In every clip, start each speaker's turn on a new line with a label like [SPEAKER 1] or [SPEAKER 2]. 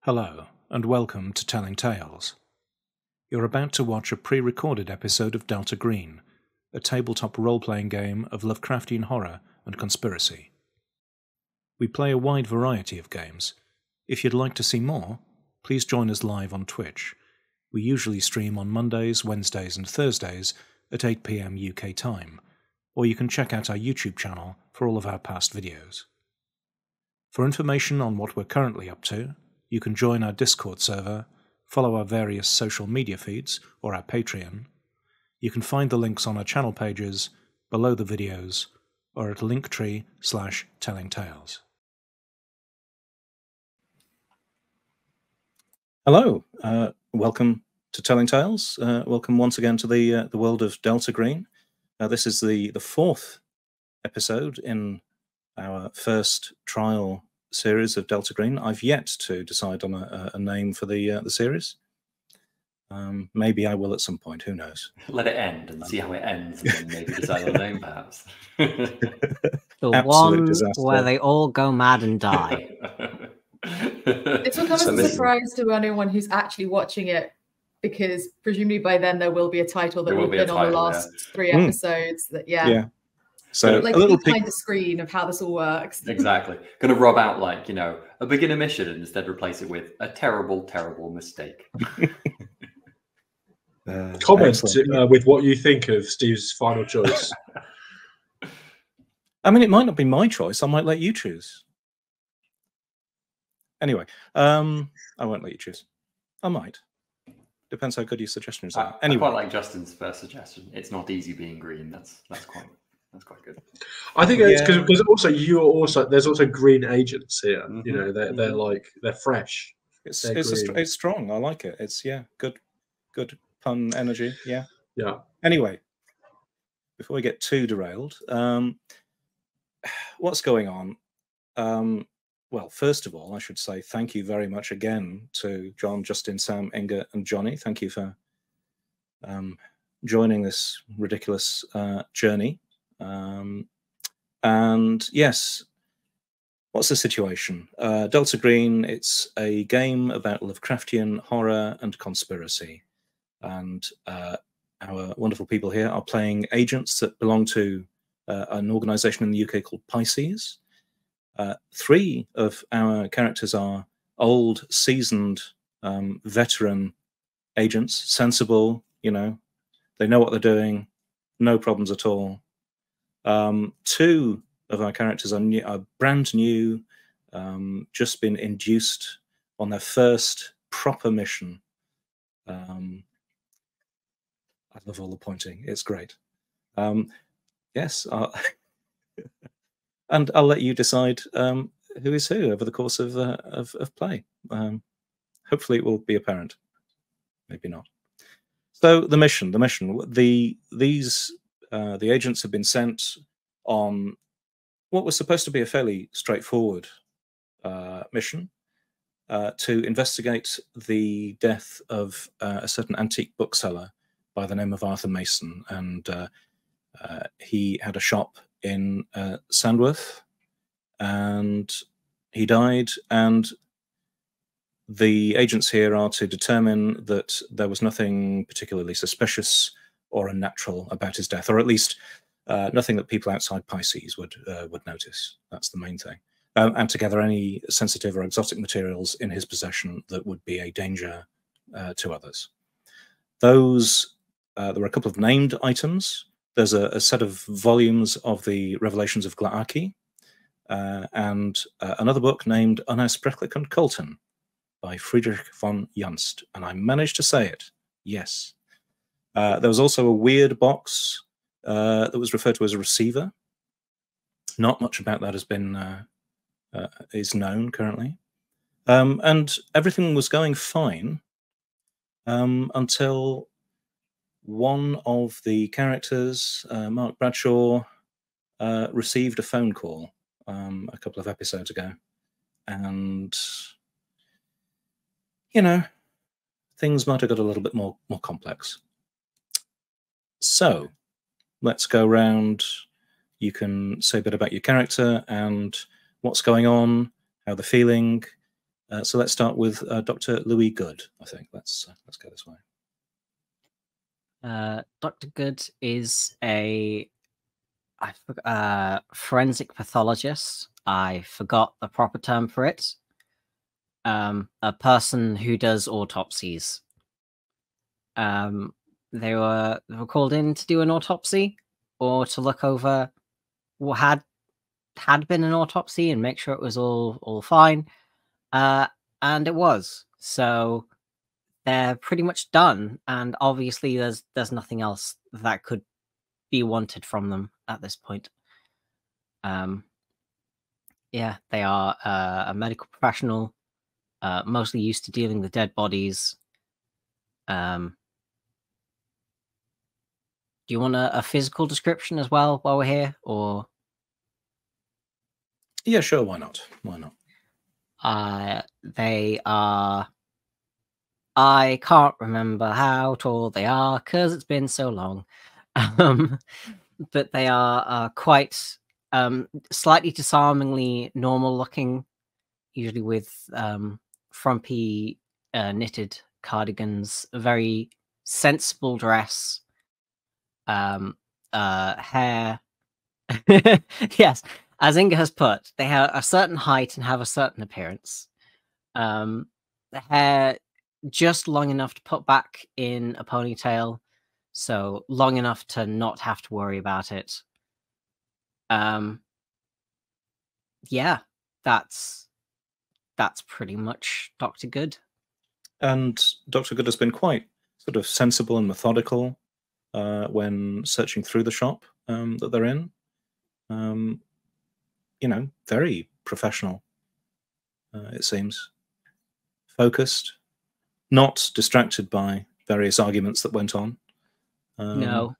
[SPEAKER 1] Hello, and welcome to Telling Tales. You're about to watch a pre-recorded episode of Delta Green, a tabletop role-playing game of Lovecraftian horror and conspiracy. We play a wide variety of games. If you'd like to see more, please join us live on Twitch. We usually stream on Mondays, Wednesdays and Thursdays at 8 PM UK time, or you can check out our YouTube channel for all of our past videos. For information on what we're currently up to, you can join our Discord server, follow our various social media feeds, or our Patreon. You can find the links on our channel pages, below the videos, or at linktree/tellingtales. Hello, welcome to Telling Tales. Welcome once again to the world of Delta Green. This is the fourth episode in our first trial series of Delta Green. I've yet to decide on a name for the series. Maybe I will at some point. Who knows?
[SPEAKER 2] Let it end and see how it ends, and then maybe decide on a name, perhaps.
[SPEAKER 3] The
[SPEAKER 1] Absolute
[SPEAKER 3] one
[SPEAKER 1] disaster.
[SPEAKER 3] where they all go mad and die.
[SPEAKER 4] This will come as a surprise to anyone who's actually watching it, because presumably by then there will be a title that will have been on the last three episodes.
[SPEAKER 1] Yeah. So
[SPEAKER 4] like
[SPEAKER 1] a little
[SPEAKER 4] behind the screen of how this all works.
[SPEAKER 2] Exactly. Going to rob out, like, a beginner mission and instead replace it with a terrible, terrible mistake.
[SPEAKER 5] Comment with what you think of Steve's final choice.
[SPEAKER 1] I mean, it might not be my choice. I might let you choose. Anyway, I won't let you choose. I might. Depends how good your suggestions are.
[SPEAKER 2] Anyway, I quite like Justin's first suggestion. It's not easy being green. That's quite good.
[SPEAKER 5] I think it's because there's also green agents here. Mm-hmm. They're fresh.
[SPEAKER 1] It's strong. I like it. It's good pun energy. Yeah. Anyway, before we get too derailed, what's going on? Well, first of all, I should say thank you very much again to John, Justin, Sam, Inga, and Jonny. Thank you for joining this ridiculous journey. And yes, what's the situation? Delta Green, it's a game about Lovecraftian horror and conspiracy. And our wonderful people here are playing agents that belong to an organization in the UK called Pisces. Three of our characters are old, seasoned, veteran agents, sensible, they know what they're doing, no problems at all. Two of our characters are brand new, just been induced on their first proper mission. I love all the pointing. It's great. Yes. And I'll let you decide who is who over the course of play. Hopefully it will be apparent. Maybe not. So the mission. The agents have been sent on what was supposed to be a fairly straightforward mission to investigate the death of a certain antique bookseller by the name of Arthur Mason. And he had a shop in Sandworth, and he died. And the agents here are to determine that there was nothing particularly suspicious or unnatural about his death, or at least nothing that people outside Pisces would notice. That's the main thing. And to gather any sensitive or exotic materials in his possession that would be a danger to others. There were a couple of named items. There's a set of volumes of the Revelations of Glaaki, and another book named Unersprechlich und Kulten by Friedrich von Junst. And I managed to say it. Yes. There was also a weird box that was referred to as a receiver. Not much about that is known currently. And everything was going fine until one of the characters, Mark Bradshaw, received a phone call a couple of episodes ago. And, things might have got a little bit more complex. So let's go around. You can say a bit about your character and what's going on, how they're feeling, So let's start with Dr. Louis Good. I think let's go this way.
[SPEAKER 3] Dr. Good is a forensic pathologist. I forgot the proper term for it. A person who does autopsies. They were called in to do an autopsy or to look over what had been an autopsy and make sure it was all fine. And it was. So they're pretty much done, and obviously there's nothing else that could be wanted from them at this point. Yeah, they are a medical professional, mostly used to dealing with dead bodies. Do you want a physical description as well while we're here, or?
[SPEAKER 1] Yeah, sure. Why not? Why not?
[SPEAKER 3] They are. I can't remember how tall they are because it's been so long. But they are quite slightly disarmingly normal looking, usually with frumpy knitted cardigans, a very sensible dress, hair. Yes, as Inga has put, they have a certain height and have a certain appearance. The hair just long enough to put back in a ponytail, so long enough to not have to worry about it. Yeah, that's pretty much Dr. Good.
[SPEAKER 1] And Dr. Good has been quite sort of sensible and methodical when searching through the shop that they're in. You know, very professional, it seems. Focused, not distracted by various arguments that went on.
[SPEAKER 3] No.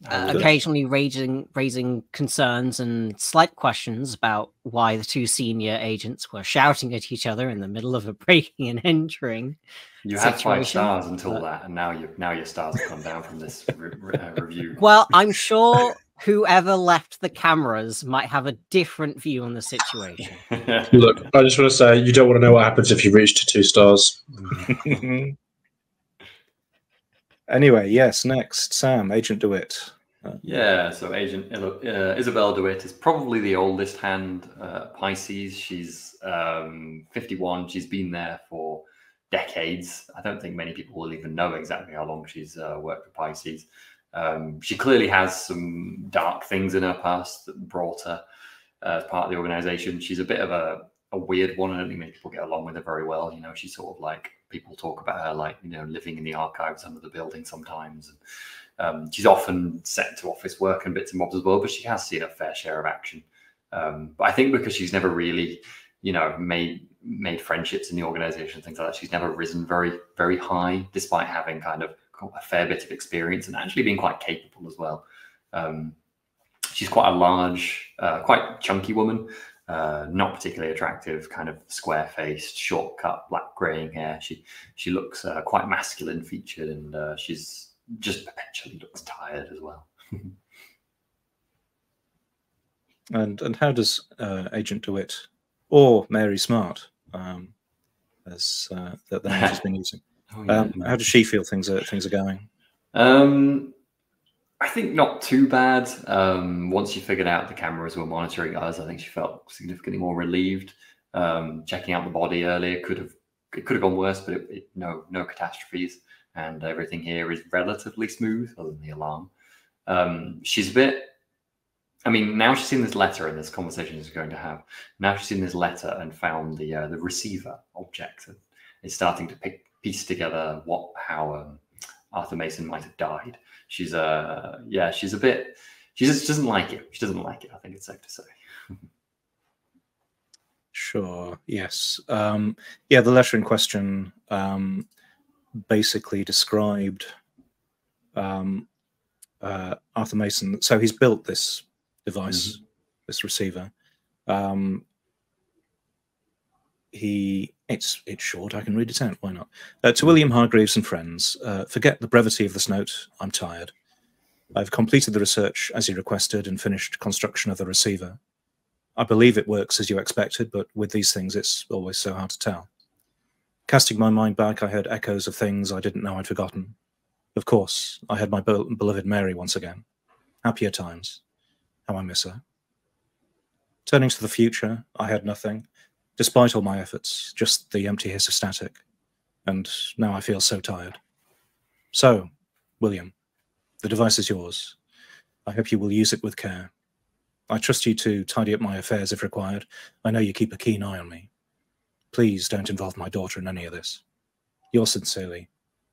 [SPEAKER 3] Occasionally raising concerns and slight questions about why the two senior agents were shouting at each other in the middle of a breaking and entering.
[SPEAKER 2] You had 5 stars until that, and now your stars have come down from this review.
[SPEAKER 3] Well, I'm sure whoever left the cameras might have a different view on the situation.
[SPEAKER 5] Look, I just want to say, you don't want to know what happens if you reach to 2 stars.
[SPEAKER 1] Anyway, yes, next, Sam, Agent DeWitt.
[SPEAKER 2] Yeah, so Agent Isabel DeWitt is probably the oldest hand Pisces. She's 51. She's been there for decades. I don't think many people will even know exactly how long she's worked with Pisces. She clearly has some dark things in her past that brought her as part of the organization. She's a bit of a weird one. I don't think many people get along with her very well. You know, she's sort of like, people talk about her like, you know, living in the archives under the building sometimes. And she's often sent to office work and bits and bobs as well, but she has seen a fair share of action. But I think because she's never really, you know, made friendships in the organization, things like that, she's never risen very, very high, despite having kind of a fair bit of experience and actually being quite capable as well. She's quite a large, quite chunky woman, not particularly attractive, kind of square-faced, short-cut, black graying hair. She looks quite masculine featured, and she's just perpetually looks tired as well.
[SPEAKER 1] And how does Agent DeWitt or Mary Smart, as the name she's been using, how does she feel things are going?
[SPEAKER 2] I think not too bad. Once she figured out the cameras were monitoring us, I think she felt significantly more relieved. Checking out the body earlier it could have gone worse, but no catastrophes, and everything here is relatively smooth, other than the alarm. She's a bit. I mean, now she's seen this letter and this conversation she's going to have. Now she's seen this letter and found the receiver object, and is starting to piece together how Arthur Mason might have died. She's she's a bit. She just doesn't like it. She doesn't like it. I think it's safe to say.
[SPEAKER 1] Sure. Yes. The letter in question basically described Arthur Mason. So he's built this device, this receiver. It's short. I can read it out. Why not? To William Hargreaves and friends, forget the brevity of this note. I'm tired. I've completed the research as you requested and finished construction of the receiver. I believe it works as you expected, but with these things, it's always so hard to tell. Casting my mind back, I heard echoes of things I didn't know I'd forgotten. Of course, I had my beloved Mary once again. Happier times. How I miss her. Turning to the future, I had nothing, despite all my efforts, just the empty hiss of static. And now I feel so tired. So, William, the device is yours. I hope you will use it with care. I trust you to tidy up my affairs if required. I know you keep a keen eye on me. Please don't involve my daughter in any of this. Yours sincerely,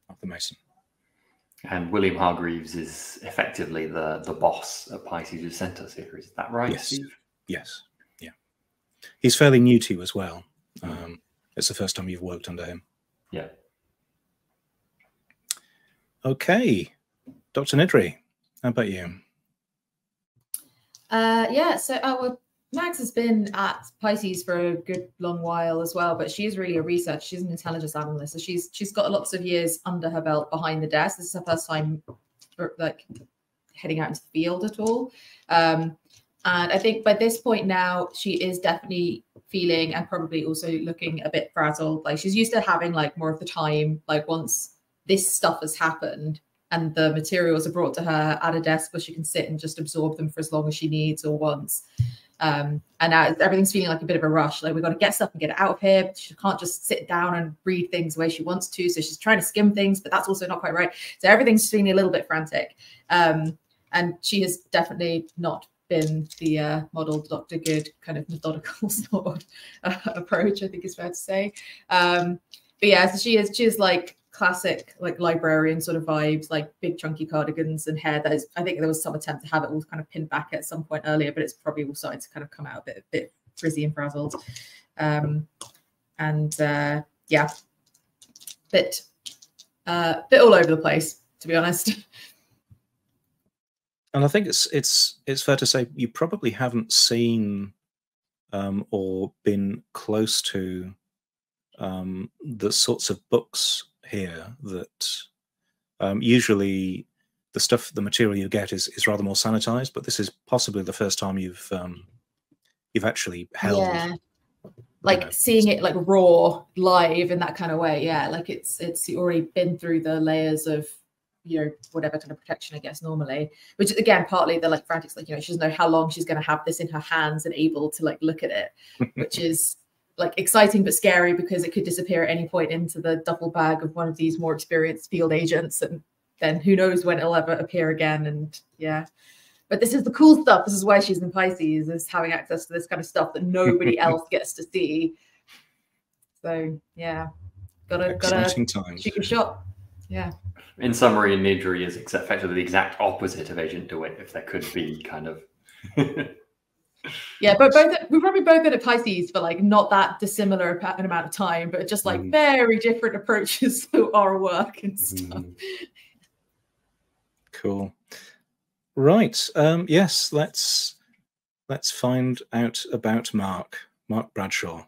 [SPEAKER 1] Arthur Mason.
[SPEAKER 2] And William Hargreaves is effectively the boss at Pisces who sent us here. Is that right,
[SPEAKER 1] Yes.
[SPEAKER 2] Steve?
[SPEAKER 1] Yes. Yeah. He's fairly new to you as well. It's the first time you've worked under him.
[SPEAKER 2] Yeah.
[SPEAKER 1] Okay. Dr. Nidri, how about you?
[SPEAKER 4] Yeah, so well, Max has been at Pisces for a good long while as well, but she is really a researcher. She's an intelligence analyst, so she's got lots of years under her belt behind the desk. This is her first time like heading out into the field at all. And I think by this point now, she is definitely feeling and probably also looking a bit frazzled. Like she's used to having like more of the time, like once this stuff has happened and the materials are brought to her at a desk where she can sit and just absorb them for as long as she needs or wants. And now everything's feeling like a bit of a rush. Like we've got to get stuff and get it out of here. She can't just sit down and read things the way she wants to. So she's trying to skim things, but that's also not quite right. So everything's feeling a little bit frantic. And she has definitely not been the model Dr. Good kind of methodical sort of approach, I think is fair to say. But yeah, so she is like classic like librarian sort of vibes, like big chunky cardigans and hair that is, I think there was some attempt to have it all kind of pinned back at some point earlier, but it's probably all starting to kind of come out a bit frizzy and frazzled. Yeah, bit all over the place, to be honest.
[SPEAKER 1] And I think it's fair to say you probably haven't seen or been close to the sorts of books here that usually the material you get is rather more sanitized, but this is possibly the first time you've actually held
[SPEAKER 4] like seeing it like raw live in that kind of way. Yeah, like it's already been through the layers of whatever kind of protection, I guess, normally, which again partly the like frantics, like she doesn't know how long she's going to have this in her hands and able to like look at it, which is like exciting but scary because it could disappear at any point into the duffel bag of one of these more experienced field agents, and then who knows when it'll ever appear again. And yeah, but this is the cool stuff. This is why she's in Pisces, is having access to this kind of stuff that nobody else gets to see. So yeah, gotta shoot your shot. Yeah.
[SPEAKER 2] In summary, Nidri is effectively the exact opposite of Agent DeWitt, if there could be kind of.
[SPEAKER 4] Yeah, but we've probably both been at Pisces for like not that dissimilar an amount of time, but just like very different approaches to our work and stuff.
[SPEAKER 1] Cool. Right. Yes, let's find out about Mark Bradshaw.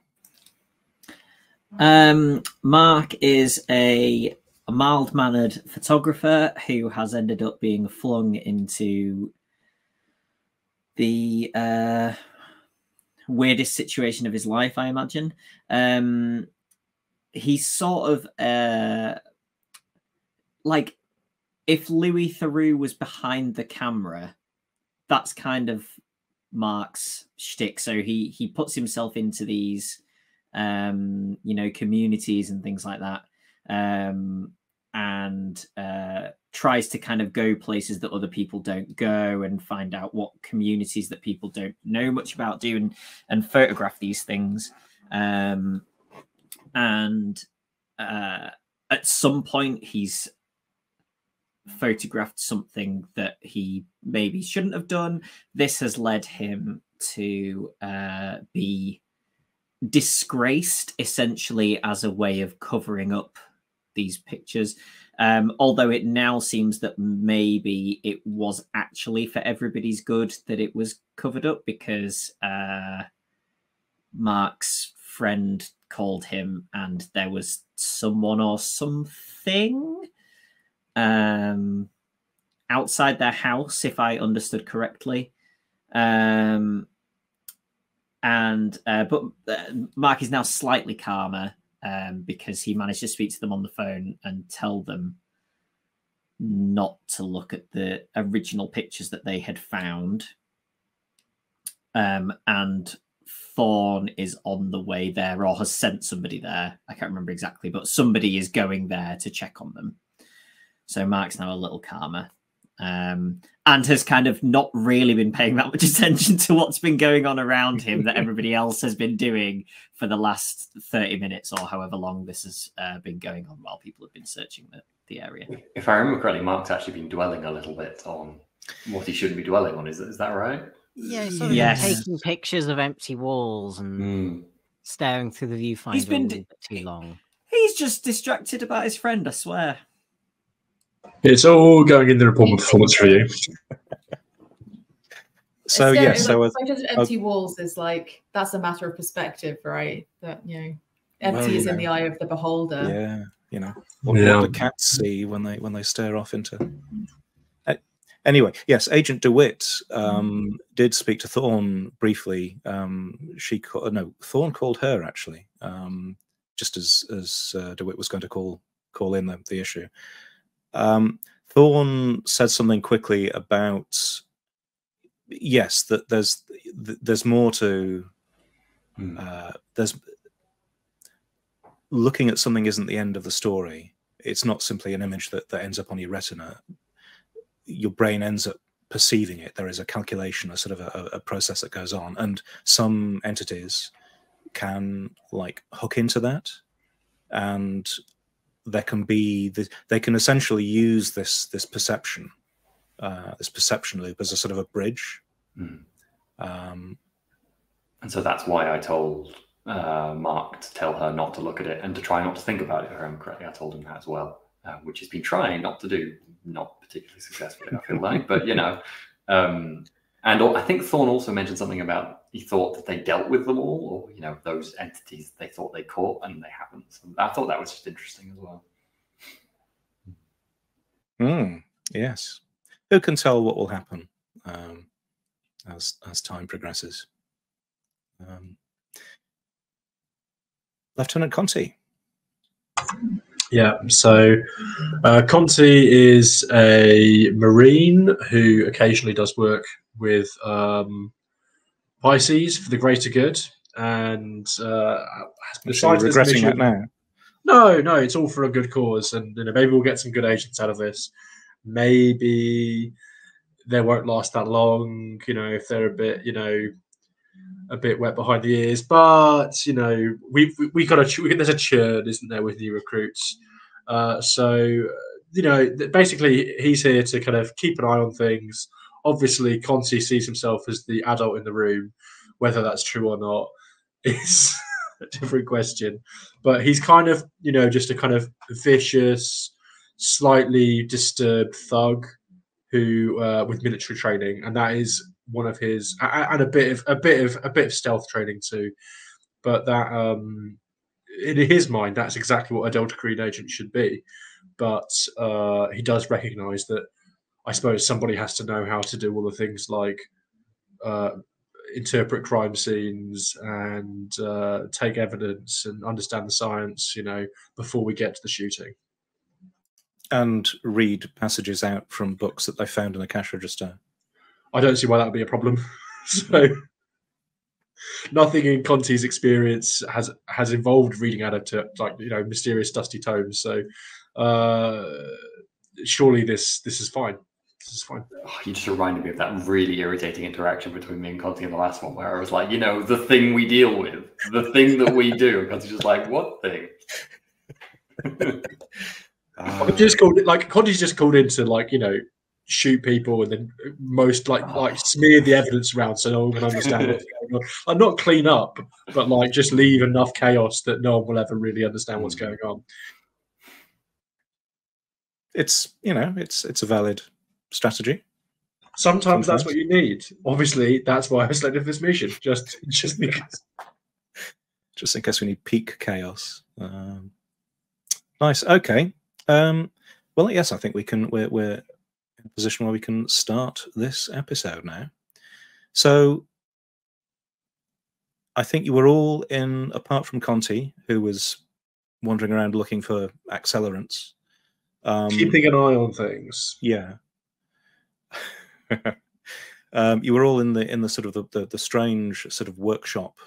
[SPEAKER 3] Mark is a mild-mannered photographer who has ended up being flung into the weirdest situation of his life, I imagine. He's sort of like if Louis Theroux was behind the camera, that's kind of Mark's shtick. So he puts himself into these communities and things like that, and tries to kind of go places that other people don't go and find out what communities that people don't know much about do, and photograph these things. And at some point he's photographed something that he maybe shouldn't have done. This has led him to be disgraced essentially as a way of covering up these pictures, although it now seems that maybe it was actually for everybody's good that it was covered up, because Mark's friend called him and there was someone or something outside their house, if I understood correctly.
[SPEAKER 6] but Mark is now slightly calmer because he managed to speak to them on the phone and tell them not to look at the original pictures that they had found. And Thorn is on the way there, or has sent somebody there. I can't remember exactly, but somebody is going there to check on them. So Mark's now a little calmer. And has kind of not really been paying that much attention to what's been going on around him that everybody else has been doing for the last 30 minutes or however long this has been going on while people have been searching the area.
[SPEAKER 2] If I remember correctly, Mark's actually been dwelling a little bit on what he shouldn't be dwelling on. Is that right?
[SPEAKER 3] Yeah, sort of taking pictures of empty walls and staring through the viewfinder
[SPEAKER 6] He's been
[SPEAKER 3] a little bit too long.
[SPEAKER 6] He's just distracted about his friend, I swear.
[SPEAKER 5] It's all going in the report of performance for you.
[SPEAKER 1] So yes, so
[SPEAKER 4] pictures of empty walls is like, that's a matter of perspective, right? That, you know, empty is in the eye of the beholder.
[SPEAKER 1] Yeah, you know, what the cats see when they stare off into. Anyway, yes, Agent DeWitt did speak to Thorn briefly. Thorn called her actually, just as DeWitt was going to call in the issue. Thorn said something quickly about that there's more to there's looking at something isn't the end of the story. It's not simply an image that ends up on your retina. Your brain ends up perceiving it. There is a calculation, a sort of a process that goes on, and some entities can like hook into that, and there can be they can essentially use this perception loop as a sort of a bridge.
[SPEAKER 2] And so that's why I told Mark to tell her not to look at it and to try not to think about it. If I remember correctly, I told him that as well. Which he's been trying not to do, not particularly successfully, I feel like. But, you know, and I think Thorn also mentioned something about he thought that they dealt with them all, or, you know, those entities they thought they caught and they haven't. So I thought that was just interesting as well.
[SPEAKER 1] Yes. Who can tell what will happen as time progresses? Lieutenant Conti.
[SPEAKER 5] Yeah, so Conti is a Marine who occasionally does work with Pisces for the greater good, and besides this
[SPEAKER 1] regretting
[SPEAKER 5] mission,
[SPEAKER 1] that
[SPEAKER 5] now? No, it's all for a good cause, and you know, maybe we'll get some good agents out of this. Maybe they won't last that long, you know, if they're a bit wet behind the ears, but you know, we got there's a churn, isn't there, with new recruits? So you know, basically he's here to kind of keep an eye on things. Obviously, Conti sees himself as the adult in the room. Whether that's true or not is a different question. But he's kind of, you know, just a kind of vicious, slightly disturbed thug who with military training, and that is one of his, and a bit of stealth training too. But that in his mind, that's exactly what a Delta Green agent should be. But he does recognise that, I suppose, somebody has to know how to do all the things like interpret crime scenes and take evidence and understand the science, you know, before we get to the shooting.
[SPEAKER 1] And read passages out from books that they found in a cash register.
[SPEAKER 5] I don't see why that would be a problem. So nothing in Conti's experience has involved reading out of like, you know, mysterious dusty tomes. So surely this is fine. This is fine.
[SPEAKER 2] Oh, you just reminded me of that really irritating interaction between me and Conti in the last one, where I was like, you know, the thing we deal with, the thing that we do. And Conti's just like, what thing?
[SPEAKER 5] Conti's just called in to, like, you know, shoot people and then like smear the evidence around so no one can understand what's going on. Like, not clean up, but like just leave enough chaos that no one will ever really understand what's going on.
[SPEAKER 1] It's, you know, it's a valid strategy.
[SPEAKER 5] Sometimes that's what you need. Obviously, that's why I selected this mission. Just because.
[SPEAKER 1] Just in case we need peak chaos. Nice. Okay. Well, yes, I think we're in a position where we can start this episode now. So I think you were all in, apart from Conti, who was wandering around looking for accelerants.
[SPEAKER 5] Keeping an eye on things.
[SPEAKER 1] Yeah. You were all in the sort of the strange sort of workshop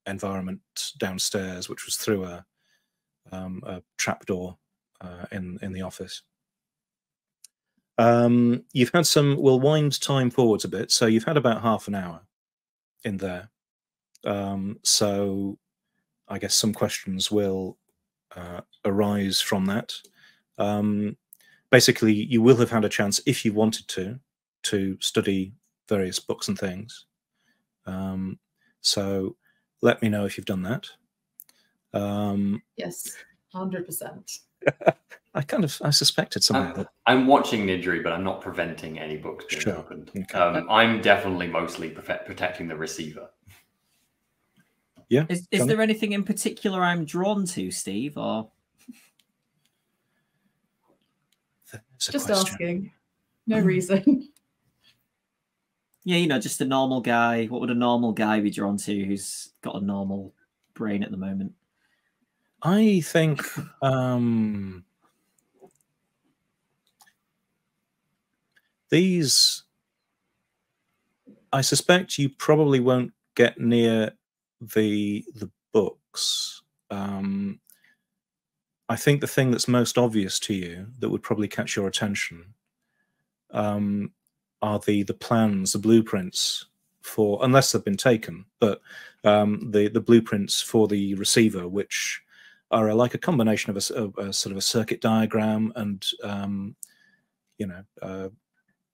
[SPEAKER 1] environment downstairs, which was through a trapdoor in the office. You've had some. We'll wind time forwards a bit. So you've had about half an hour in there. So I guess some questions will arise from that. Basically, you will have had a chance, if you wanted to study various books and things. So let me know if you've done that.
[SPEAKER 4] Yes, 100%.
[SPEAKER 1] I suspected something.
[SPEAKER 2] I'm watching Nidri, but I'm not preventing any books being opened.
[SPEAKER 1] Okay.
[SPEAKER 2] I'm definitely mostly protecting the receiver.
[SPEAKER 1] Yeah.
[SPEAKER 6] Is there anything in particular I'm drawn to, Steve? Or
[SPEAKER 4] just asking. No reason.
[SPEAKER 6] Yeah, you know, just a normal guy. What would a normal guy be drawn to who's got a normal brain at the moment?
[SPEAKER 1] I think these. I suspect you probably won't get near the books. I think the thing that's most obvious to you that would probably catch your attention are the plans, the blueprints for, unless they've been taken, but the blueprints for the receiver, which are like a combination of a sort of a circuit diagram and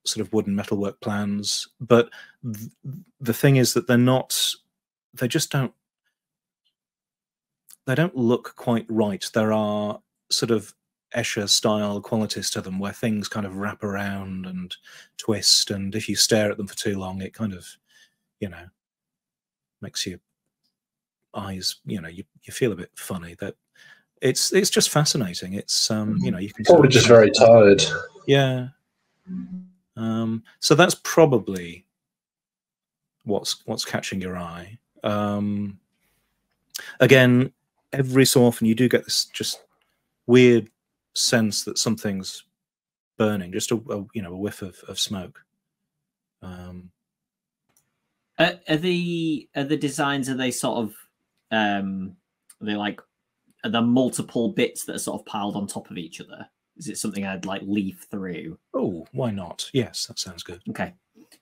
[SPEAKER 1] sort of wooden metalwork plans. But the thing is that they're not. They just don't. They don't look quite right. There are sort of Escher-style qualities to them, where things kind of wrap around and twist, and if you stare at them for too long, it kind of, makes your eyes, you feel a bit funny. That it's just fascinating. It's you can
[SPEAKER 5] probably just very tired.
[SPEAKER 1] Yeah. So that's probably what's catching your eye. Again, every so often you do get this just weird sense that something's burning, just a whiff of smoke.
[SPEAKER 6] Are the designs, are they sort of are there multiple bits that are sort of piled on top of each other? Is it something I'd like leaf through?
[SPEAKER 1] Oh, why not? Yes, that sounds good.
[SPEAKER 6] Okay.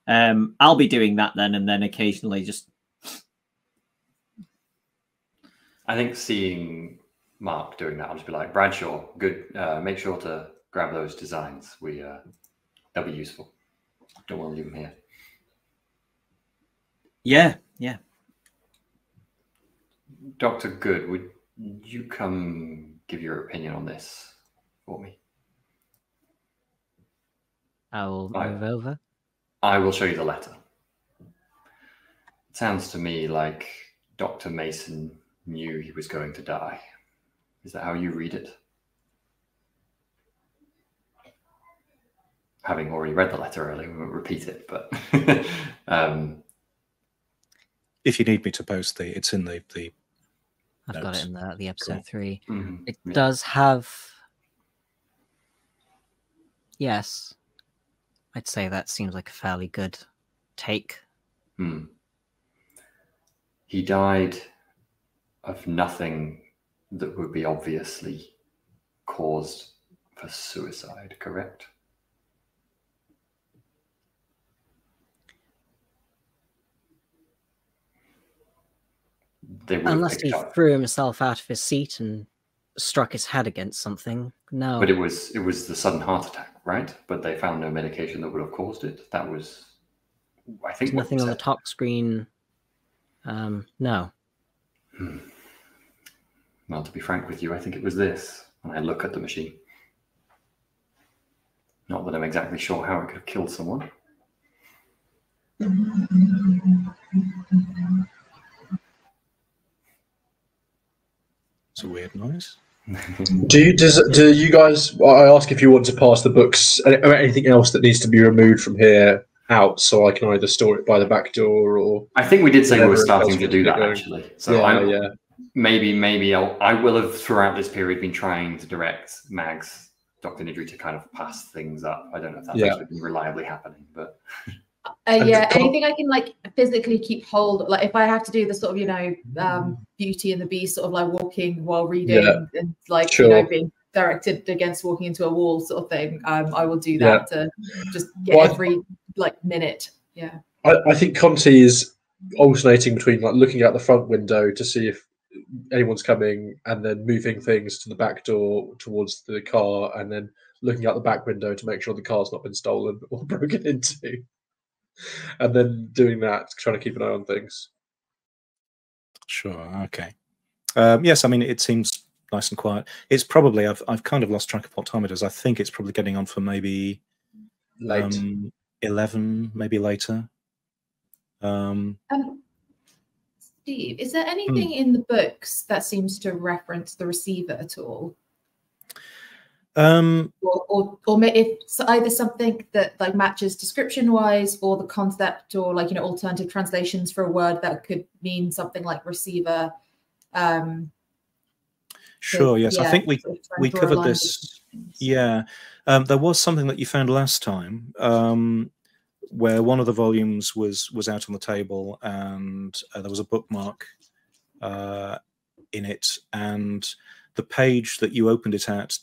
[SPEAKER 6] I'll be doing that then, and then occasionally just.
[SPEAKER 2] I think seeing Mark doing that, I'll just be like, Bradshaw, good. Make sure to grab those designs. They'll be useful. Don't want to leave them here.
[SPEAKER 6] Yeah.
[SPEAKER 2] Dr. Good, would you come give your opinion on this for me?
[SPEAKER 3] I will move over.
[SPEAKER 2] I will show you the letter. It sounds to me like Dr. Mason knew he was going to die. Is that how you read it? Having already read the letter earlier, we won't repeat it, but
[SPEAKER 1] if you need me to post it's in the
[SPEAKER 3] I've
[SPEAKER 1] notes.
[SPEAKER 3] got it in the episode
[SPEAKER 1] Cool.
[SPEAKER 3] 3.
[SPEAKER 2] Mm-hmm.
[SPEAKER 3] It does have, yes, I'd say that seems like a fairly good take.
[SPEAKER 2] He died of nothing that would be obviously caused for suicide, correct?
[SPEAKER 3] Unless he threw himself out of his seat and struck his head against something. No.
[SPEAKER 2] But it was the sudden heart attack, right? But they found no medication that would have caused it. That was, I think,
[SPEAKER 3] there's nothing on the top screen. No.
[SPEAKER 2] Well, to be frank with you, I think it was this. When I look at the machine, not that I'm exactly sure how it could have killed someone.
[SPEAKER 1] It's a weird noise.
[SPEAKER 5] Do you guys? I ask if you want to pass the books or anything else that needs to be removed from here out, so I can either store it by the back door or.
[SPEAKER 2] I think we did say we were
[SPEAKER 5] whatever
[SPEAKER 2] starting
[SPEAKER 5] else
[SPEAKER 2] to
[SPEAKER 5] we
[SPEAKER 2] do
[SPEAKER 5] get
[SPEAKER 2] that
[SPEAKER 5] going.
[SPEAKER 2] actually. So
[SPEAKER 5] Yeah.
[SPEAKER 2] maybe I will have throughout this period been trying to direct Mags, Dr. Nidri, to kind of pass things up. I don't know if that's actually been reliably happening, but
[SPEAKER 4] yeah, anything I can like physically keep hold, like if I have to do the sort of, you know, Beauty and the Beast, sort of like walking while reading and like, you know, being directed against walking into a wall sort of thing, I will do that to just get every like minute. Yeah.
[SPEAKER 5] I think Conti is alternating between like looking out the front window to see if anyone's coming and then moving things to the back door towards the car and then looking out the back window to make sure the car's not been stolen or broken into. And then doing that, trying to keep an eye on things.
[SPEAKER 1] Sure. Okay. Yes, I mean, it seems nice and quiet. It's probably, I've kind of lost track of what time it is. I think it's probably getting on for maybe
[SPEAKER 5] late
[SPEAKER 1] 11, maybe later.
[SPEAKER 4] Steve, is there anything in the books that seems to reference the receiver at all? Or if it's either something that like matches description wise or the concept, or like, you know, alternative translations for a word that could mean something like receiver.
[SPEAKER 1] Sure. Yes, I think we covered this. Yeah, there was something that you found last time where one of the volumes was out on the table, and there was a bookmark in it, and the page that you opened it at.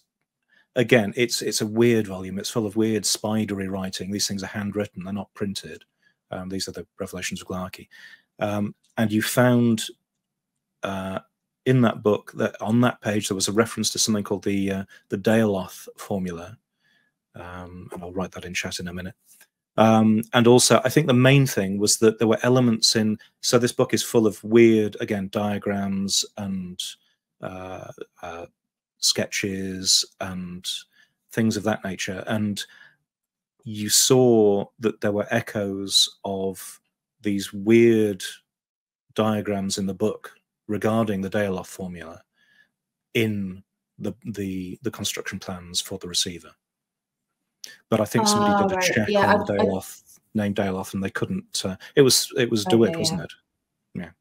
[SPEAKER 1] Again, it's a weird volume. It's full of weird spidery writing. These things are handwritten. They're not printed. These are the Revelations of Glarkey. And you found in that book that on that page there was a reference to something called the Daleoth formula. And I'll write that in chat in a minute. And also, I think the main thing was that there were elements in. So this book is full of weird, again, diagrams and sketches and things of that nature, and you saw that there were echoes of these weird diagrams in the book regarding the Daleoth formula in the construction plans for the receiver. But I think somebody did a check on the Daleoth, named Daleoth, and they couldn't. It was DeWitt, wasn't it? Yeah.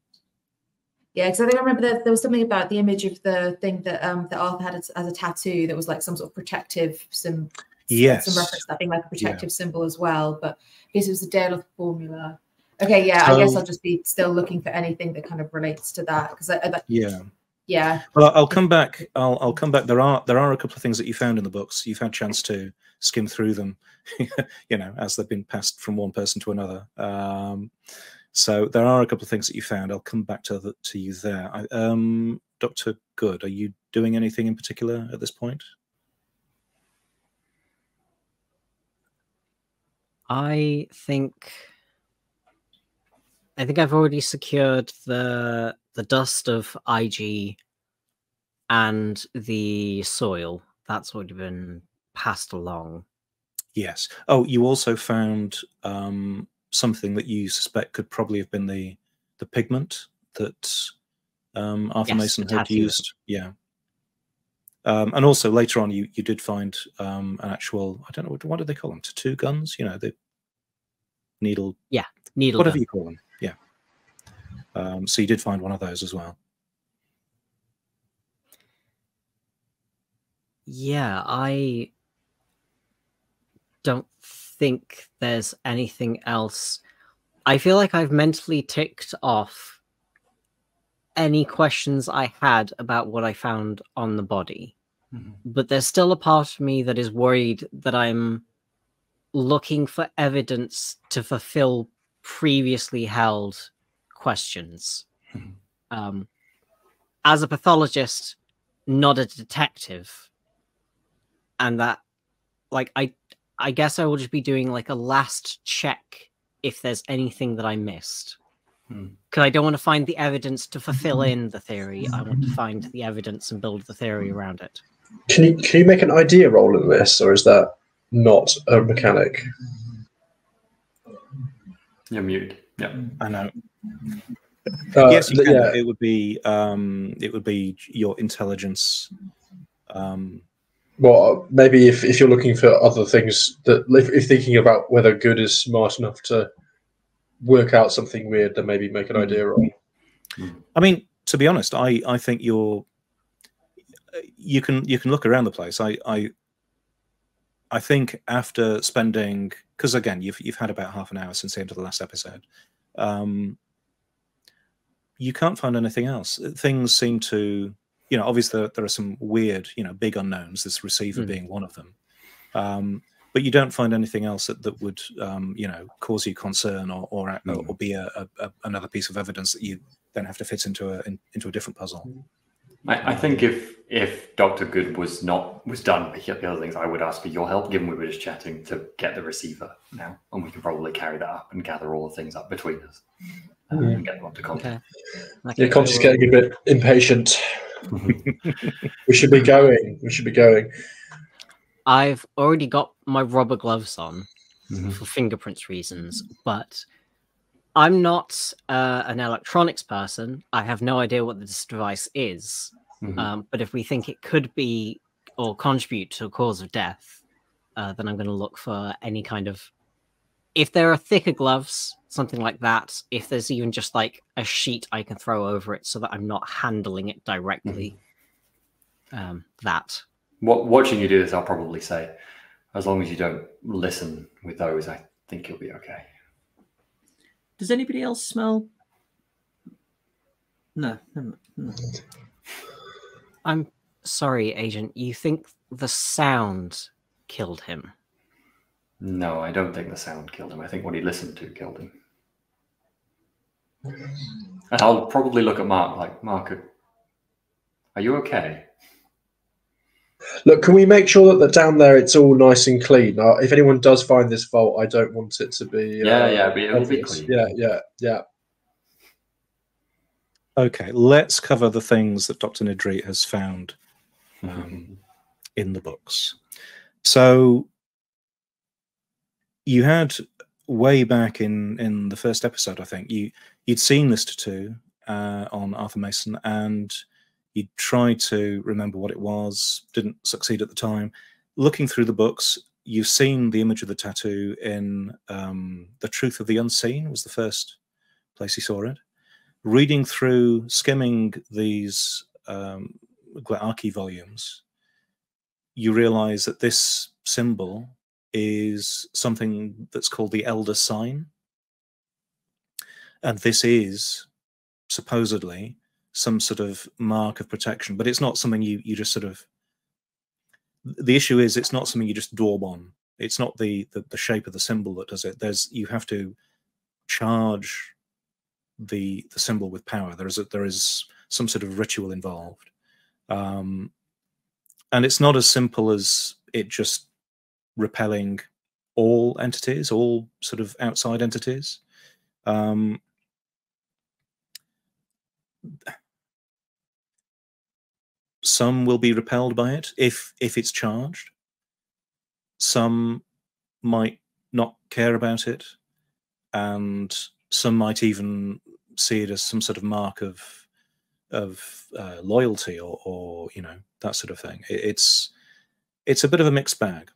[SPEAKER 4] Yeah, because I think I remember there was something about the image of the thing that that Arthur had as a tattoo that was like some sort of protective some reference to that being like a protective symbol as well. But I guess it was the Daleoth formula. Okay, yeah, so, I guess I'll just be still looking for anything that kind of relates to that because yeah.
[SPEAKER 1] Well, I'll come back. I'll come back. There are a couple of things that you found in the books. You've had a chance to skim through them, you know, as they've been passed from one person to another. So there are a couple of things that you found. I'll come back to you there. Dr. Good, are you doing anything in particular at this point?
[SPEAKER 3] I think I've already secured the dust of IG and the soil. That's already been passed along. Yes.
[SPEAKER 1] Oh, you also found something that you suspect could probably have been the pigment that Arthur Mason had used. Yeah. And also later on, you did find an actual, I don't know, what do they call them? Tattoo guns? You know, the needle.
[SPEAKER 3] Yeah, needle.
[SPEAKER 1] Whatever you call them. Yeah. So you did find one of those as well.
[SPEAKER 3] Yeah, I don't think there's anything else. I feel like I've mentally ticked off any questions I had about what I found on the body. But there's still a part of me that is worried that I'm looking for evidence to fulfill previously held questions. As a pathologist, not a detective. And that, like, I guess I will just be doing like a last check if there's anything that I missed. Because I don't want to find the evidence to fulfill in the theory. I want to find the evidence and build the theory around it.
[SPEAKER 5] Can you make an idea roll in this, or is that not a mechanic?
[SPEAKER 2] You're muted. Yeah,
[SPEAKER 1] I know. Yes, you can. It would be your intelligence
[SPEAKER 5] Well, maybe if you're looking for other things, that if thinking about whether good is smart enough to work out something weird, then maybe make an idea on.
[SPEAKER 1] I mean, to be honest, I think you can look around the place. I think after spending, because again you've had about half an hour since the end of the last episode, you can't find anything else. Things seem to, obviously there are some weird, big unknowns, this receiver being one of them. But you don't find anything else that would, cause you concern or be another piece of evidence that you then have to fit into a different puzzle.
[SPEAKER 2] I think if Dr. Good was done picking up the other things, I would ask for your help, given we were just chatting, to get the receiver now, and we can probably carry that up and gather all the things up between us and get them up to contact.
[SPEAKER 5] Yeah, Conti's getting a bit impatient. We should be going.
[SPEAKER 3] I've already got my rubber gloves on for fingerprints reasons, but I'm not an electronics person. I have no idea what this device is. But if we think it could be or contribute to a cause of death, then I'm going to look for any kind of... If there are thicker gloves, something like that, if there's even just like a sheet I can throw over it so that I'm not handling it directly, that.
[SPEAKER 2] Watching you do this, I'll probably say, as long as you don't listen with those, I think you'll be okay.
[SPEAKER 6] Does anybody else smell? No.
[SPEAKER 3] I'm sorry, Agent. You think the sound killed him?
[SPEAKER 2] No, I don't think the sound killed him. I think what he listened to killed him. And I'll probably look at Mark like, Mark, are you okay?
[SPEAKER 5] Look, can we make sure that down there it's all nice and clean? If anyone does find this vault, I don't want it to be...
[SPEAKER 2] it'll be clean.
[SPEAKER 5] Yeah.
[SPEAKER 1] Okay, let's cover the things that Dr. Nidri has found in the books. So you had, way back in the first episode, I think, you'd seen this tattoo on Arthur Mason, and you tried to remember what it was, didn't succeed at the time. Looking through the books, you've seen the image of the tattoo in The Truth of the Unseen was the first place you saw it. Reading through, skimming these Glearchy volumes, you realize that this symbol is something that's called the Elder Sign. And this is supposedly some sort of mark of protection, but it's not something you just sort of... The issue is it's not something you just daub on. It's not the shape of the symbol that does it. You have to charge the symbol with power. There is some sort of ritual involved, and it's not as simple as it just repelling all entities, all sort of outside entities. Some will be repelled by it if it's charged. Some might not care about it, and some might even see it as some sort of mark of loyalty or that sort of thing. It's a bit of a mixed bag.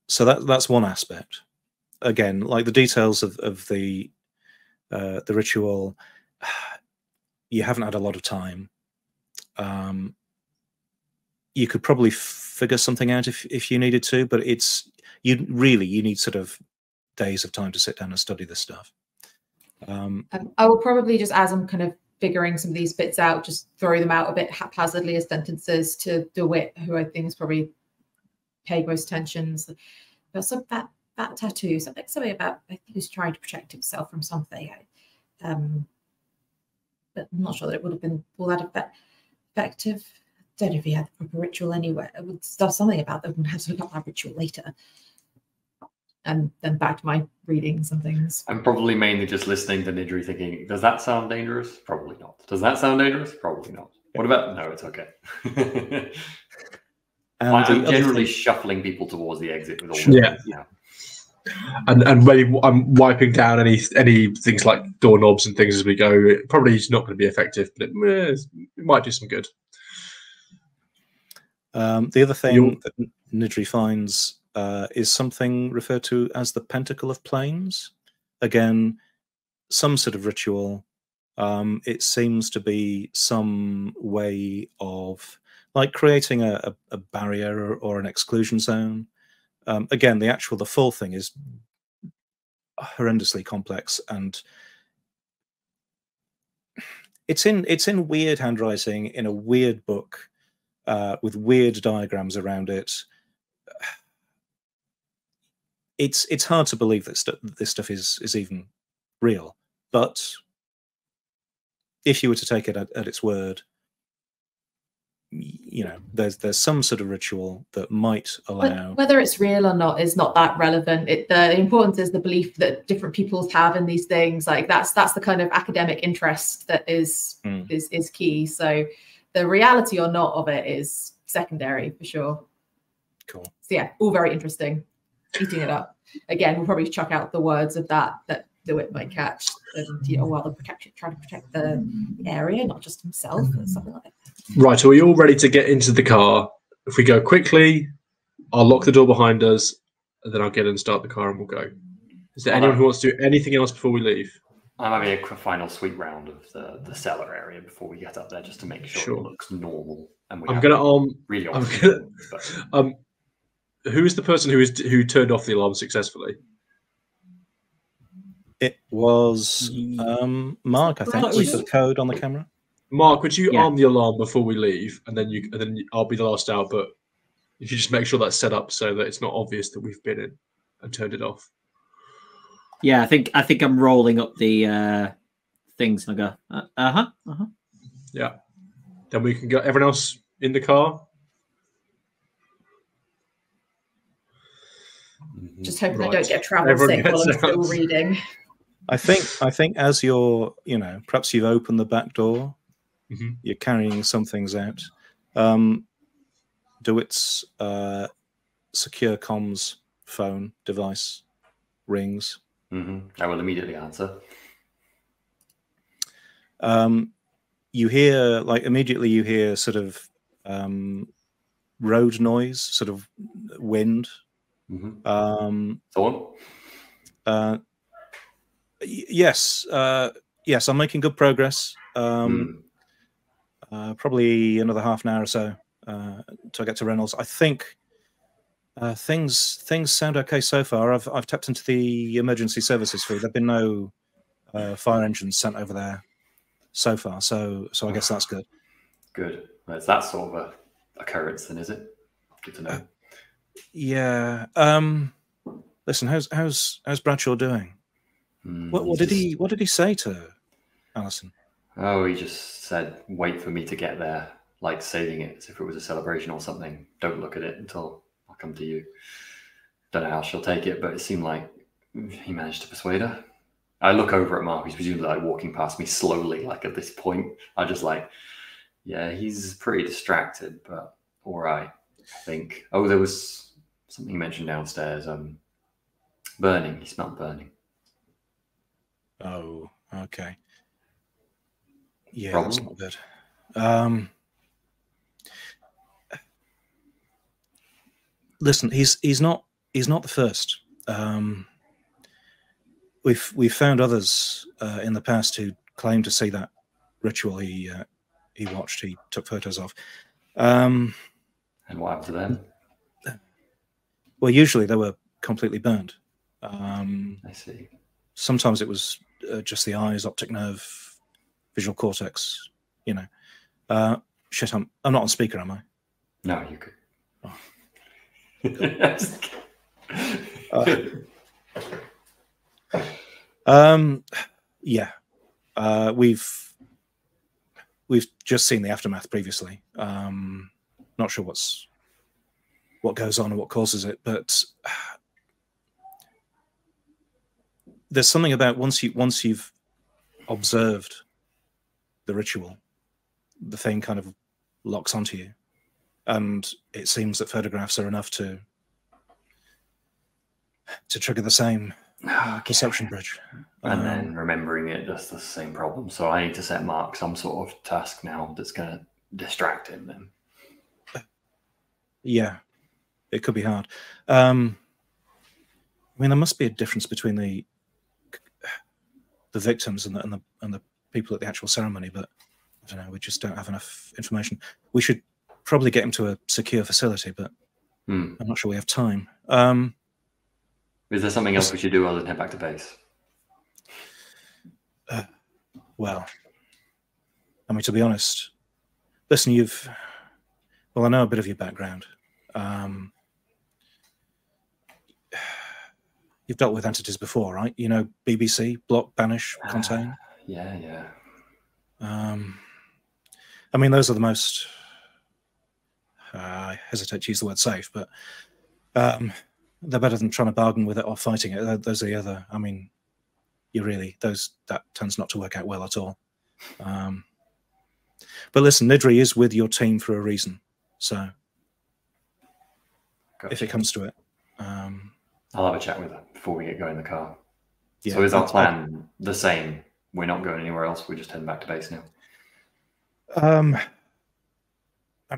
[SPEAKER 1] So that's one aspect. Again, like the details of the ritual, you haven't had a lot of time. You could probably figure something out if you needed to, but you need sort of days of time to sit down and study this stuff.
[SPEAKER 4] I will probably, just as I'm kind of figuring some of these bits out, just throw them out a bit haphazardly as sentences to DeWitt, who I think is probably paid most attention. But that tattoo, something about, I think he was trying to protect himself from something. But I'm not sure that it would have been all that effective. I don't know if he had the proper ritual anywhere. It would stuff something about them. We'll have to look up that ritual later. And then back to my reading some things.
[SPEAKER 2] I'm probably mainly just listening to Nidri thinking, does that sound dangerous? Probably not. Does that sound dangerous? Probably not. What about... No, it's okay. I'm generally shuffling people towards the exit with all the...
[SPEAKER 5] Yeah. and maybe I'm wiping down any things like doorknobs and things as we go. It probably is not going to be effective, but it might do some good.
[SPEAKER 1] The other thing that Nidri finds is something referred to as the Pentacle of Planes. Again, some sort of ritual. It seems to be some way of like creating a barrier or an exclusion zone. Again, the full thing is horrendously complex, and it's in weird handwriting in a weird book with weird diagrams around it. It's hard to believe that this stuff is even real, but if you were to take it at its word, you know, there's some sort of ritual that might allow.
[SPEAKER 4] Whether it's real or not is not that relevant. The importance is the belief that different peoples have in these things. Like that's the kind of academic interest that is key. So the reality or not of it is secondary for sure.
[SPEAKER 1] Cool.
[SPEAKER 4] So yeah, all very interesting. Eating it up. Again, we'll probably chuck out the words of that the whip might catch, and you know, while trying to protect the area, not just himself, or something like that.
[SPEAKER 5] Right, are we all ready to get into the car? If we go quickly, I'll lock the door behind us, and then I'll get in and start the car, and we'll go. Is there anyone who wants to do anything else before we leave?
[SPEAKER 2] I'm having a final sweet round of the cellar area before we get up there, just to make sure it looks normal. And
[SPEAKER 5] I'm gonna
[SPEAKER 2] really.
[SPEAKER 5] Who is the person who turned off the alarm successfully?
[SPEAKER 1] It was Mark, I think. We put the code on the camera.
[SPEAKER 5] Mark, would you arm the alarm before we leave, and then I'll be the last out. But if you just make sure that's set up so that it's not obvious that we've been in and turned it off.
[SPEAKER 6] Yeah, I think I'm rolling up the things and I go,
[SPEAKER 5] Yeah. Then we can go. Everyone else in the car.
[SPEAKER 4] Just hoping I don't get travel sick while I'm still reading.
[SPEAKER 1] I think as you're, you know, perhaps you've opened the back door, you're carrying some things out. DeWitt's secure comms phone device rings.
[SPEAKER 2] I will immediately answer.
[SPEAKER 1] You hear, immediately you hear sort of road noise, sort of wind. Yes, I'm making good progress. Probably another half an hour or so till I get to Reynolds. I think things sound okay so far. I've tapped into the emergency services feed. There've been no fire engines sent over there so far, so I guess that's good.
[SPEAKER 2] Good. Well, it's that sort of a occurrence, then, is it? Good to know.
[SPEAKER 1] Yeah. Listen, how's Bradshaw doing? What did he say to Alison?
[SPEAKER 2] Oh, he just said, "Wait for me to get there," like saving it as if it was a celebration or something. Don't look at it until I come to you. Don't know how she'll take it, but it seemed like he managed to persuade her. I look over at Mark, who's presumably like walking past me slowly, like at this point. I just like, yeah, he's pretty distracted, but all right, I think. Oh, there was something you mentioned downstairs. Burning. He smelled burning.
[SPEAKER 1] Oh, okay. Yeah,
[SPEAKER 2] Problem?
[SPEAKER 1] that's not good. Listen, he's not the first. We've found others in the past who claim to see that ritual he watched. He took photos of.
[SPEAKER 2] And what happened to them?
[SPEAKER 1] Well, usually they were completely burned.
[SPEAKER 2] I see.
[SPEAKER 1] Sometimes it was just the eyes, optic nerve, visual cortex. You know. Shit, I'm not on speaker, am I?
[SPEAKER 2] No, you could.
[SPEAKER 1] Yeah. We've just seen the aftermath previously. Not sure what goes on and what causes it, but there's something about once you've observed the ritual, the thing kind of locks onto you, and it seems that photographs are enough to to trigger the same perception bridge.
[SPEAKER 2] And then remembering it does the same problem. So I need to set Mark some sort of task now that's going to distract him then.
[SPEAKER 1] Yeah, it could be hard. I mean, there must be a difference between the victims and the people at the actual ceremony, but I don't know. We just don't have enough information. We should probably get him to a secure facility, but I'm not sure we have time.
[SPEAKER 2] Is there something else we should do other than head back to base?
[SPEAKER 1] Well, I mean, to be honest, listen, I know a bit of your background. You've dealt with entities before, right? You know, BBC, block, banish, contain.
[SPEAKER 2] Yeah.
[SPEAKER 1] I mean, those are the most, I hesitate to use the word safe, but they're better than trying to bargain with it or fighting it. Those are the other, I mean, that tends not to work out well at all. But listen, Nidri is with your team for a reason. So if it comes to it.
[SPEAKER 2] I'll have a chat with her before we get going in the car.
[SPEAKER 1] Yeah,
[SPEAKER 2] so is our plan the same? We're not going anywhere else. We're just heading back to base now.
[SPEAKER 1] I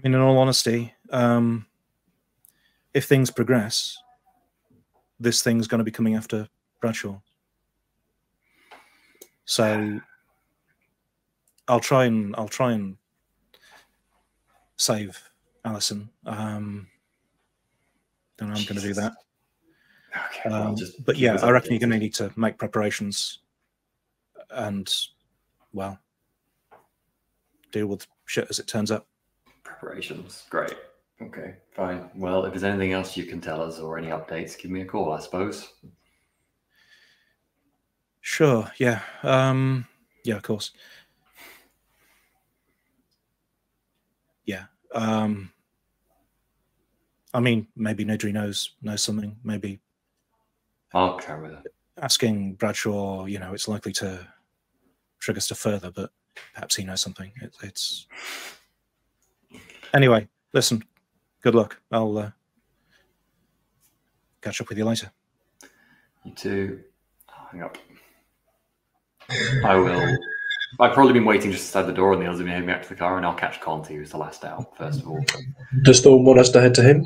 [SPEAKER 1] mean, in all honesty, if things progress, this thing's going to be coming after Bradshaw. So I'll try and save Alison. And I'm going to do that.
[SPEAKER 2] Okay. Well,
[SPEAKER 1] but yeah, I reckon you're going to need to make preparations and, well, deal with shit as it turns up.
[SPEAKER 2] Preparations. Great. Okay, fine. Well, if there's anything else you can tell us or any updates, give me a call, I suppose.
[SPEAKER 1] Sure, yeah. Yeah, of course. Yeah. I mean, maybe Nidri knows something. Maybe
[SPEAKER 2] I'll chat with her.
[SPEAKER 1] Asking Bradshaw, you know, it's likely to trigger stuff further, but perhaps he knows something. It's anyway. Listen, good luck. I'll catch up with you later.
[SPEAKER 2] You too. Hang up. I've probably been waiting just outside the door, and the others will be heading back to the car, and I'll catch Conti, who's the last out, first of all.
[SPEAKER 5] Does Thorn want us to head to him?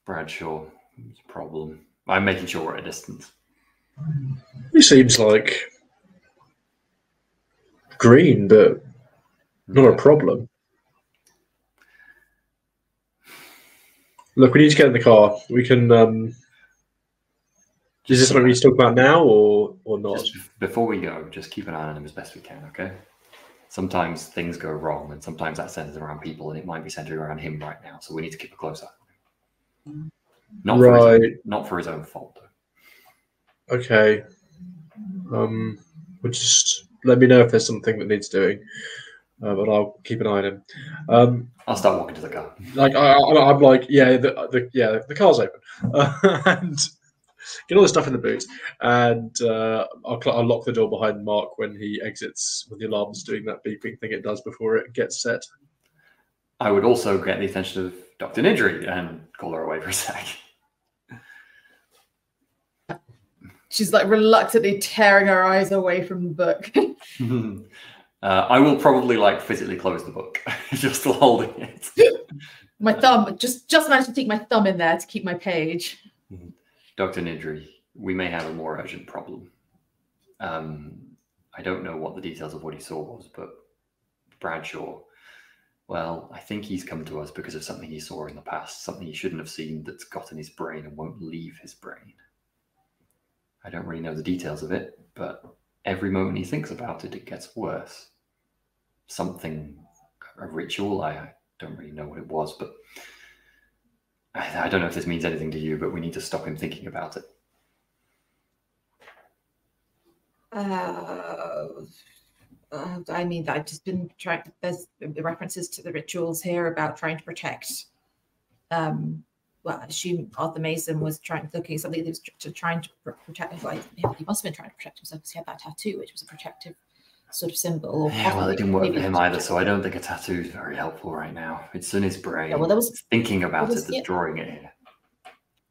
[SPEAKER 2] Bradshaw, it's a problem. I'm making sure we're at a distance.
[SPEAKER 5] He seems like green, but not a problem. Look, we need to get in the car. We can. Is this something we need to talk about now or not?
[SPEAKER 2] Just before we go, just keep an eye on him as best we can, okay? Sometimes things go wrong, and sometimes that centers around people, and it might be centered around him right now. So we need to keep a close eye on him. Not for his own fault, though.
[SPEAKER 5] Okay. Well, just let me know if there's something that needs doing, but I'll keep an eye on him.
[SPEAKER 2] I'll start walking to the car.
[SPEAKER 5] Like I'm like, yeah, the car's open, and get all the stuff in the boot, and I'll lock the door behind Mark when he exits, when the alarm's doing that beeping thing it does before it gets set.
[SPEAKER 2] I would also get the attention of Dr. Nidri and call her away for a sec.
[SPEAKER 4] She's like reluctantly tearing her eyes away from the book.
[SPEAKER 2] I will probably like physically close the book, just still holding it.
[SPEAKER 4] My thumb, just managed to take my thumb in there to keep my page.
[SPEAKER 2] Dr. Nidri, we may have a more urgent problem. I don't know what the details of what he saw was, but Bradshaw, well, I think he's come to us because of something he saw in the past, something he shouldn't have seen that's got in his brain and won't leave his brain. I don't really know the details of it, but every moment he thinks about it, it gets worse. Something, a ritual, I don't really know what it was, but I don't know if this means anything to you, but we need to stop him thinking about it.
[SPEAKER 4] I mean, I've just been trying. There's the references to the rituals here about trying to protect. Well, I assume Arthur Mason was looking at something that was trying to protect. Like, he must have been trying to protect himself because he had that tattoo, which was a protective sort of symbol.
[SPEAKER 2] Yeah, well, it didn't work for him either, so I don't think a tattoo is very helpful right now. It's in his brain.
[SPEAKER 4] Yeah, well,
[SPEAKER 2] it's thinking about it that's drawing it here.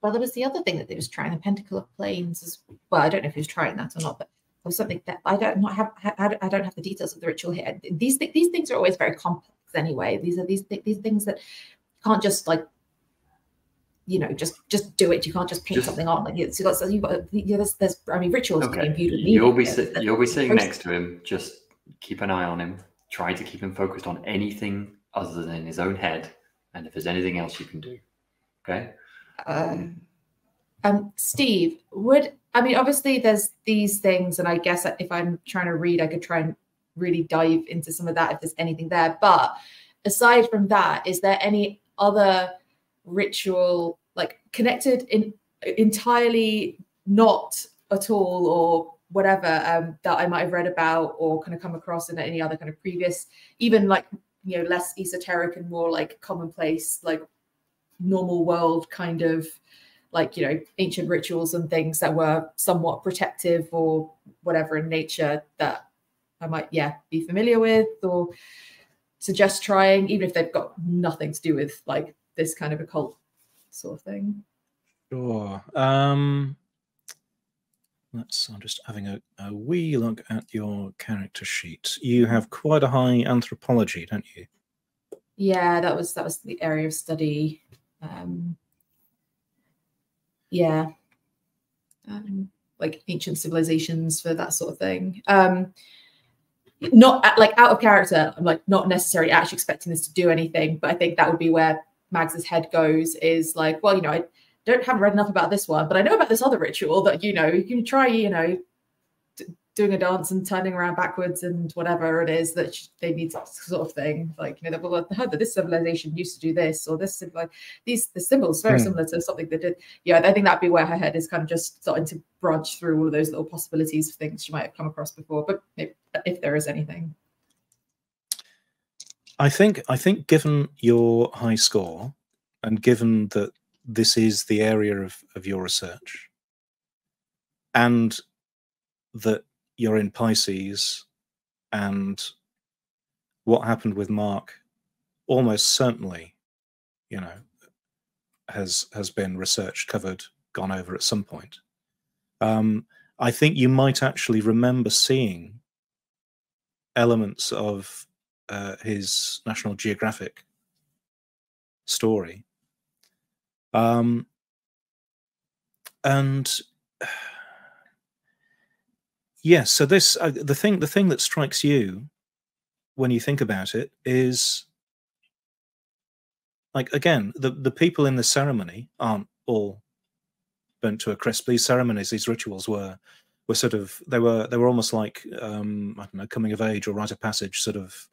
[SPEAKER 4] well, there was the other thing that they was trying, the Pentacle of Planes as well. I don't know if he was trying that or not, but there was something that I don't have the details of the ritual here. These things are always very complex anyway. These are these things that can't just like, you know, just do it. You can't just paint something on. Like you've got there's I mean, rituals can be imbued with meaning.
[SPEAKER 2] You'll be sitting next to him. Just keep an eye on him. Try to keep him focused on anything other than his own head. And if there's anything else you can do, okay.
[SPEAKER 4] Steve, obviously there's these things, and I guess if I'm trying to read, I could try and really dive into some of that if there's anything there. But aside from that, is there any other ritual like connected entirely not at all or whatever that I might have read about or kind of come across in any other kind of previous, even like, you know, less esoteric and more like commonplace, like normal world kind of like, you know, ancient rituals and things that were somewhat protective or whatever in nature that I might be familiar with or suggest trying, even if they've got nothing to do with like this kind of occult sort of thing?
[SPEAKER 1] Sure. I'm just having a wee look at your character sheet. You have quite a high anthropology, don't you?
[SPEAKER 4] Yeah, that was the area of study. Like ancient civilizations for that sort of thing. Not like out of character. I'm like not necessarily actually expecting this to do anything, but I think that would be where Mags's head goes. Is like, well, you know, I haven't read enough about this one, but I know about this other ritual that, you know, you can try, you know, doing a dance and turning around backwards and whatever it is that they need, sort of thing. Like, you know, well, I heard that this civilization used to do this, or this, like the symbols very similar to something that did. Yeah, I think that'd be where her head is kind of just starting to branch through all of those little possibilities of things she might have come across before. But if there is anything,
[SPEAKER 1] I think given your high score and given that this is the area of your research and that you're in Pisces and what happened with Mark almost certainly, you know, has been researched, covered, gone over at some point. I think you might actually remember seeing elements of his National Geographic story. And yes, so this the thing that strikes you when you think about it is, like, again, the people in the ceremony aren't all burnt to a crisp. These ceremonies, these rituals were sort of, they were almost like I don't know, coming of age or rite of passage sort of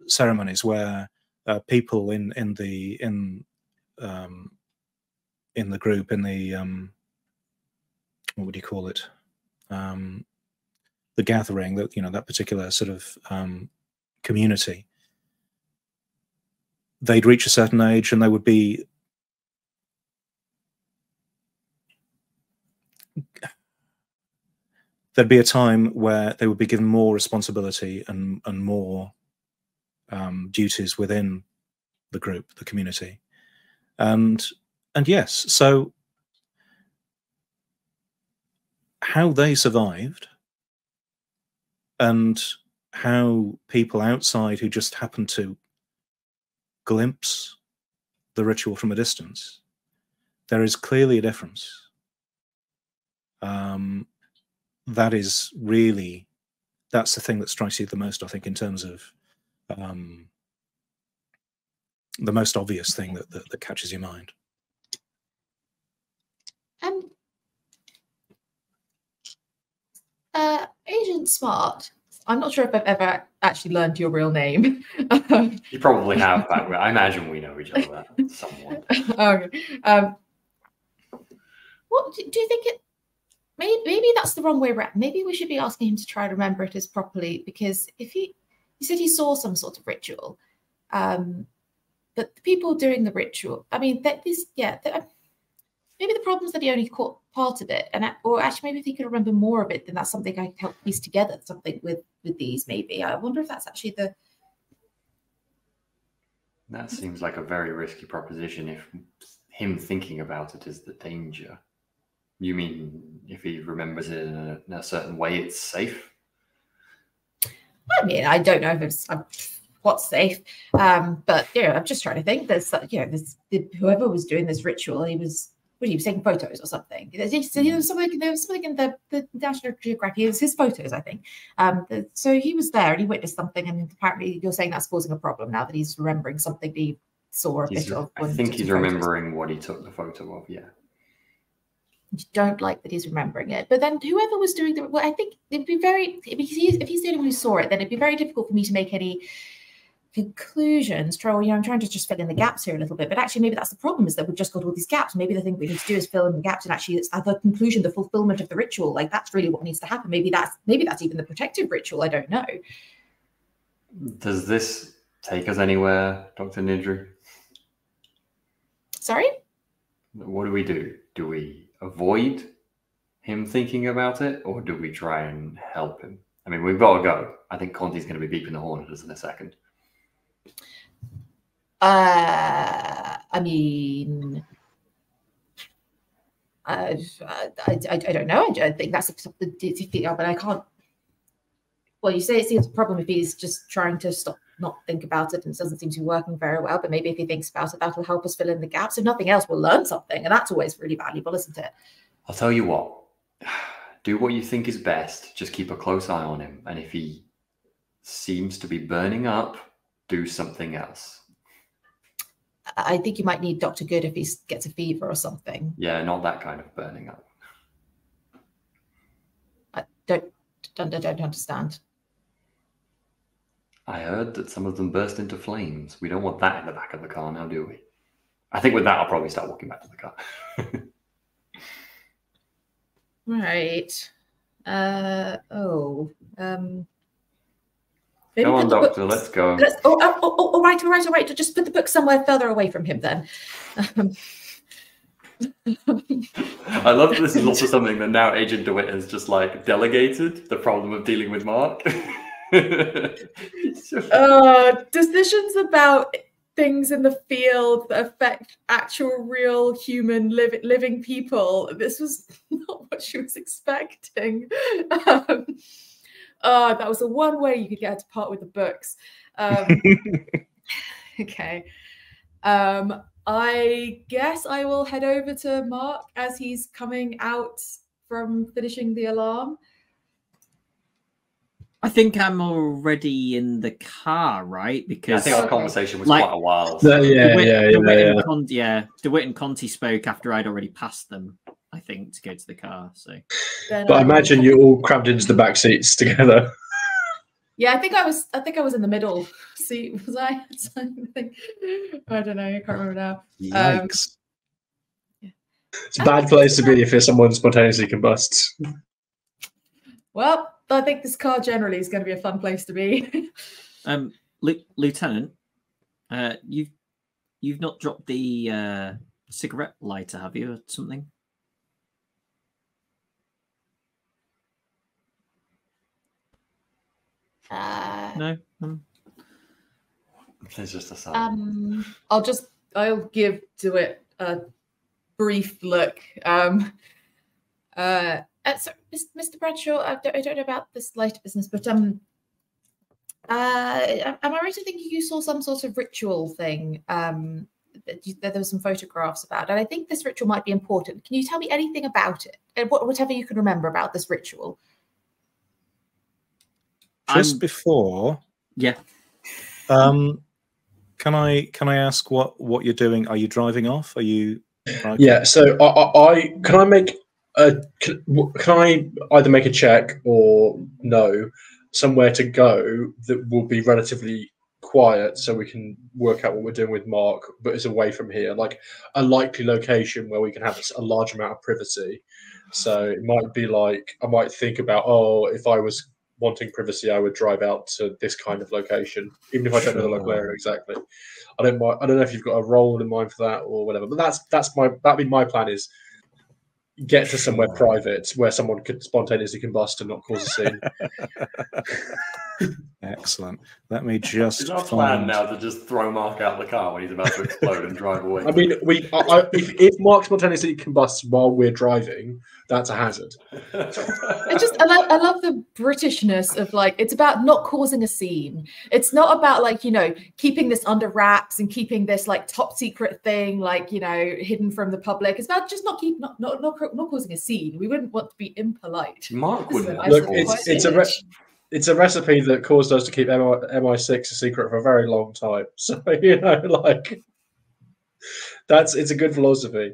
[SPEAKER 1] ceremonies where people in the group, in the what would you call it, the gathering, that, you know, that particular sort of community, they'd reach a certain age and they would be there'd be a time where they would be given more responsibility and more duties within the group, the community, and yes, so how they survived and how people outside who just happened to glimpse the ritual from a distance, there is clearly a difference. That is really, that's the thing that strikes you the most, I think, in terms of the most obvious thing that catches your mind.
[SPEAKER 4] Agent Smart, I'm not sure if I've ever actually learned your real name.
[SPEAKER 2] You probably have, but I imagine we know each other somewhat.
[SPEAKER 4] Okay. What do you think it? Maybe that's the wrong way around. Maybe we should be asking him to try to remember it as properly, because if he said he saw some sort of ritual, but the people doing the ritual, I mean, maybe the problem is that he only caught part of it, or actually maybe if he could remember more of it, then that's something I can help piece together, something with these. Maybe I wonder if that's actually the.
[SPEAKER 2] That seems like a very risky proposition. If him thinking about it is the danger. You mean if he remembers it in a certain way, it's safe?
[SPEAKER 4] I mean, I don't know if it's what's safe, but I'm just trying to think. There's whoever was doing this ritual, he was taking photos or something. There was something in the National Geographic. It was his photos, I think. So he was there and he witnessed something, and apparently you're saying that's causing a problem now that he's remembering something he saw a bit of.
[SPEAKER 2] I think he's remembering what he took the photo of. Yeah.
[SPEAKER 4] You don't like that he's remembering it, but then whoever was doing I think it'd be if he's the only one who saw it, then it'd be very difficult for me to make any conclusions. I'm trying to just fill in the gaps here a little bit, but actually maybe that's the problem, is that we've just got all these gaps. Maybe the thing we need to do is fill in the gaps, and actually it's the conclusion, the fulfillment of the ritual. Like that's really what needs to happen. Maybe that's even the protective ritual. I don't know.
[SPEAKER 2] Does this take us anywhere, Dr. Nidri?
[SPEAKER 4] Sorry?
[SPEAKER 2] What do? Do we avoid him thinking about it, or do we try and help him? I mean, we've got to go. I think Conti's going to be beeping the horn at us in a second.
[SPEAKER 4] I mean, I don't know. I think that's but I can't. Well, you say it seems a problem if he's just trying to not think about it, and it doesn't seem to be working very well. But maybe if he thinks about it, that'll help us fill in the gaps. If nothing else, we'll learn something, and that's always really valuable, isn't it?
[SPEAKER 2] I'll tell you what. Do what you think is best. Just keep a close eye on him, and if he seems to be burning up, do something else.
[SPEAKER 4] I think you might need Dr. Good if he gets a fever or something.
[SPEAKER 2] Yeah, not that kind of burning up.
[SPEAKER 4] I don't understand.
[SPEAKER 2] I heard that some of them burst into flames. We don't want that in the back of the car now, do we? I think with that, I'll probably start walking back to the car.
[SPEAKER 4] Right.
[SPEAKER 2] Go on, Doctor. Let's go.
[SPEAKER 4] All right. Just put the book somewhere further away from him, then.
[SPEAKER 2] I love that this is also something that now Agent DeWitt has just like delegated the problem of dealing with Mark.
[SPEAKER 4] Decisions about things in the field that affect actual real human living people. This was not what she was expecting. That was the one way you could get her to part with the books. Okay. I guess I will head over to Mark as he's coming out from finishing the alarm.
[SPEAKER 6] I think I'm already in the car, right? Because
[SPEAKER 2] I think our conversation was quite a while.
[SPEAKER 6] DeWitt and Conti spoke after I'd already passed them, I think, to go to the car. So,
[SPEAKER 5] but I imagine you all crammed into the back seats together.
[SPEAKER 4] Yeah, I think I was in the middle seat. Was I? I don't know. I can't remember now.
[SPEAKER 1] Yikes.
[SPEAKER 5] It's a bad place to be if you're someone spontaneously combusts.
[SPEAKER 4] Well, I think this car generally is going to be a fun place to be.
[SPEAKER 6] Lieutenant, you've not dropped the cigarette lighter, have you, or something? No.
[SPEAKER 2] There's just a sound.
[SPEAKER 4] I'll give DeWitt a brief look. So, Mr. Bradshaw, I don't know about this lighter business, but am I right in thinking you saw some sort of ritual thing? There were some photographs about, and I think this ritual might be important. Can you tell me anything about it? Whatever you can remember about this ritual.
[SPEAKER 1] Just before,
[SPEAKER 6] yeah.
[SPEAKER 5] Can
[SPEAKER 1] I ask what you're doing? Are you driving off? Are you? Driving?
[SPEAKER 5] Yeah. So can I make can I either make a check or know somewhere to go that will be relatively quiet, so we can work out what we're doing with Mark, but it's away from here, like a likely location where we can have a large amount of privacy. So it might be like I might think about, if I was wanting privacy, I would drive out to this kind of location, even if I don't know the local area exactly. I don't know if you've got a role in mind for that or whatever, but that'd be my plan, is get to somewhere private where someone could spontaneously combust and not cause a scene.
[SPEAKER 1] Excellent. Let me just
[SPEAKER 2] Is our plan
[SPEAKER 1] find...
[SPEAKER 2] now to just throw Mark out the car when he's about to explode and drive away?
[SPEAKER 5] I mean, if Mark spontaneously combusts while we're driving, that's a hazard.
[SPEAKER 4] I love the Britishness of like, it's about not causing a scene. It's not about like, keeping this under wraps and keeping this like top secret thing, like, hidden from the public. It's about just not causing a scene. We wouldn't want to be impolite.
[SPEAKER 2] Mark wouldn't.
[SPEAKER 5] Look, it's a recipe that caused us to keep MI6 a secret for a very long time. So, like, it's a good philosophy.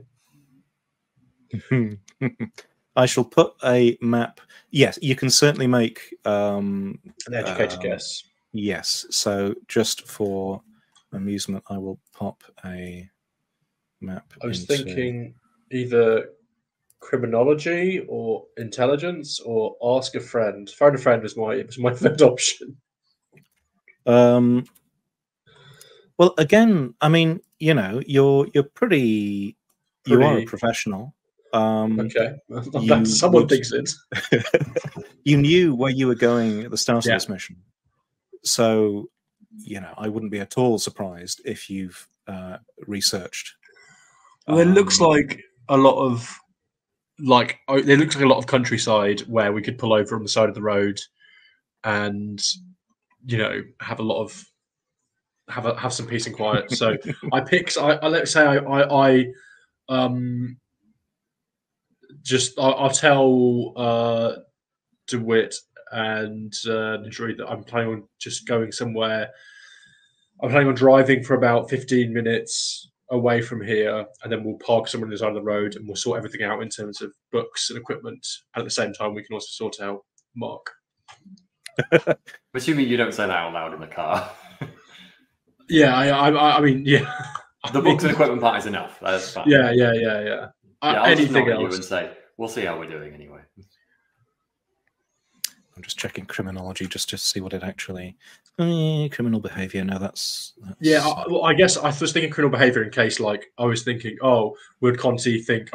[SPEAKER 1] I shall put a map. Yes, you can certainly make
[SPEAKER 5] an educated guess.
[SPEAKER 1] Yes. So just for amusement, I will pop a map.
[SPEAKER 5] I was thinking either criminology or intelligence or ask a friend. Phone a friend was my third option.
[SPEAKER 1] Well, again, I mean, you're pretty. You are a professional.
[SPEAKER 5] Okay, someone thinks it.
[SPEAKER 1] You knew where you were going at the start of this mission, so I wouldn't be at all surprised if you've researched.
[SPEAKER 5] Well, it looks like a lot of it looks like a lot of countryside where we could pull over on the side of the road, and have a lot of have some peace and quiet. So let's say I'll tell DeWitt and Nadri that I'm planning on just going somewhere. I'm planning on driving for about 15 minutes away from here, and then we'll park somewhere on the side of the road, and we'll sort everything out in terms of books and equipment. And at the same time, we can also sort out Mark.
[SPEAKER 2] Assuming you don't say that out loud in the car.
[SPEAKER 5] Yeah, I mean, yeah.
[SPEAKER 2] The books and equipment part is enough. That's fine.
[SPEAKER 5] Yeah.
[SPEAKER 2] I'll
[SPEAKER 5] Anything
[SPEAKER 2] just nod at
[SPEAKER 5] else?
[SPEAKER 2] you and say, we'll see how we're doing anyway.
[SPEAKER 1] I'm just checking criminology just to see what it actually. Criminal behaviour. No, that's
[SPEAKER 5] yeah. I guess I was thinking criminal behaviour in case, like, I was thinking, would Conti think,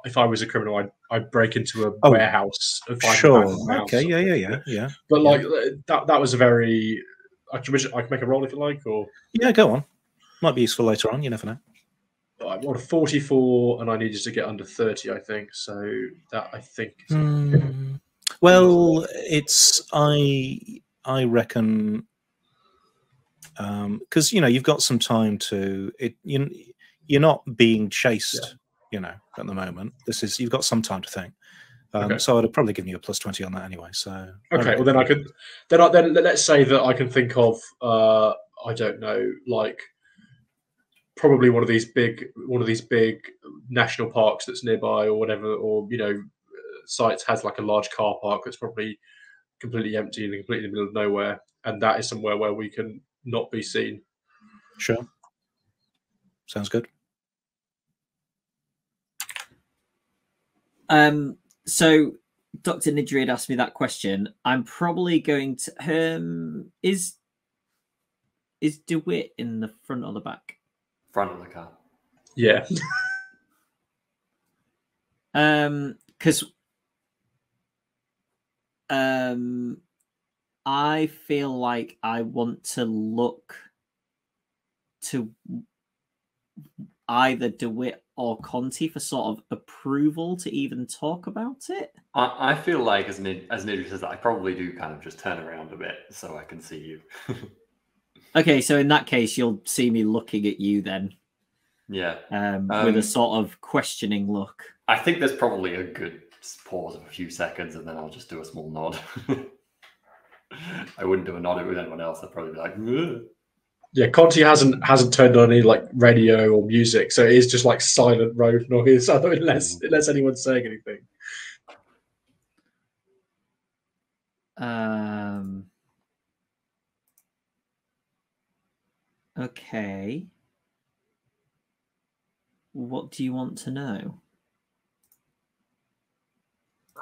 [SPEAKER 5] if I was a criminal, I'd break into a warehouse. And find
[SPEAKER 1] sure. Okay. Yeah.
[SPEAKER 5] But like that was a very. I can make a roll if you like, or
[SPEAKER 1] go on. Might be useful later on. You never know.
[SPEAKER 5] I want a 44, and I needed to get under 30. I think so. That I think.
[SPEAKER 1] Well, it's I reckon because you've got some time to it. You're not being chased. At the moment, you've got some time to think.
[SPEAKER 5] Okay.
[SPEAKER 1] So I'd have probably given you a +20 on that anyway. So
[SPEAKER 5] okay, well then I could then let's say that I can think of I don't know, like probably one of these big national parks that's nearby or whatever, or sites has like a large car park that's probably completely empty and completely in the middle of nowhere, and that is somewhere where we can not be seen.
[SPEAKER 1] Sure, sounds good.
[SPEAKER 6] So Dr. Nidri had asked me that question. I'm probably going to is DeWitt in the front or the back?
[SPEAKER 2] Front of the car.
[SPEAKER 5] Yeah.
[SPEAKER 6] Because I feel like I want to look to either DeWitt or Conti for sort of approval to even talk about it.
[SPEAKER 2] I feel like, as Nidri says that, I probably do kind of just turn around a bit so I can see you.
[SPEAKER 6] Okay, so in that case, you'll see me looking at you then.
[SPEAKER 2] Yeah.
[SPEAKER 6] With a sort of questioning look.
[SPEAKER 2] I think there's probably a good pause of a few seconds, and then I'll just do a small nod. I wouldn't do a nod with anyone else. I'd probably be like, ugh.
[SPEAKER 5] Yeah, Conti hasn't turned on any like radio or music, so it is just like silent road noise unless anyone's saying anything.
[SPEAKER 6] Okay. What do you want to know?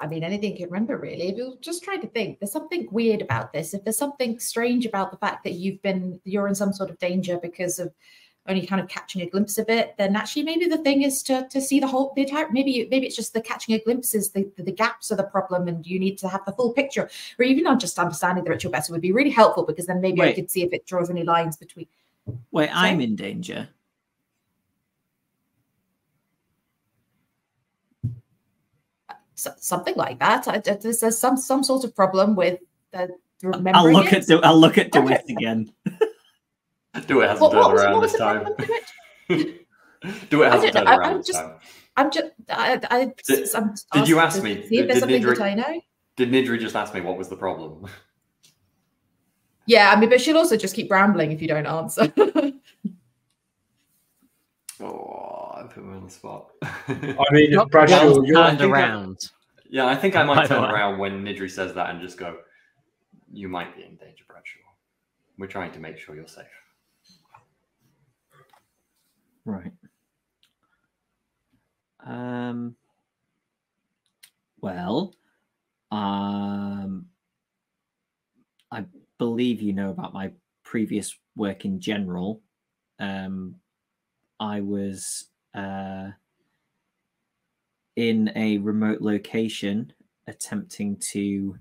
[SPEAKER 4] I mean, anything you remember, really. If you're just trying to think, there's something weird about this. If there's something strange about the fact that you're in some sort of danger because of only kind of catching a glimpse of it, then actually maybe the thing is to see the entire, maybe it's just the catching a glimpse is the gaps are the problem, and you need to have the full picture, or even on just understanding the ritual better would be really helpful, because then maybe I could see if it draws any lines between.
[SPEAKER 6] Wait, I'm in danger.
[SPEAKER 4] Something like that. There's some sort of problem with remembering.
[SPEAKER 6] I'll look at DeWitt again.
[SPEAKER 2] DeWitt hasn't turned around this time. DeWitt hasn't turned around this time. Did you ask me?
[SPEAKER 4] See if there's something that I know.
[SPEAKER 2] Did Nidri just ask me what was the problem?
[SPEAKER 4] Yeah, I mean, but she'll also just keep rambling if you don't answer.
[SPEAKER 2] Oh, I put me on the spot.
[SPEAKER 5] I mean, Bradshaw,
[SPEAKER 3] turned around.
[SPEAKER 2] Yeah, I think I might turn around when Nidri says that and just go, "You might be in danger, Bradshaw. We're trying to make sure you're safe."
[SPEAKER 6] Right. Well, I believe you know about my previous work in general. I was in a remote location attempting to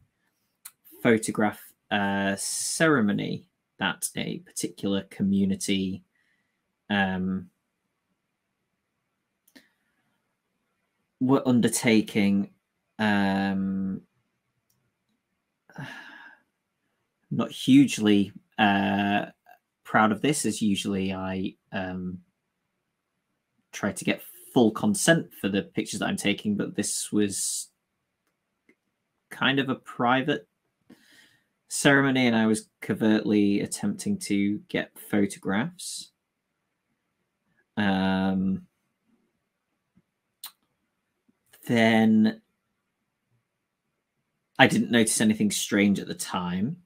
[SPEAKER 6] photograph a ceremony that a particular community were undertaking. Not hugely proud of this, as usually I try to get full consent for the pictures that I'm taking, but this was kind of a private ceremony, and I was covertly attempting to get photographs. Then I didn't notice anything strange at the time,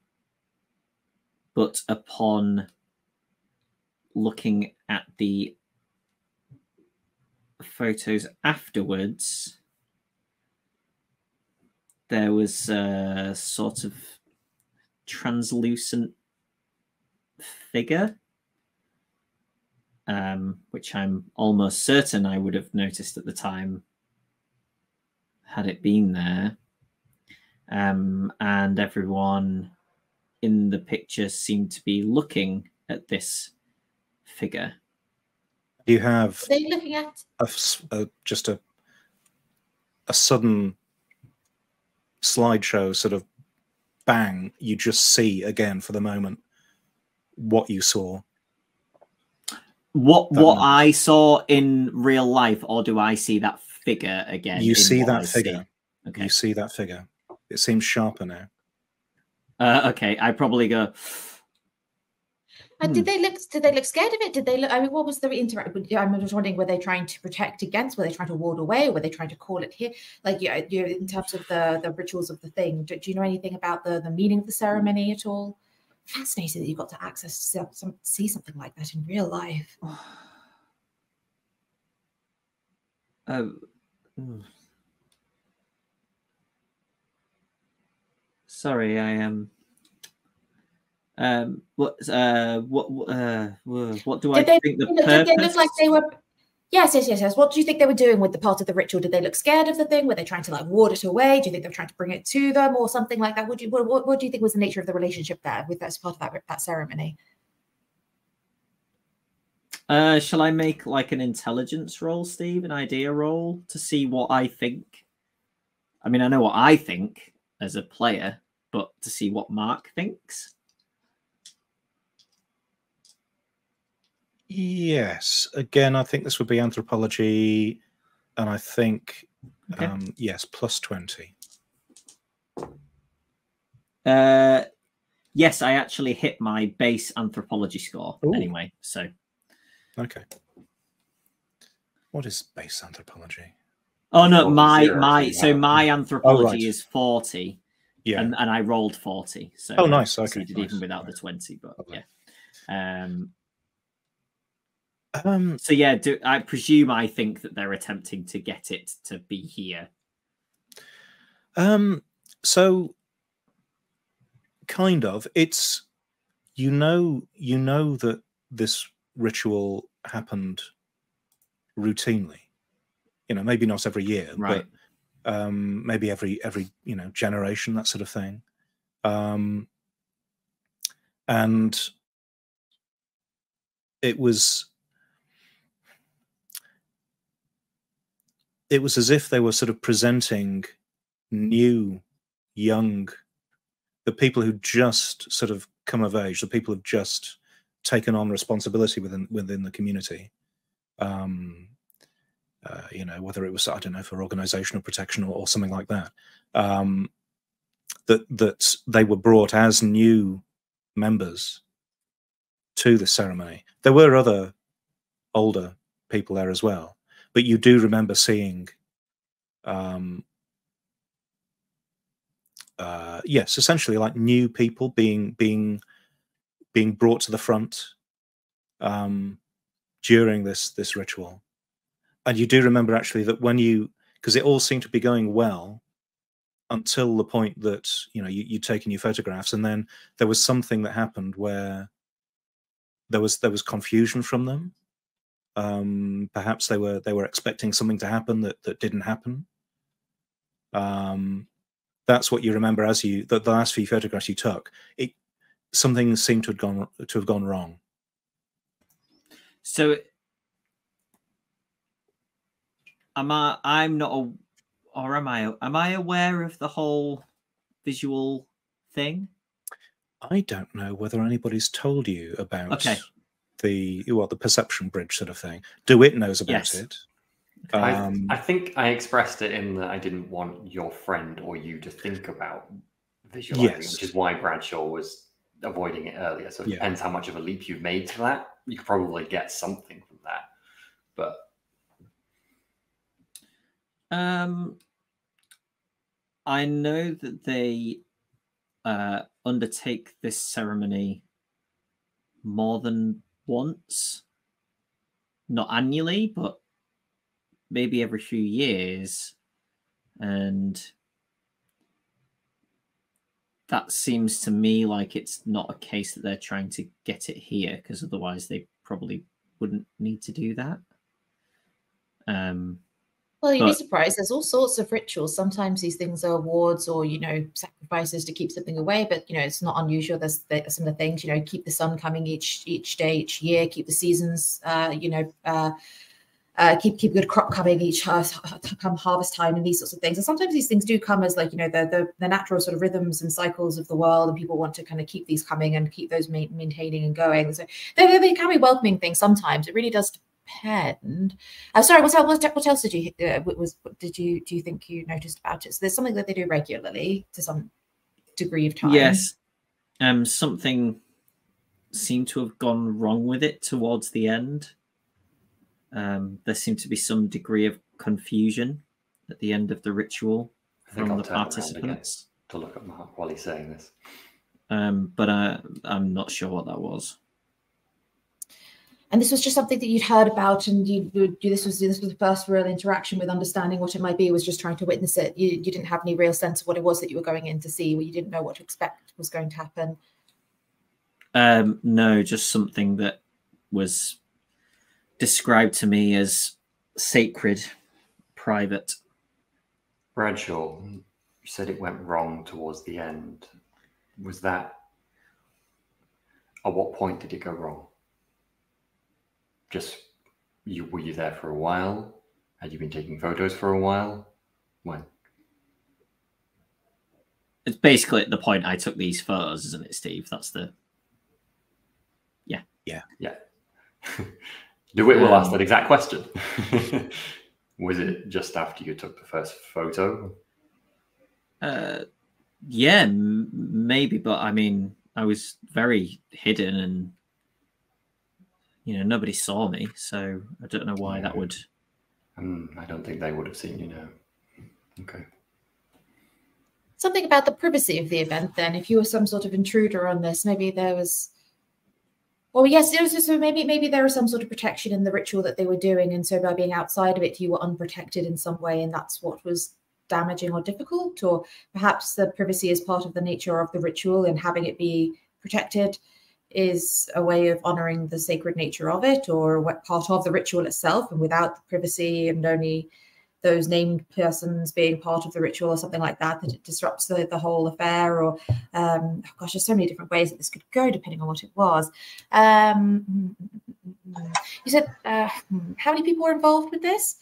[SPEAKER 6] but upon looking at the photos afterwards, there was a sort of translucent figure, which I'm almost certain I would have noticed at the time had it been there. And everyone in the picture seemed to be looking at this figure.
[SPEAKER 1] You have
[SPEAKER 4] Are they looking at
[SPEAKER 1] just a sudden slideshow, sort of bang, you just see again for the moment what you saw.
[SPEAKER 6] What I saw in real life, or do I see that figure again?
[SPEAKER 1] You see that figure.
[SPEAKER 6] Okay.
[SPEAKER 1] You see that figure. It seems sharper now.
[SPEAKER 6] Okay, I probably go.
[SPEAKER 4] And did they look scared of it? Did they look? I mean, what was the interaction? I'm just wondering, were they trying to protect against? Were they trying to ward away? Or were they trying to call it here? Like, in terms of the rituals of the thing, do you know anything about the meaning of the ceremony at all? Fascinating that you got to access to see something like that in real life.
[SPEAKER 6] Sorry, I am. What do I think the purpose?
[SPEAKER 4] Did they look like they were? Yes. What do you think they were doing with the part of the ritual? Did they look scared of the thing? Were they trying to like ward it away? Do you think they were trying to bring it to them or something like that? What do you think was the nature of the relationship there with that part of that ceremony?
[SPEAKER 6] Shall I make like an intelligence roll, Steve, an idea roll to see what I think? I mean, I know what I think as a player, but to see what Mark thinks.
[SPEAKER 1] Yes. Again, I think this would be anthropology, and I think
[SPEAKER 6] Okay.
[SPEAKER 1] yes, plus 20.
[SPEAKER 6] Yes, I actually hit my base anthropology score.
[SPEAKER 1] Ooh.
[SPEAKER 6] Anyway, so
[SPEAKER 1] Okay. What is base anthropology?
[SPEAKER 6] oh no,
[SPEAKER 2] 40,
[SPEAKER 6] my anthropology
[SPEAKER 1] right.
[SPEAKER 6] is 40.
[SPEAKER 1] Yeah.
[SPEAKER 6] And I rolled 40. So
[SPEAKER 1] Oh, nice.
[SPEAKER 6] I
[SPEAKER 1] Okay.
[SPEAKER 6] succeeded even without the 20, but
[SPEAKER 1] Lovely.
[SPEAKER 6] yeah. So yeah, I presume I think that they're attempting to get it to be here.
[SPEAKER 1] So kind of, it's you know that this ritual happened routinely. You know, maybe not every year,
[SPEAKER 6] Right.
[SPEAKER 1] but maybe every generation, that sort of thing. And it was as if they were sort of presenting new, young, the people who just sort of come of age, the people who've just taken on responsibility within the community. Whether it was, I don't know, for organizational protection or something like that, that they were brought as new members to the ceremony. There were other older people there as well, but you do remember seeing, yes, essentially like new people being brought to the front during this ritual. And you do remember actually that because it all seemed to be going well until the point that you'd taken your photographs, and then there was something that happened where there was confusion from them. Perhaps they were expecting something to happen that didn't happen. That's what you remember as the last few photographs you took. Something seemed to have gone wrong.
[SPEAKER 6] So am I aware of the whole visual thing?
[SPEAKER 1] I don't know whether anybody's told you about the perception bridge sort of thing. DeWitt knows about it.
[SPEAKER 2] I think I expressed it in that I didn't want your friend or you to think about visualizing, which is why Bradshaw was avoiding it earlier. So it depends how much of a leap you've made to that. You could probably get something from that, but
[SPEAKER 6] I know that they undertake this ceremony more than once, not annually, but maybe every few years, and that seems to me like it's not a case that they're trying to get it here, because otherwise they probably wouldn't need to do that.
[SPEAKER 4] Well, you'd be surprised. There's all sorts of rituals. Sometimes these things are awards or, sacrifices to keep something away. But, it's not unusual. There's some of the things, keep the sun coming each day, each year, keep the seasons, keep good crop coming come harvest time and these sorts of things. And sometimes these things do come as the natural sort of rhythms and cycles of the world, and people want to kind of keep these coming and keep those maintaining and going. So they can be welcoming things sometimes. It really does depend. Sorry, what else did you do you think you noticed about it? So there's something that they do regularly to some degree of time.
[SPEAKER 6] Yes. Something seemed to have gone wrong with it towards the end. There seemed to be some degree of confusion at the end of the ritual from the participants.
[SPEAKER 2] To look at Mark while he's saying this.
[SPEAKER 6] But I'm not sure what that was.
[SPEAKER 4] And this was just something that you'd heard about, and this was the first real interaction with understanding what it might be, was just trying to witness it. You didn't have any real sense of what it was that you were going in to see, or you didn't know what to expect was going to happen.
[SPEAKER 6] No, just something that was described to me as sacred, private.
[SPEAKER 2] Bradshaw, you said it went wrong towards the end. Was that, at what point did it go wrong? Just, were you there for a while? Had you been taking photos for a while? When?
[SPEAKER 6] It's basically at the point I took these photos, isn't it, Steve? That's the... Yeah.
[SPEAKER 2] DeWitt will ask that exact question. Was it just after you took the first photo?
[SPEAKER 6] Yeah, maybe, but I mean, I was very hidden and, nobody saw me, so I don't know why that would...
[SPEAKER 2] I don't think they would have seen you now. Okay.
[SPEAKER 4] Something about the privacy of the event, then. If you were some sort of intruder on this, maybe there was... Well, yes, so maybe there was some sort of protection in the ritual that they were doing, and so by being outside of it, you were unprotected in some way, and that's what was damaging or difficult, or perhaps the privacy is part of the nature of the ritual, and having it be protected is a way of honoring the sacred nature of it, or what part of the ritual itself, and without the privacy and only those named persons being part of the ritual or something like that, that it disrupts the whole affair, or oh gosh, there's so many different ways that this could go depending on what it was. You said how many people were involved with this?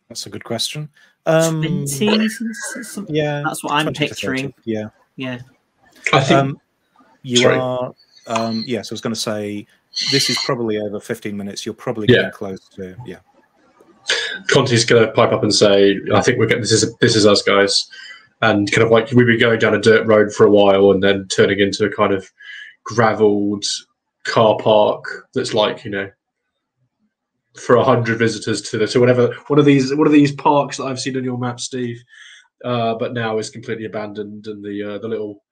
[SPEAKER 1] That's a good question.
[SPEAKER 6] 20,
[SPEAKER 1] Yeah,
[SPEAKER 6] that's what I'm
[SPEAKER 1] 20 to 30,
[SPEAKER 6] picturing.
[SPEAKER 1] Yeah.
[SPEAKER 6] Yeah.
[SPEAKER 5] I think
[SPEAKER 1] You
[SPEAKER 5] Sorry.
[SPEAKER 1] are, yes, I was going to say, this is probably over 15 minutes. You're probably
[SPEAKER 5] Yeah.
[SPEAKER 1] getting close to, yeah.
[SPEAKER 5] Conti's going to pipe up and say, "I think we're getting this is us, guys," and kind of like we've been going down a dirt road for a while, and then turning into a kind of gravelled car park that's like, you know, for 100 visitors to the whatever one of these parks that I've seen on your map, Steve, but now is completely abandoned, and the little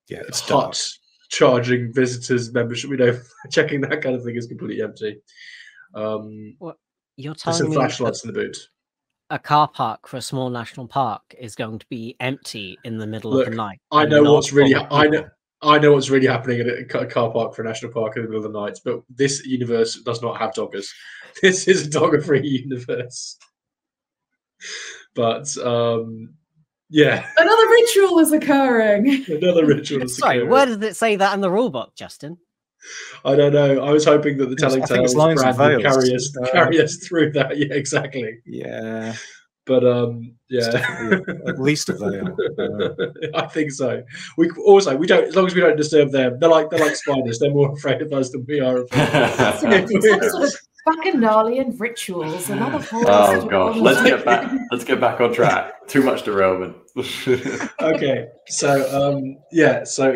[SPEAKER 1] It's dark.
[SPEAKER 5] hut charging visitors membership, you know, checking that kind of thing is completely empty.
[SPEAKER 3] You're
[SPEAKER 5] There's some
[SPEAKER 3] telling me
[SPEAKER 5] flashlights in the boot.
[SPEAKER 3] a car park for a small national park is going to be empty in the middle
[SPEAKER 5] Look,
[SPEAKER 3] of the night?
[SPEAKER 5] I
[SPEAKER 3] and
[SPEAKER 5] know
[SPEAKER 3] not
[SPEAKER 5] what's really
[SPEAKER 3] full of
[SPEAKER 5] I
[SPEAKER 3] people?
[SPEAKER 5] know what's really happening at a car park for a national park in the middle of the night, but this universe does not have doggers. This is a dogger-free universe. But yeah,
[SPEAKER 4] Another ritual is occurring.
[SPEAKER 5] another ritual is
[SPEAKER 3] Sorry,
[SPEAKER 5] occurring.
[SPEAKER 3] where does it say that in the rulebook, Justin?
[SPEAKER 5] I don't know. I was hoping that the Telling
[SPEAKER 1] I think it's
[SPEAKER 5] Tales
[SPEAKER 1] Lines and
[SPEAKER 5] brand would
[SPEAKER 1] Veils.
[SPEAKER 5] carry us through that. Yeah, exactly.
[SPEAKER 1] Yeah,
[SPEAKER 5] But
[SPEAKER 1] it's
[SPEAKER 5] yeah,
[SPEAKER 1] definitely at least a veil.
[SPEAKER 5] I think so. We don't, as long as we don't disturb them. They're like spiders. They're more afraid of us than we are.
[SPEAKER 4] Some sort of bacchanalian rituals. Another whole.
[SPEAKER 2] Oh gosh, let's get back on track. Too much derailment.
[SPEAKER 5] Okay, so yeah, so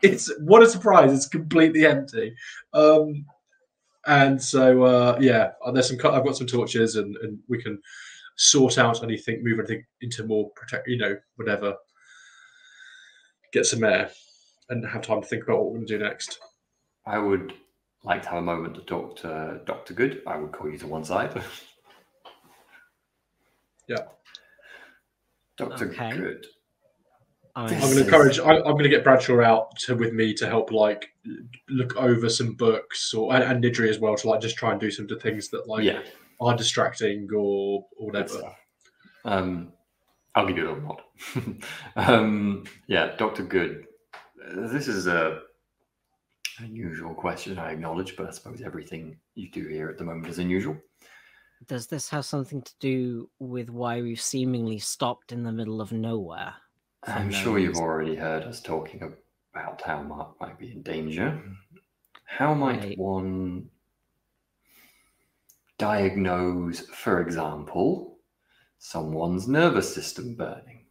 [SPEAKER 5] it's what a surprise! It's completely empty, and so yeah, there's some. I've got some torches, and we can sort out anything, move anything into more whatever. Get some air, and have time to think about what we're going to do next.
[SPEAKER 2] I would like to have a moment to talk to Dr. Good. I would call you to one side.
[SPEAKER 5] Yeah.
[SPEAKER 2] Dr.
[SPEAKER 3] Okay.
[SPEAKER 2] Good.
[SPEAKER 5] I'm going to encourage. I'm going to get Bradshaw out with me to help, like, look over some books, and Nidri as well, to like just try and do some things that are distracting or whatever.
[SPEAKER 2] I'll give you a little nod. Yeah, Dr. Good. This is a unusual question, I acknowledge, but I suppose everything you do here at the moment is unusual.
[SPEAKER 3] Does this have something to do with why we've seemingly stopped in the middle of nowhere?
[SPEAKER 2] I'm sure you've already heard us talking about how Mark might be in danger. How might one diagnose, for example, someone's nervous system burning?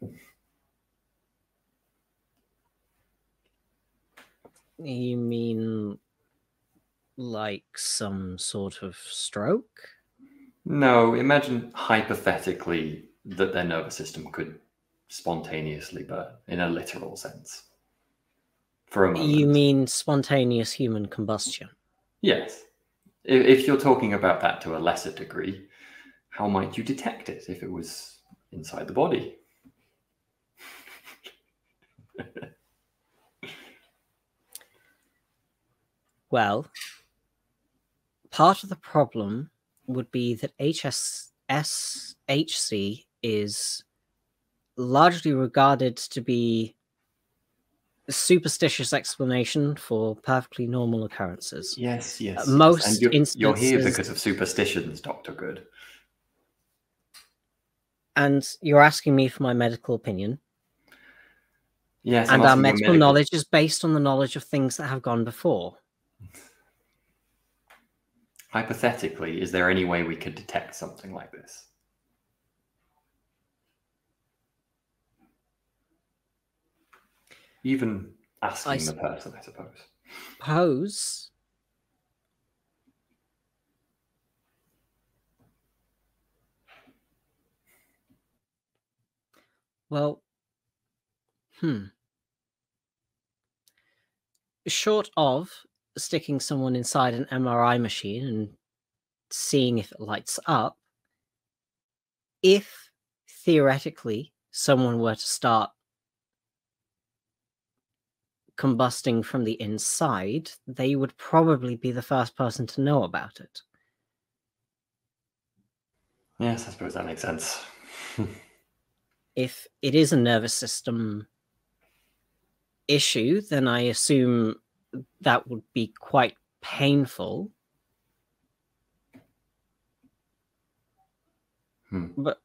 [SPEAKER 3] You mean like some sort of stroke?
[SPEAKER 2] No, imagine hypothetically that their nervous system could spontaneously burn in a literal sense. For a moment.
[SPEAKER 3] You mean spontaneous human combustion?
[SPEAKER 2] Yes. If you're talking about that to a lesser degree, how might you detect it if it was inside the body?
[SPEAKER 3] Well, part of the problem would be that HC is largely regarded to be a superstitious explanation for perfectly normal occurrences.
[SPEAKER 2] Yes.
[SPEAKER 3] Most
[SPEAKER 2] and
[SPEAKER 3] instances,
[SPEAKER 2] you're here because of superstitions, Dr. Good.
[SPEAKER 3] And you're asking me for my medical opinion.
[SPEAKER 2] Yes,
[SPEAKER 3] and our medical knowledge is based on the knowledge of things that have gone before.
[SPEAKER 2] Hypothetically, is there any way we could detect something like this? Even asking the person, I suppose.
[SPEAKER 3] Well, short of sticking someone inside an MRI machine and seeing if it lights up, if theoretically someone were to start combusting from the inside, they would probably be the first person to know about it.
[SPEAKER 2] Yes, I suppose that makes sense.
[SPEAKER 3] If it is a nervous system issue, then I assume that would be quite painful. But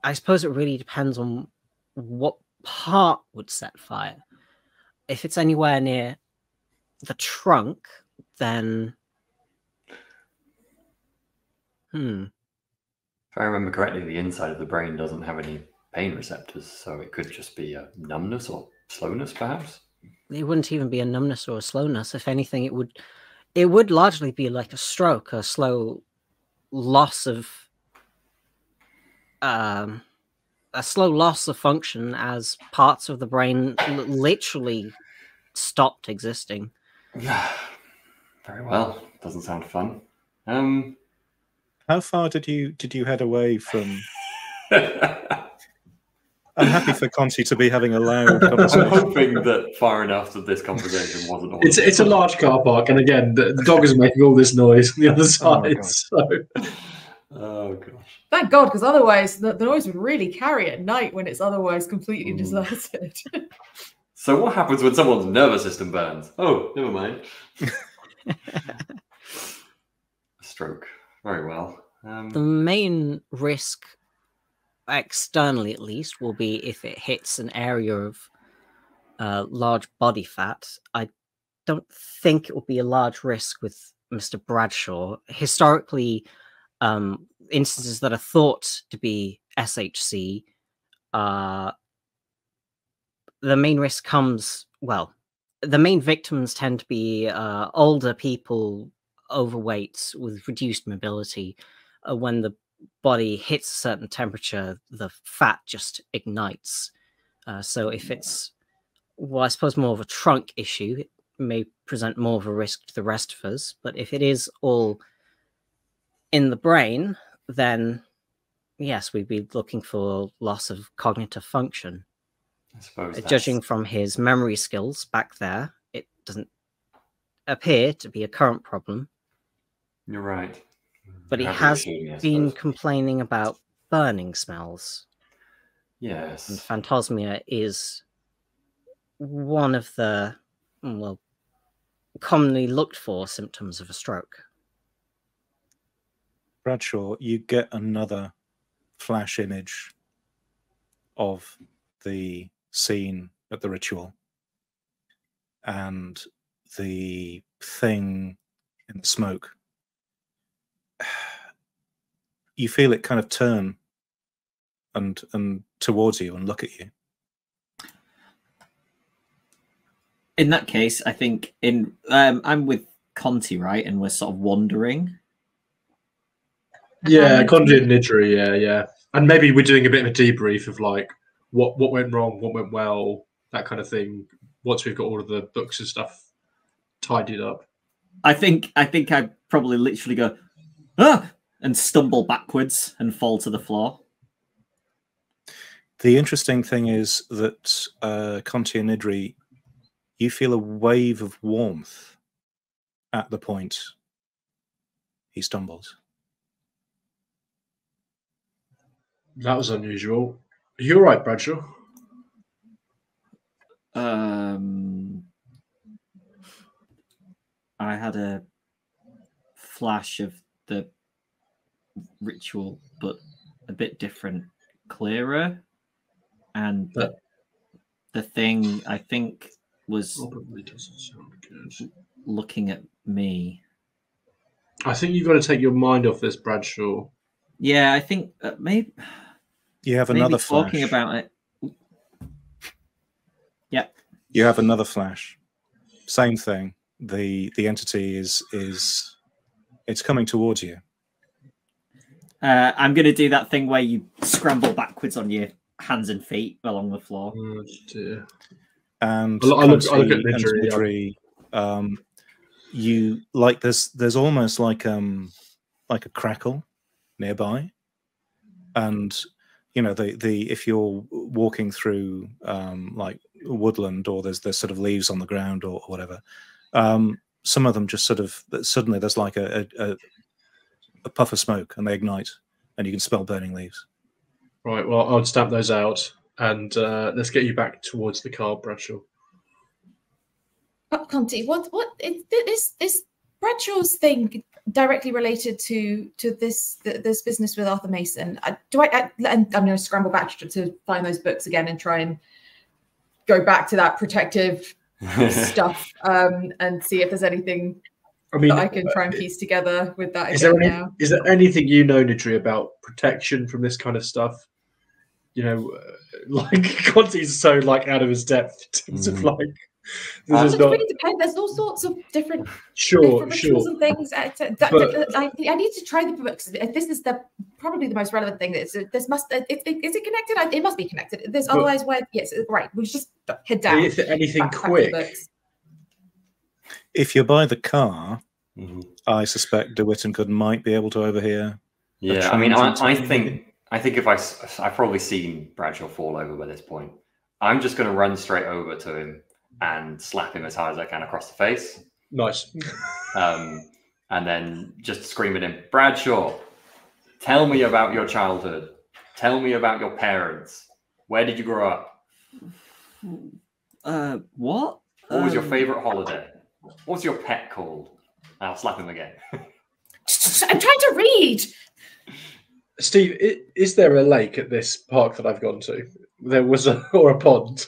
[SPEAKER 3] I suppose it really depends on what part would set fire. If it's anywhere near the trunk, then
[SPEAKER 2] If I remember correctly, the inside of the brain doesn't have any pain receptors, so it could just be a numbness or slowness, perhaps.
[SPEAKER 3] it wouldn't even be a numbness or a slowness. If anything, it would largely be like a stroke, a slow loss of function as parts of the brain literally stopped existing.
[SPEAKER 2] Very well. Doesn't sound fun.
[SPEAKER 1] How far did you head away from? I'm happy for Conti to be having a loud
[SPEAKER 2] I'm
[SPEAKER 1] conversation.
[SPEAKER 2] hoping that far enough that this conversation wasn't.
[SPEAKER 5] It's a large car park, and again, the dog is making all this noise on the other
[SPEAKER 1] Oh my
[SPEAKER 5] side.
[SPEAKER 1] God.
[SPEAKER 2] Oh gosh.
[SPEAKER 4] Thank God, because otherwise the noise would really carry at night when it's otherwise completely deserted.
[SPEAKER 2] So what happens when someone's nervous system burns? Oh, never mind. Stroke. Very well.
[SPEAKER 3] The main risk, externally at least, will be if it hits an area of large body fat. I don't think it will be a large risk with Mr. Bradshaw. Historically, instances that are thought to be SHC, the main risk comes, well, the main victims tend to be older people, overweight, with reduced mobility. When the body hits a certain temperature, the fat just ignites. So if it's, well, I suppose more of a trunk issue, it may present more of a risk to the rest of us. But if it is all in the brain, then yes, we'd be looking for loss of cognitive function.
[SPEAKER 2] I suppose
[SPEAKER 3] Judging from his memory skills back there, it doesn't appear to be a current problem.
[SPEAKER 2] You're right.
[SPEAKER 3] But he
[SPEAKER 2] Have
[SPEAKER 3] has
[SPEAKER 2] reassured me, I
[SPEAKER 3] been
[SPEAKER 2] suppose.
[SPEAKER 3] complaining about burning smells.
[SPEAKER 2] Yes.
[SPEAKER 3] And phantosmia is one of the, well, commonly looked for symptoms of a stroke.
[SPEAKER 1] Bradshaw, you get another flash image of the scene at the ritual and the thing in the smoke. You feel it kind of turn and towards you and look at you.
[SPEAKER 6] In that case, I think I'm with Conti, right? And we're sort of wandering.
[SPEAKER 5] Yeah, Conti and Nidri, yeah. And maybe we're doing a bit of a debrief of like what went wrong, what went well, that kind of thing. Once we've got all of the books and stuff tidied up.
[SPEAKER 6] I think I probably literally go, ah, and stumble backwards and fall to the floor.
[SPEAKER 1] The interesting thing is that Conti and Nidri, you feel a wave of warmth at the point he stumbles.
[SPEAKER 5] That was unusual. Are you all right, Bradshaw?
[SPEAKER 6] I had a flash of the ritual, but a bit different, clearer, and the thing I think was
[SPEAKER 5] Probably doesn't sound good.
[SPEAKER 6] looking at me.
[SPEAKER 5] I think you've got to take your mind off this, Bradshaw.
[SPEAKER 6] Yeah, I think maybe
[SPEAKER 1] You have another flash.
[SPEAKER 6] talking about it. Yeah,
[SPEAKER 1] You have another flash. Same thing. The entity is it's coming towards you.
[SPEAKER 6] I'm going to do that thing where you scramble backwards on your hands and feet along the floor.
[SPEAKER 5] Oh, dear.
[SPEAKER 1] And
[SPEAKER 5] I look at
[SPEAKER 1] Conti and
[SPEAKER 5] Nidri,
[SPEAKER 1] Nidri, you like there's almost like a crackle nearby, and you know the if you're walking through like woodland, or there's sort of leaves on the ground or whatever, some of them just sort of suddenly there's like a puff of smoke and they ignite, and you can smell burning leaves.
[SPEAKER 5] Right. Well, I'll stamp those out, and let's get you back towards the car, Bradshaw.
[SPEAKER 4] Conti, what is Bradshaw's thing directly related to this business with Arthur Mason? I'm going to scramble back to find those books again and try and go back to that protective stuff and see if there's anything that I can try and piece together with that. Is
[SPEAKER 5] there anything you know, Nidri, about protection from this kind of stuff? You know, like Conti's so like out of his depth in terms of like.
[SPEAKER 4] It really depends. There's all sorts of different rituals and things. I need to try the books. This is probably the most relevant thing. Is it connected? It must be connected. Otherwise, yes, right. We just head down.
[SPEAKER 5] Anything quick?
[SPEAKER 1] If you're by the car, I suspect DeWitt and Good might be able to overhear.
[SPEAKER 2] Yeah, I mean, I think if I've probably seen Bradshaw fall over by this point. I'm just going to run straight over to him and slap him as hard as I can across the face.
[SPEAKER 5] Nice.
[SPEAKER 2] And then just scream at him, Bradshaw, tell me about your childhood. Tell me about your parents. Where did you grow up?
[SPEAKER 6] What?
[SPEAKER 2] What was your favorite holiday? What was your pet called? I'll slap him again.
[SPEAKER 4] I'm trying to read.
[SPEAKER 5] Steve, is there a lake at this park that I've gone to? There was or a pond?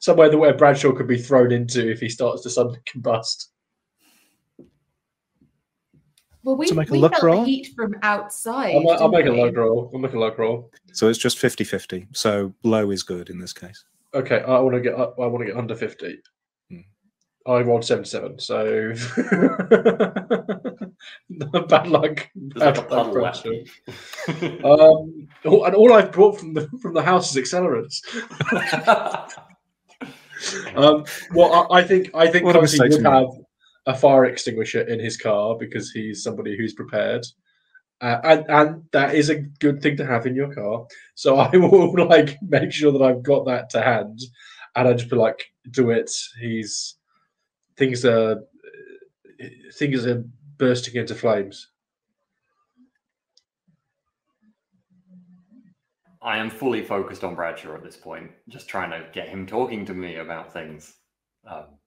[SPEAKER 5] Somewhere where Bradshaw could be thrown into if he starts to suddenly combust.
[SPEAKER 4] Well, we felt the heat from outside.
[SPEAKER 5] I'll make a luck roll.
[SPEAKER 1] So it's just 50-50. So low is good in this case.
[SPEAKER 5] Okay, I want to get under 50. I rolled 77, so bad luck.
[SPEAKER 2] Bradshaw.
[SPEAKER 5] And all I've brought from the house is accelerants. Well, I think Conti would have a fire extinguisher in his car because he's somebody who's prepared, and that is a good thing to have in your car. So I will make sure that I've got that to hand, and I just be like, "Do it." Things are bursting into flames.
[SPEAKER 2] I am fully focused on Bradshaw at this point, just trying to get him talking to me about things,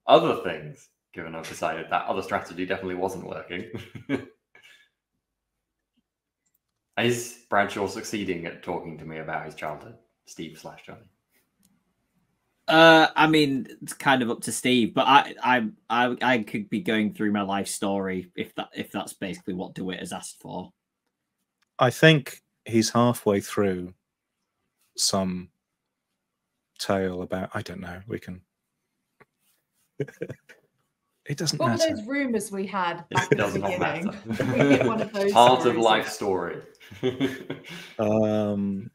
[SPEAKER 2] other things, given I've decided that other strategy definitely wasn't working. Is Bradshaw succeeding at talking to me about his childhood, Steve/Jonny?
[SPEAKER 6] I mean, it's kind of up to Steve, but I could be going through my life story if that's basically what DeWitt has asked for.
[SPEAKER 1] I think he's halfway through some tale about, I don't know, we can it doesn't matter.
[SPEAKER 4] What were those rumours we had back
[SPEAKER 2] It
[SPEAKER 4] at the
[SPEAKER 2] does not
[SPEAKER 4] beginning?
[SPEAKER 2] matter.
[SPEAKER 4] We get one of those
[SPEAKER 2] Part
[SPEAKER 4] stories.
[SPEAKER 2] of life story.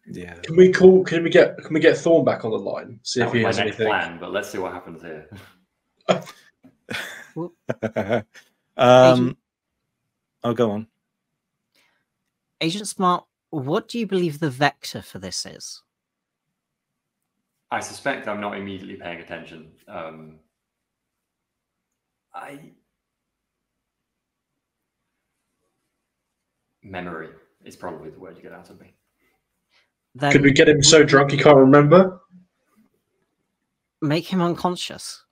[SPEAKER 1] Yeah.
[SPEAKER 5] Can we get Thorn back on the line? See
[SPEAKER 2] That
[SPEAKER 5] if he
[SPEAKER 2] was
[SPEAKER 5] has
[SPEAKER 2] my next
[SPEAKER 5] anything.
[SPEAKER 2] plan, but let's see what happens here.
[SPEAKER 1] I'll go on.
[SPEAKER 3] Agent Smart, what do you believe the vector for this is?
[SPEAKER 2] I suspect I'm not immediately paying attention. Memory is probably the word you get out of me.
[SPEAKER 3] Then
[SPEAKER 5] Could we get him so drunk he can't remember?
[SPEAKER 3] make him unconscious.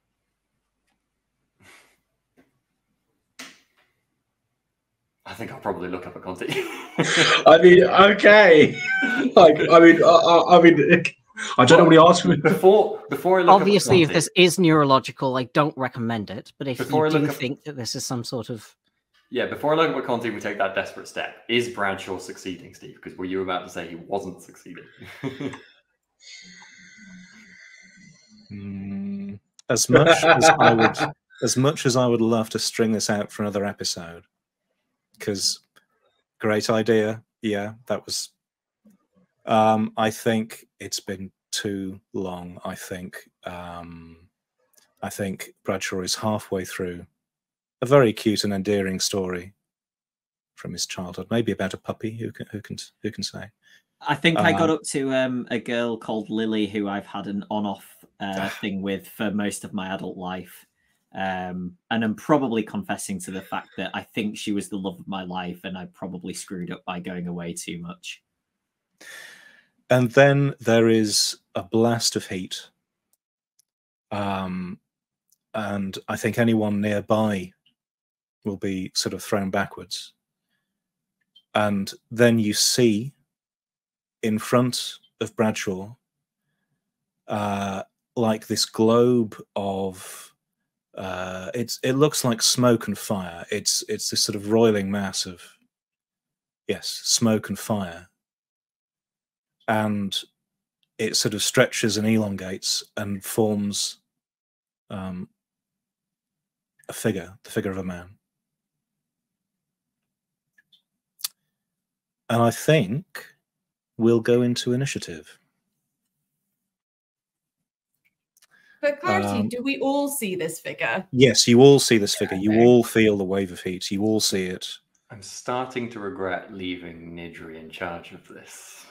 [SPEAKER 2] I think I'll probably look up a Conti.
[SPEAKER 5] I mean, okay. I don't know what he asked me.
[SPEAKER 2] Before I look
[SPEAKER 3] Obviously,
[SPEAKER 2] up
[SPEAKER 3] if
[SPEAKER 2] a Conti,
[SPEAKER 3] this is neurological, I don't recommend it. But if
[SPEAKER 2] Before I
[SPEAKER 3] you do
[SPEAKER 2] look up-
[SPEAKER 3] think that this is some sort of...
[SPEAKER 2] yeah, before I look at what Conti we take that desperate step. Is Bradshaw succeeding, Steve? Because were you about to say he wasn't succeeding?
[SPEAKER 1] As much as I would love to string this out for another episode, because great idea. Yeah, that was. I think it's been too long. I think Bradshaw is halfway through a very cute and endearing story from his childhood, maybe about a puppy. Who can say?
[SPEAKER 6] I think I got up to a girl called Lily, who I've had an on-off thing with for most of my adult life. And I'm probably confessing to the fact that I think she was the love of my life, and I probably screwed up by going away too much.
[SPEAKER 1] And then there is a blast of heat. And I think anyone nearby will be sort of thrown backwards. And then you see in front of Bradshaw, like this globe of, it looks like smoke and fire. It's this sort of roiling mass of, yes, smoke and fire. And it sort of stretches and elongates and forms a figure, the figure of a man. And I think we'll go into initiative.
[SPEAKER 4] For clarity, do we all see this figure?
[SPEAKER 1] Yes, you all see this figure. You
[SPEAKER 4] Okay.
[SPEAKER 1] all feel the wave of heat. You all see it.
[SPEAKER 2] I'm starting to regret leaving Nidri in charge of this.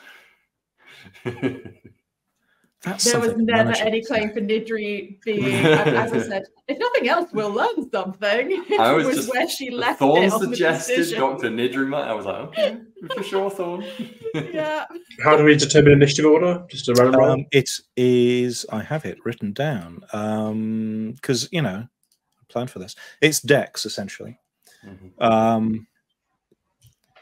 [SPEAKER 1] That's
[SPEAKER 4] There was
[SPEAKER 1] something
[SPEAKER 4] never
[SPEAKER 1] manageable,
[SPEAKER 4] any
[SPEAKER 1] isn't
[SPEAKER 4] claim
[SPEAKER 1] it?
[SPEAKER 4] for Nidri being, as I said, if nothing else, we'll learn something.
[SPEAKER 2] I
[SPEAKER 4] It
[SPEAKER 2] was
[SPEAKER 4] was
[SPEAKER 2] just-
[SPEAKER 4] where she left
[SPEAKER 2] Thorn
[SPEAKER 4] it on the
[SPEAKER 2] suggested
[SPEAKER 4] decision.
[SPEAKER 2] Dr. Nidri might. I was like, okay, for sure, Thorn.
[SPEAKER 4] Yeah.
[SPEAKER 5] How do we determine initiative order? Just a random roll?
[SPEAKER 1] It is, I have it written down, because, you know, I planned for this. It's Dex, essentially.
[SPEAKER 2] Mhm.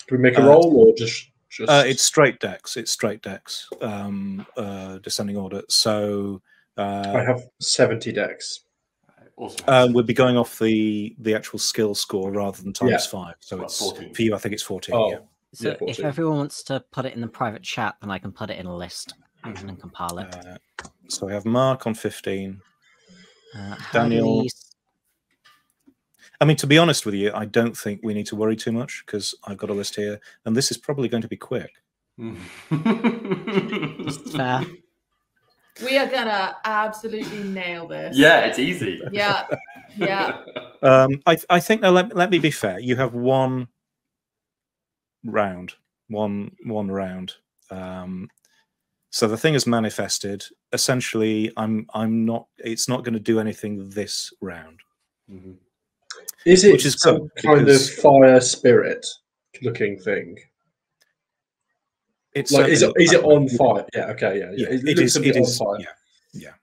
[SPEAKER 5] Do we make a roll or just...
[SPEAKER 1] It's straight Dex. It's straight Dex, descending order. So
[SPEAKER 5] I have 70 decks.
[SPEAKER 2] Also,
[SPEAKER 1] we'd be going off the actual skill score rather than times 5. So
[SPEAKER 2] Well,
[SPEAKER 1] it's
[SPEAKER 2] 14.
[SPEAKER 1] for you. I think it's 14.
[SPEAKER 5] Oh,
[SPEAKER 1] Yeah.
[SPEAKER 3] So
[SPEAKER 5] yeah,
[SPEAKER 3] if
[SPEAKER 5] 14.
[SPEAKER 3] everyone wants to put it in the private chat, then I can put it in a list
[SPEAKER 2] Mhm.
[SPEAKER 3] and compile it.
[SPEAKER 1] So we have Mark on 15.
[SPEAKER 3] How do
[SPEAKER 1] Daniel.
[SPEAKER 3] we-
[SPEAKER 1] I mean, to be honest with you, I don't think we need to worry too much because I've got a list here, and this is probably going to be quick.
[SPEAKER 3] Fair.
[SPEAKER 4] We are gonna absolutely nail this.
[SPEAKER 2] Yeah, it's easy.
[SPEAKER 4] Yeah. Yeah.
[SPEAKER 1] I think, now let me be fair. You have one round. One round. So the thing is manifested. Essentially, I'm not. It's not going to do anything this round.
[SPEAKER 2] Mhm.
[SPEAKER 5] Is it
[SPEAKER 1] Which is
[SPEAKER 5] some
[SPEAKER 1] good,
[SPEAKER 5] kind of
[SPEAKER 1] because-
[SPEAKER 5] fire spirit looking thing?
[SPEAKER 1] It's
[SPEAKER 5] Like, is
[SPEAKER 1] certainly
[SPEAKER 5] it
[SPEAKER 1] not-
[SPEAKER 5] on fire? Yeah, okay, yeah.
[SPEAKER 1] Yeah,
[SPEAKER 5] It
[SPEAKER 1] it
[SPEAKER 5] looks
[SPEAKER 1] is.
[SPEAKER 5] a bit
[SPEAKER 1] It is.
[SPEAKER 5] on fire.
[SPEAKER 1] Yeah, yeah.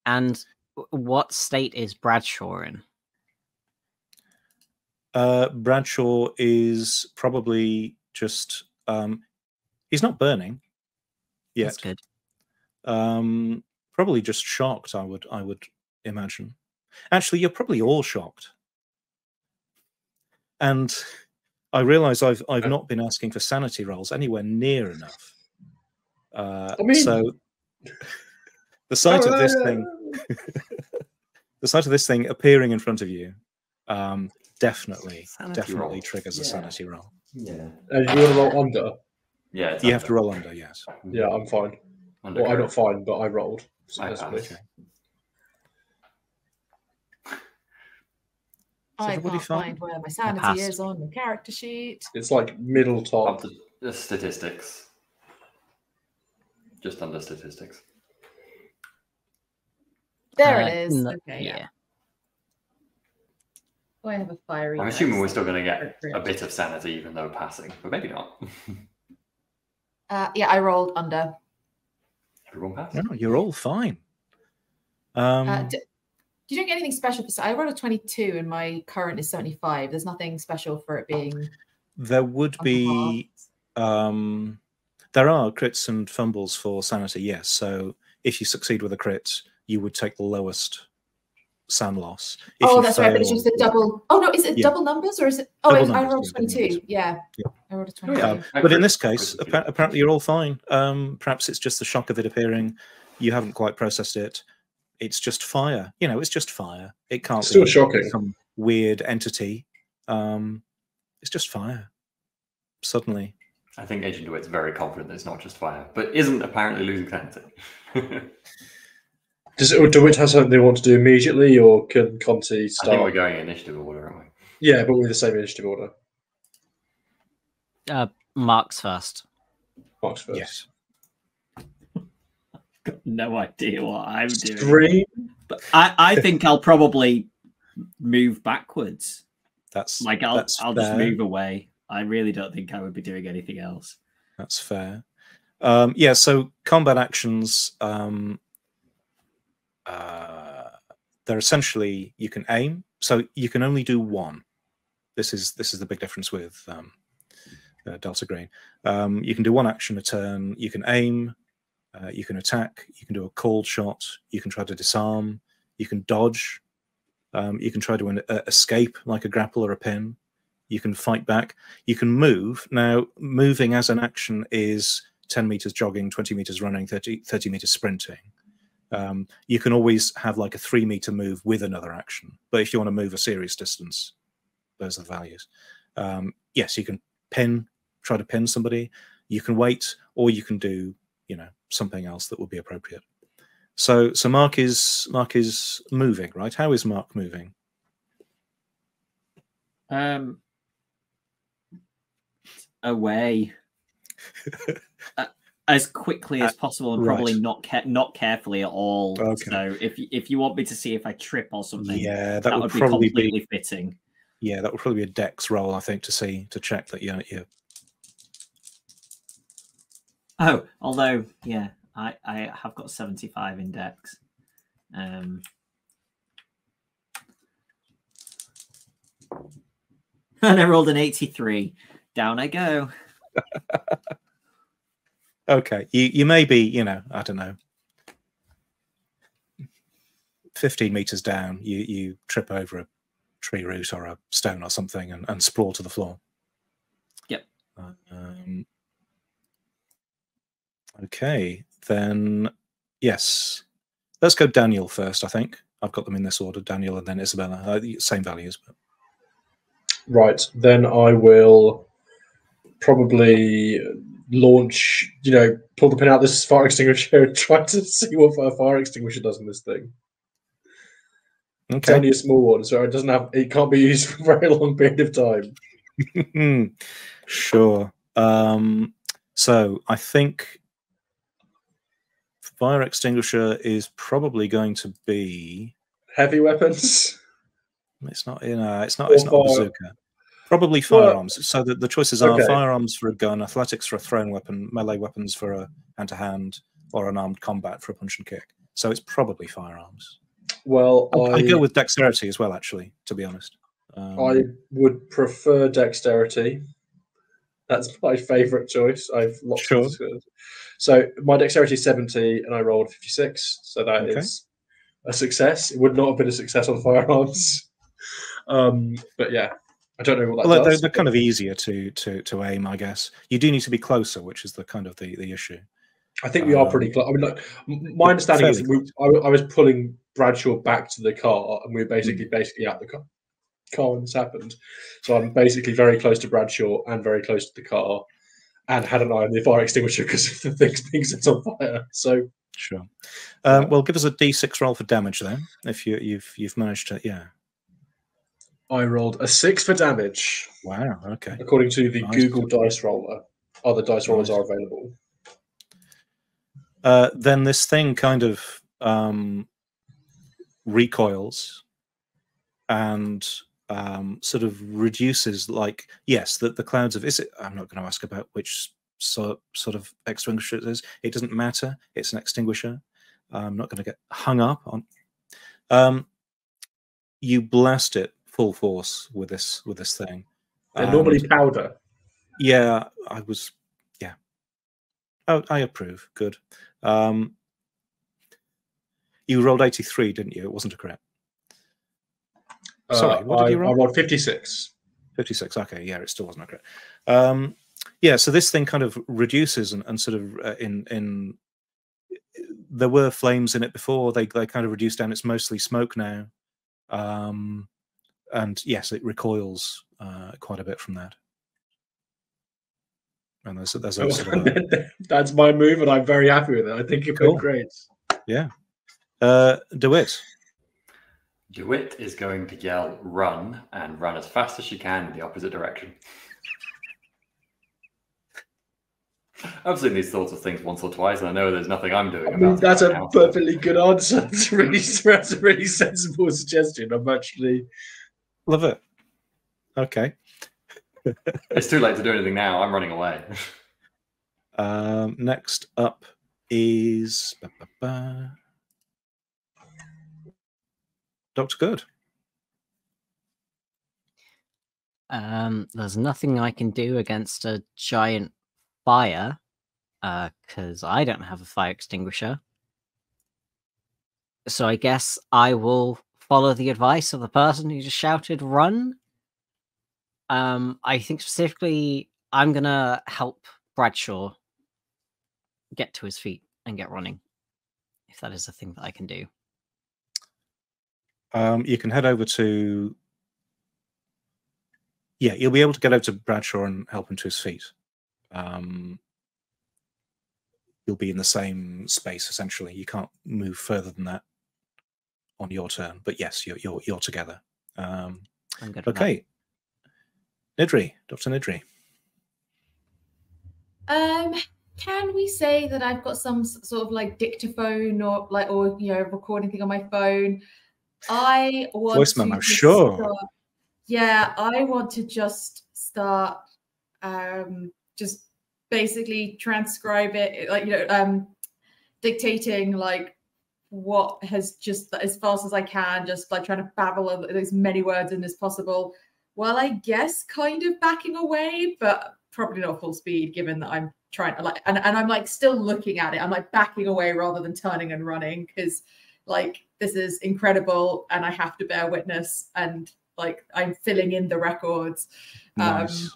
[SPEAKER 3] And what state is Bradshaw in?
[SPEAKER 1] Bradshaw is probably just. He's not burning yet.
[SPEAKER 3] That's good.
[SPEAKER 1] Probably just shocked. I would imagine. Actually, you're probably all shocked. And I realise I've not been asking for sanity rolls anywhere near enough. So the sight of this thing, the sight of this thing appearing in front of you, definitely
[SPEAKER 2] roll.
[SPEAKER 1] triggers a
[SPEAKER 2] Yeah.
[SPEAKER 1] sanity roll.
[SPEAKER 2] Yeah.
[SPEAKER 5] And you want to roll under?
[SPEAKER 2] Yeah, it's
[SPEAKER 1] You have
[SPEAKER 2] under.
[SPEAKER 1] to roll under, yes.
[SPEAKER 5] Yeah, I'm fine.
[SPEAKER 2] Under
[SPEAKER 5] Well, I'm
[SPEAKER 2] current.
[SPEAKER 5] not fine, but I rolled
[SPEAKER 2] I
[SPEAKER 5] successfully.
[SPEAKER 2] passed.
[SPEAKER 4] I
[SPEAKER 1] everybody
[SPEAKER 4] can't
[SPEAKER 1] fine?
[SPEAKER 4] find where my sanity
[SPEAKER 3] passed.
[SPEAKER 4] is on the character sheet.
[SPEAKER 5] It's like middle
[SPEAKER 2] Up
[SPEAKER 5] top.
[SPEAKER 2] to the statistics. Just under statistics.
[SPEAKER 4] There it is.
[SPEAKER 3] No-
[SPEAKER 4] Okay.
[SPEAKER 3] yeah.
[SPEAKER 4] Oh, I have a fiery.
[SPEAKER 2] I'm
[SPEAKER 4] dice.
[SPEAKER 2] assuming we're still going to get a bit of sanity, even though passing, but maybe not.
[SPEAKER 4] Yeah, I rolled under.
[SPEAKER 2] Everyone passed.
[SPEAKER 1] No, you're all fine.
[SPEAKER 4] You don't get anything special for. I rolled a 22, and my current is 75. There's nothing special for it being.
[SPEAKER 1] There would be. There are crits and fumbles for sanity, yes. So if you succeed with a crit, you would take the lowest SAN loss. If
[SPEAKER 4] Oh,
[SPEAKER 1] you
[SPEAKER 4] that's right. But it's
[SPEAKER 1] fail-
[SPEAKER 4] just the double. Oh no, is it
[SPEAKER 1] Yeah.
[SPEAKER 4] double numbers or is it? Oh,
[SPEAKER 1] Double
[SPEAKER 4] I
[SPEAKER 1] numbers,
[SPEAKER 4] rolled
[SPEAKER 1] yeah, double
[SPEAKER 4] 22.
[SPEAKER 1] numbers.
[SPEAKER 4] Yeah.
[SPEAKER 1] Yeah.
[SPEAKER 4] I rolled a 22.
[SPEAKER 2] yeah.
[SPEAKER 1] But in this
[SPEAKER 2] Crit-
[SPEAKER 1] case,
[SPEAKER 2] crit-
[SPEAKER 1] apparently you're all fine. Perhaps it's just the shock of it appearing. You haven't quite processed it. It's just fire. You know, it's just fire. It can't
[SPEAKER 5] Still
[SPEAKER 1] be
[SPEAKER 5] shocking.
[SPEAKER 1] some weird entity. It's just fire. Suddenly.
[SPEAKER 2] I think Agent DeWitt's very confident that it's not just fire, but isn't apparently losing sanity.
[SPEAKER 5] Does DeWitt have something they want to do immediately, or can Conti
[SPEAKER 2] I think
[SPEAKER 5] start?
[SPEAKER 2] we're going initiative order, aren't we?
[SPEAKER 5] Yeah, but with the same initiative order.
[SPEAKER 3] Mark's first.
[SPEAKER 5] Mark's first.
[SPEAKER 1] Yes.
[SPEAKER 6] Got no idea what I'm doing.
[SPEAKER 5] Scream.
[SPEAKER 6] But I think I'll probably move backwards.
[SPEAKER 1] That's
[SPEAKER 6] Like I'll
[SPEAKER 1] that's
[SPEAKER 6] just
[SPEAKER 1] fair.
[SPEAKER 6] move away. I really don't think I would be doing anything else.
[SPEAKER 1] That's fair. Yeah, so combat actions, they're essentially, you can aim, so you can only do one. This is the big difference with Delta Green. You can do one action a turn. You can aim, you can attack, you can do a called shot, you can try to disarm, you can dodge, you can try to escape like a grapple or a pin, you can fight back, you can move. Now, moving as an action is 10 meters jogging, 20 meters running, 30 meters sprinting. You can always have like a 3 meter move with another action. But if you want to move a serious distance, those are the values. Yes, you can try to pin somebody. You can wait, or you can do, something else that would be appropriate. So Mark is moving, right? How is Mark moving?
[SPEAKER 6] Away. As quickly as possible, and probably not carefully at all.
[SPEAKER 1] Okay.
[SPEAKER 6] So if you want me to see if I trip or something,
[SPEAKER 1] yeah,
[SPEAKER 6] that would
[SPEAKER 1] probably
[SPEAKER 6] be completely fitting.
[SPEAKER 1] Yeah, that would probably be a dex roll, I think, to check that you.
[SPEAKER 6] Oh, although yeah, I have got 75 in dex. And I rolled an 83. Down I go.
[SPEAKER 1] Okay, you may be, I don't know, 15 meters down, you trip over a tree root or a stone or something and sprawl to the floor.
[SPEAKER 6] Yep.
[SPEAKER 1] Okay, then yes, let's go Daniel first. I think I've got them in this order: Daniel and then Isabella. Same values, but
[SPEAKER 5] Right, then I will probably launch, pull the pin out this fire extinguisher and try to see what a fire extinguisher does in this thing.
[SPEAKER 1] okay.
[SPEAKER 5] It's only a small one, so it can't be used for a very long period of time.
[SPEAKER 1] Sure. So I think fire extinguisher is probably going to be
[SPEAKER 5] heavy weapons.
[SPEAKER 1] It's not a bazooka. Probably firearms. So the choices are firearms for a gun, athletics for a thrown weapon, melee weapons for a hand-to-hand, or unarmed combat for a punch and kick. So it's probably firearms.
[SPEAKER 5] Well,
[SPEAKER 1] I'd go with dexterity as well, actually, to be honest.
[SPEAKER 5] I would prefer dexterity. That's my favourite choice. I've lots of So my dexterity is 70, and I rolled 56. So that is a success. It would not have been a success on firearms. But yeah, I don't know what that does.
[SPEAKER 1] They're kind of easier to aim, I guess. You do need to be closer, which is the kind of the issue.
[SPEAKER 5] I think we are pretty close. I mean, my understanding is I was pulling Bradshaw back to the car, and we were basically at the car when this happened. So I'm basically very close to Bradshaw and very close to the car, and had an eye on the fire extinguisher because of the things being set on fire. So
[SPEAKER 1] sure. Well, give us a D6 roll for damage then, if you've managed to. Yeah.
[SPEAKER 5] I rolled a 6 for damage.
[SPEAKER 1] Wow. Okay.
[SPEAKER 5] According to the Google Dice Roller, other dice rollers are available.
[SPEAKER 1] Then this thing kind of recoils and sort of reduces. Like, yes, the clouds of. Is it? I'm not going to ask about which sort of extinguisher it is. It doesn't matter. It's an extinguisher. I'm not going to get hung up on. You blast it full force with this thing.
[SPEAKER 5] They're normally powder.
[SPEAKER 1] Yeah, I was. Yeah. Oh, I approve. Good. You rolled 83, didn't you? It wasn't a crit. Sorry, what did you roll?
[SPEAKER 5] I rolled 56.
[SPEAKER 1] 56. Okay, yeah, it still wasn't a crit. Yeah, so this thing kind of reduces and sort of in. There were flames in it before. They kind of reduced down. It's mostly smoke now. And yes, it recoils quite a bit from that. And there's a sort of
[SPEAKER 5] that's my move, and I'm very happy with it. I think it went great.
[SPEAKER 1] Yeah. DeWitt.
[SPEAKER 2] DeWitt is going to yell "run" and run as fast as she can in the opposite direction. I've seen these sorts of things once or twice, and I know there's nothing I'm doing
[SPEAKER 5] I
[SPEAKER 2] about
[SPEAKER 5] mean,
[SPEAKER 2] it
[SPEAKER 5] that's
[SPEAKER 2] right
[SPEAKER 5] a
[SPEAKER 2] now, so-
[SPEAKER 5] perfectly good answer. That's a really sensible suggestion. I'm actually
[SPEAKER 1] Love it. Okay.
[SPEAKER 2] It's too late to do anything now. I'm running away.
[SPEAKER 1] Next up is Dr. Good.
[SPEAKER 3] There's nothing I can do against a giant fire, because I don't have a fire extinguisher. So I guess I will follow the advice of the person who just shouted, "Run!" I think specifically I'm gonna help Bradshaw get to his feet and get running, if that is a thing that I can do.
[SPEAKER 1] You can head over to... Yeah, you'll be able to get over to Bradshaw and help him to his feet. You'll be in the same space, essentially. You can't move further than that on your turn. But yes, you're together.
[SPEAKER 3] I'm good with
[SPEAKER 1] Okay. Nidri, Dr. Nidri.
[SPEAKER 4] Can we say that I've got some sort of like dictaphone or recording thing on my phone? I want
[SPEAKER 1] Voice
[SPEAKER 4] to
[SPEAKER 1] memo,
[SPEAKER 4] just
[SPEAKER 1] sure.
[SPEAKER 4] start- yeah, I want to just start just basically transcribe it, dictating like what has just as fast as I can, just like trying to babble as many words in as possible. Well, I guess kind of backing away, but probably not full speed, given that I'm trying to and I'm like still looking at it. I'm like backing away rather than turning and running, because like this is incredible and I have to bear witness, and like I'm filling in the records.
[SPEAKER 1] Nice.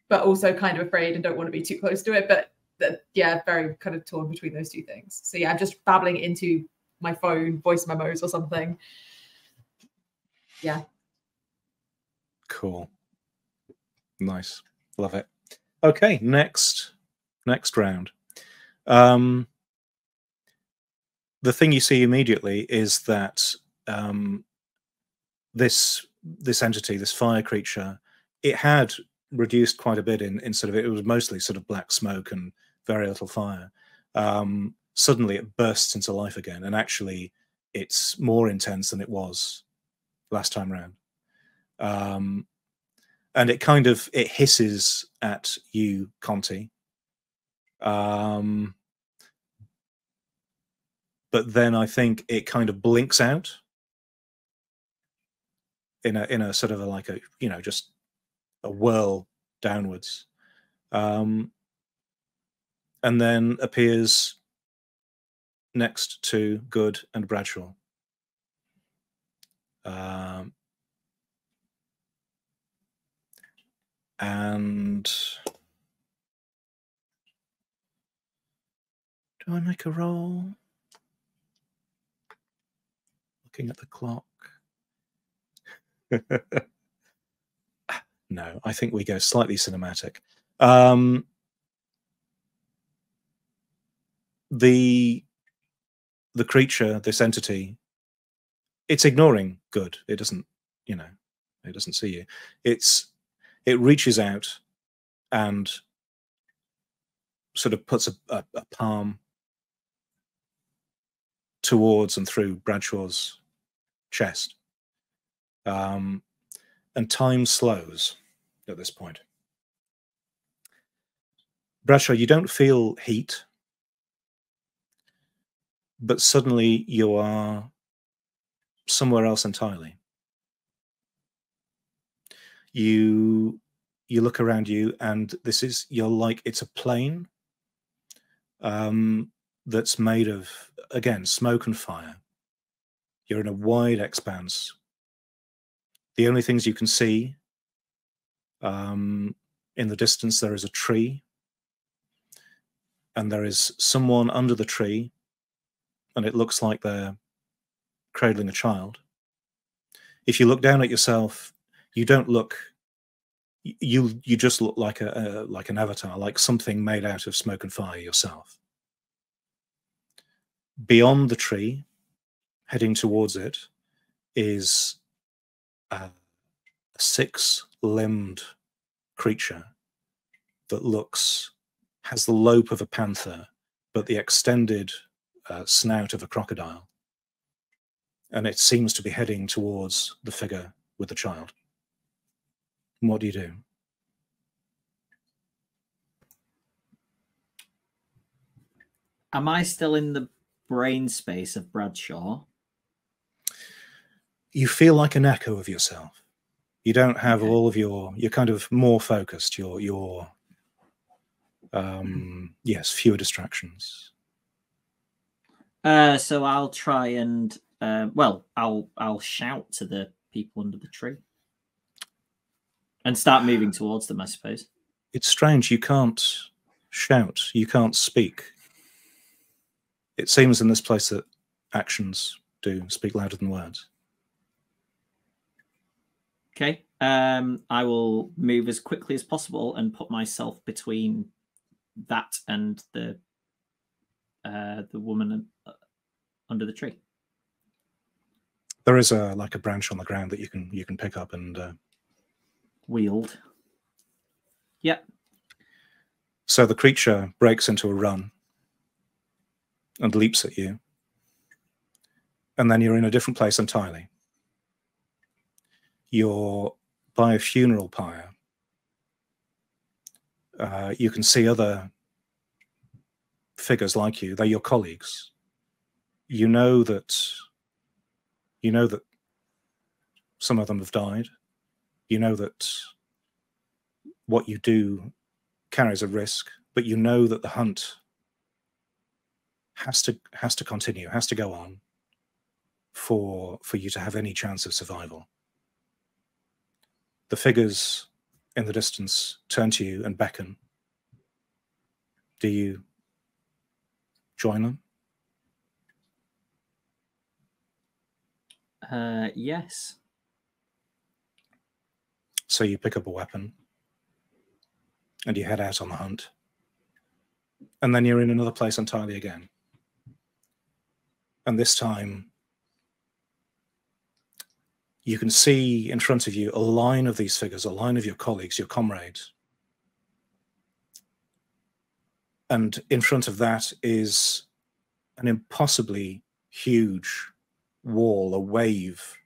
[SPEAKER 4] But also kind of afraid and don't want to be too close to it. But yeah, very kind of torn between those two things. So yeah, I'm just babbling into my phone, voice memos or something. Yeah.
[SPEAKER 1] Cool. Nice. Love it. Okay, next round. The thing you see immediately is that this entity, this fire creature, it had reduced quite a bit in sort of, it was mostly sort of black smoke and very little fire. Suddenly it bursts into life again, and actually it's more intense than it was last time round. And it kind of, it hisses at you, Conti. But then I think it kind of blinks out in a sort of like a, just a whirl downwards, and then appears next to Good and Bradshaw. And do I make a roll? Looking at the clock. No, I think we go slightly cinematic. The creature, this entity, it's ignoring Good. It doesn't, it doesn't see you. It reaches out and sort of puts a palm towards and through Bradshaw's chest. And time slows at this point. Bradshaw, you don't feel heat, but suddenly you are somewhere else entirely. You look around you, and you're like, it's a plane that's made of, again, smoke and fire. You're in a wide expanse. The only things you can see, in the distance, there is a tree, and there is someone under the tree, and it looks like they're cradling a child. If you look down at yourself, you don't look. You just look like an avatar, like something made out of smoke and fire yourself. Beyond the tree, heading towards it, is a six-limbed creature that looks has the lope of a panther, but the extended snout of a crocodile. And it seems to be heading towards the figure with the child. What do you do?
[SPEAKER 6] Am I still in the brain space of Bradshaw?
[SPEAKER 1] You feel like an echo of yourself. You don't have all of you're kind of more focused. You're yes, fewer distractions.
[SPEAKER 6] So I'll try and I'll shout to the people under the tree and start moving towards them, I suppose.
[SPEAKER 1] It's strange. You can't shout. You can't speak. It seems in this place that actions do speak louder than words.
[SPEAKER 6] Okay. I will move as quickly as possible and put myself between that and the woman under the tree.
[SPEAKER 1] There is a branch on the ground that you can pick up and
[SPEAKER 6] wield. Yep.
[SPEAKER 1] So the creature breaks into a run and leaps at you, and then you're in a different place entirely. You're by a funeral pyre. You can see other figures like you. They're your colleagues. You know that some of them have died. You know that what you do carries a risk, but you know that the hunt has to continue, has to go on for you to have any chance of survival. The figures in the distance turn to you and beckon. Do you join them?
[SPEAKER 6] Yes.
[SPEAKER 1] So you pick up a weapon and you head out on the hunt. And then you're in another place entirely again. And this time, you can see in front of you a line of these figures, a line of your colleagues, your comrades. And in front of that is an impossibly huge wall, a wave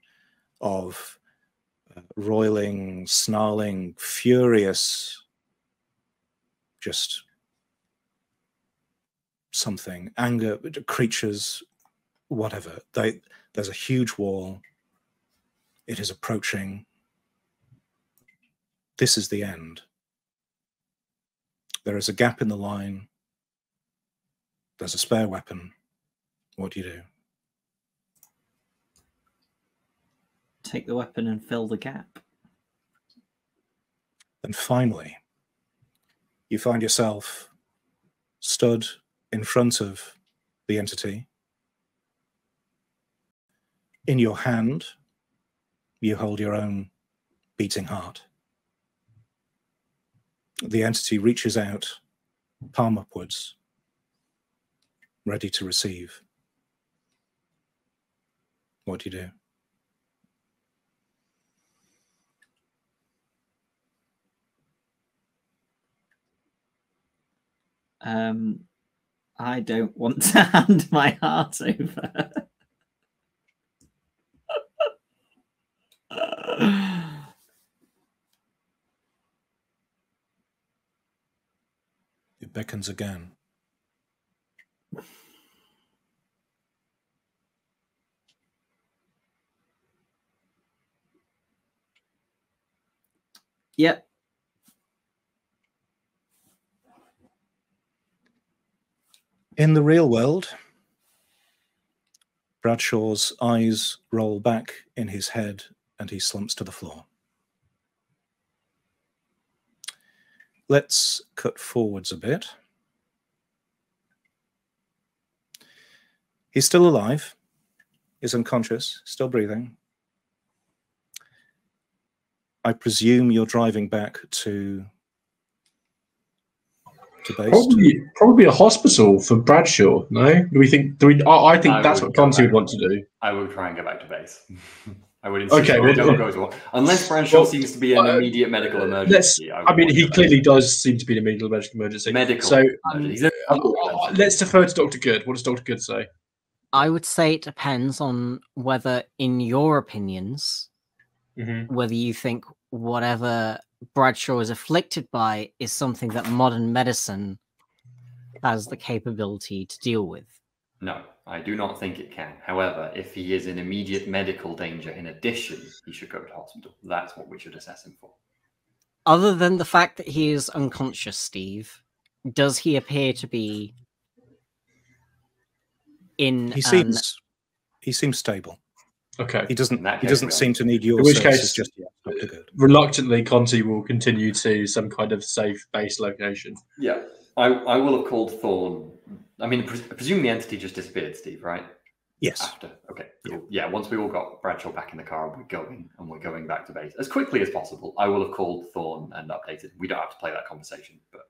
[SPEAKER 1] of roiling, snarling, furious, just something, anger, creatures, whatever. There's a huge wall. It is approaching. This is the end. There is a gap in the line. There's a spare weapon. What do you do?
[SPEAKER 6] Take the weapon and fill the gap.
[SPEAKER 1] And finally, you find yourself stood in front of the entity. In your hand, you hold your own beating heart. The entity reaches out, palm upwards, ready to receive. What do you do?
[SPEAKER 6] I don't want to hand my heart over.
[SPEAKER 1] It beckons again.
[SPEAKER 6] Yep.
[SPEAKER 1] In the real world, Bradshaw's eyes roll back in his head and he slumps to the floor. Let's cut forwards a bit. He's still alive. He's unconscious, still breathing. I presume you're driving back to base.
[SPEAKER 5] Probably a hospital for Bradshaw. No, do we think? I think that's what Conti would want to do.
[SPEAKER 2] I will try and get back to base. I would insist
[SPEAKER 5] Okay,
[SPEAKER 2] we don't go to one. Unless Bradshaw seems to be an immediate medical emergency.
[SPEAKER 5] I mean, he clearly does seem to be an immediate medical emergency.
[SPEAKER 2] Medical
[SPEAKER 5] So
[SPEAKER 2] emergency.
[SPEAKER 5] let's defer to Dr. Good. What does Dr. Good say?
[SPEAKER 3] I would say it depends on whether, in your opinions, whether you think whatever Bradshaw is afflicted by is something that modern medicine has the capability to deal with.
[SPEAKER 2] No, I do not think it can. However, if he is in immediate medical danger in addition, he should go to hospital. That's what we should assess him for.
[SPEAKER 3] Other than the fact that he is unconscious, Steve, does he appear to be in...
[SPEAKER 1] He seems stable.
[SPEAKER 5] Okay.
[SPEAKER 1] He doesn't seem to need your
[SPEAKER 5] in which
[SPEAKER 1] services
[SPEAKER 5] case,
[SPEAKER 1] just yet. Dr. Good.
[SPEAKER 5] Reluctantly, Conti will continue to some kind of safe base location.
[SPEAKER 2] Yeah, I will have called Thorn. I mean, I presume the entity just disappeared, Steve, right?
[SPEAKER 1] Yes.
[SPEAKER 2] After. Okay, cool. Yeah, once we all got Bradshaw back in the car, we're going back to base as quickly as possible. I will have called Thorn and updated. We don't have to play that conversation, but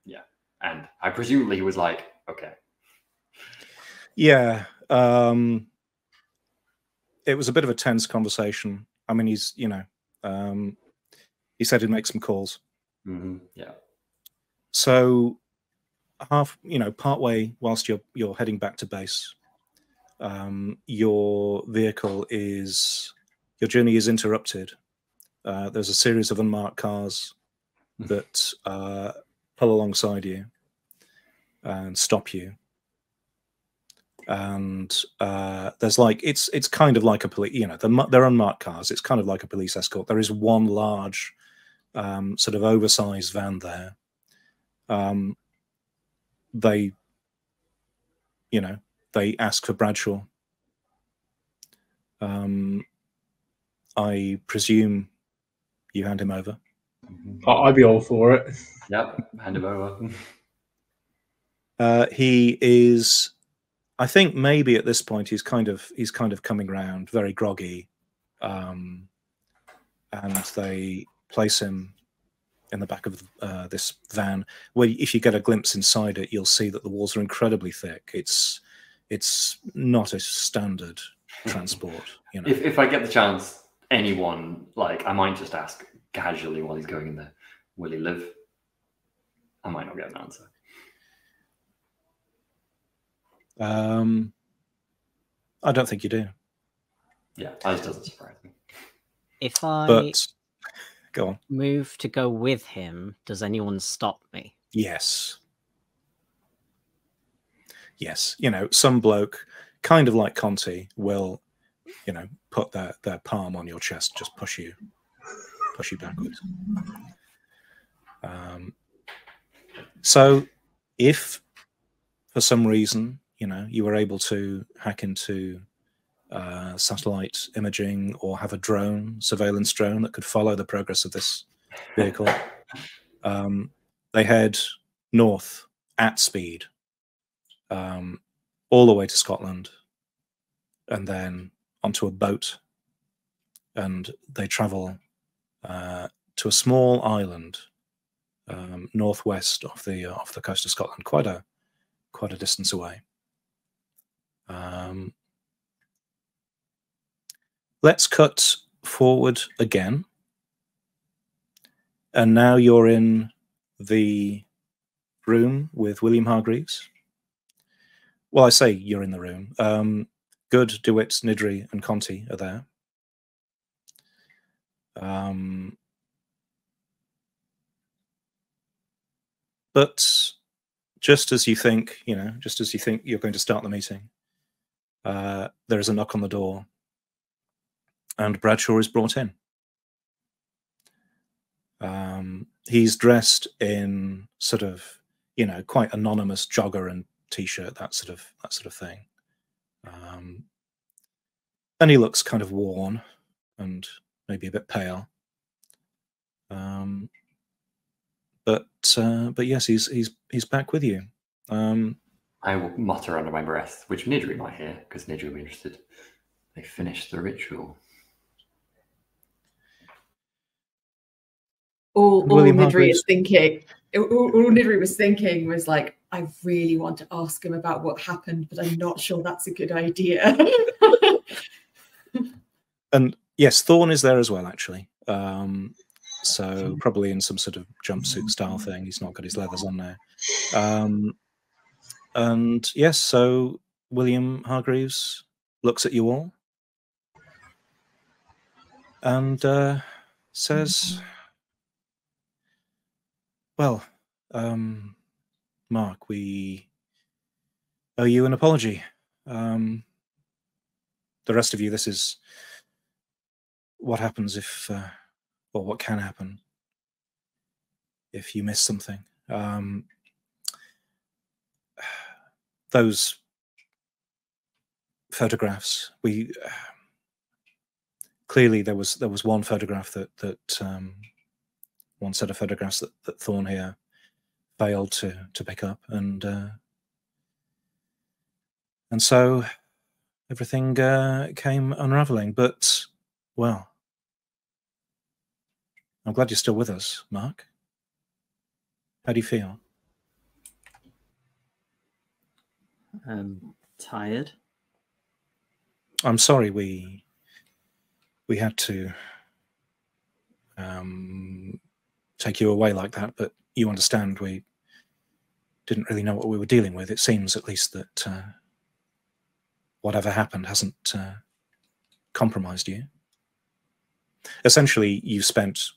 [SPEAKER 2] yeah. And I presumably he was like, okay.
[SPEAKER 1] Yeah. It was a bit of a tense conversation. I mean, he said he'd make some calls.
[SPEAKER 2] Yeah.
[SPEAKER 1] So partway whilst you're heading back to base, your journey is interrupted. There's a series of unmarked cars that pull alongside you and stop you. And there's it's kind of like a police, they're unmarked cars. It's kind of like a police escort. There is one large sort of oversized van there. They ask for Bradshaw. I presume you hand him over.
[SPEAKER 5] I'd be all for it.
[SPEAKER 2] Yep, hand him over.
[SPEAKER 1] He is, I think maybe at this point he's kind of coming round, very groggy, and they place him in the back of this van, where if you get a glimpse inside it, you'll see that the walls are incredibly thick. It's not a standard transport.
[SPEAKER 2] If I get the chance, anyone, I might just ask casually while he's going in there, will he live? I might not get an answer.
[SPEAKER 1] I don't think you do.
[SPEAKER 2] Yeah, that doesn't surprise me.
[SPEAKER 3] If I
[SPEAKER 1] go on.
[SPEAKER 3] Move to go with him, does anyone stop me?
[SPEAKER 1] Yes. Yes. Some bloke, kind of like Conti, will, put their palm on your chest, just push you backwards. So if for some reason, you were able to hack into satellite imaging or have a surveillance drone that could follow the progress of this vehicle, they head north at speed, all the way to Scotland, and then onto a boat, and they travel to a small island northwest of the coast of Scotland, quite a distance away. Let's cut forward again, and now you're in the room with William Hargreaves. Well, I say you're in the room. Good, DeWitt, Nidri, and Conti are there. But just as you think you're going to start the meeting, there is a knock on the door, and Bradshaw is brought in. He's dressed in sort of, quite anonymous jogger and t-shirt, that sort of thing. And he looks kind of worn and maybe a bit pale. But yes, he's back with you.
[SPEAKER 2] I will mutter under my breath, which Nidri might hear, because Nidri will be interested. They finished the ritual.
[SPEAKER 4] All Nidri is thinking. All Nidri was thinking was like, I really want to ask him about what happened, but I'm not sure that's a good idea.
[SPEAKER 1] And yes, Thorn is there as well, actually. So probably in some sort of jumpsuit style thing. He's not got his leathers on there. And yes, so William Hargreaves looks at you all and says, well, Mark, we owe you an apology. The rest of you, this is what happens if, or what can happen if you miss something. Those photographs, we clearly there was one photograph that one set of photographs that Thorn here failed to pick up, and so everything came unraveling. But well, I'm glad you're still with us, Mark. How do you feel?
[SPEAKER 6] Tired.
[SPEAKER 1] I'm sorry we had to take you away like that, but you understand we didn't really know what we were dealing with. It seems, at least, that whatever happened hasn't compromised you. Essentially, you've spent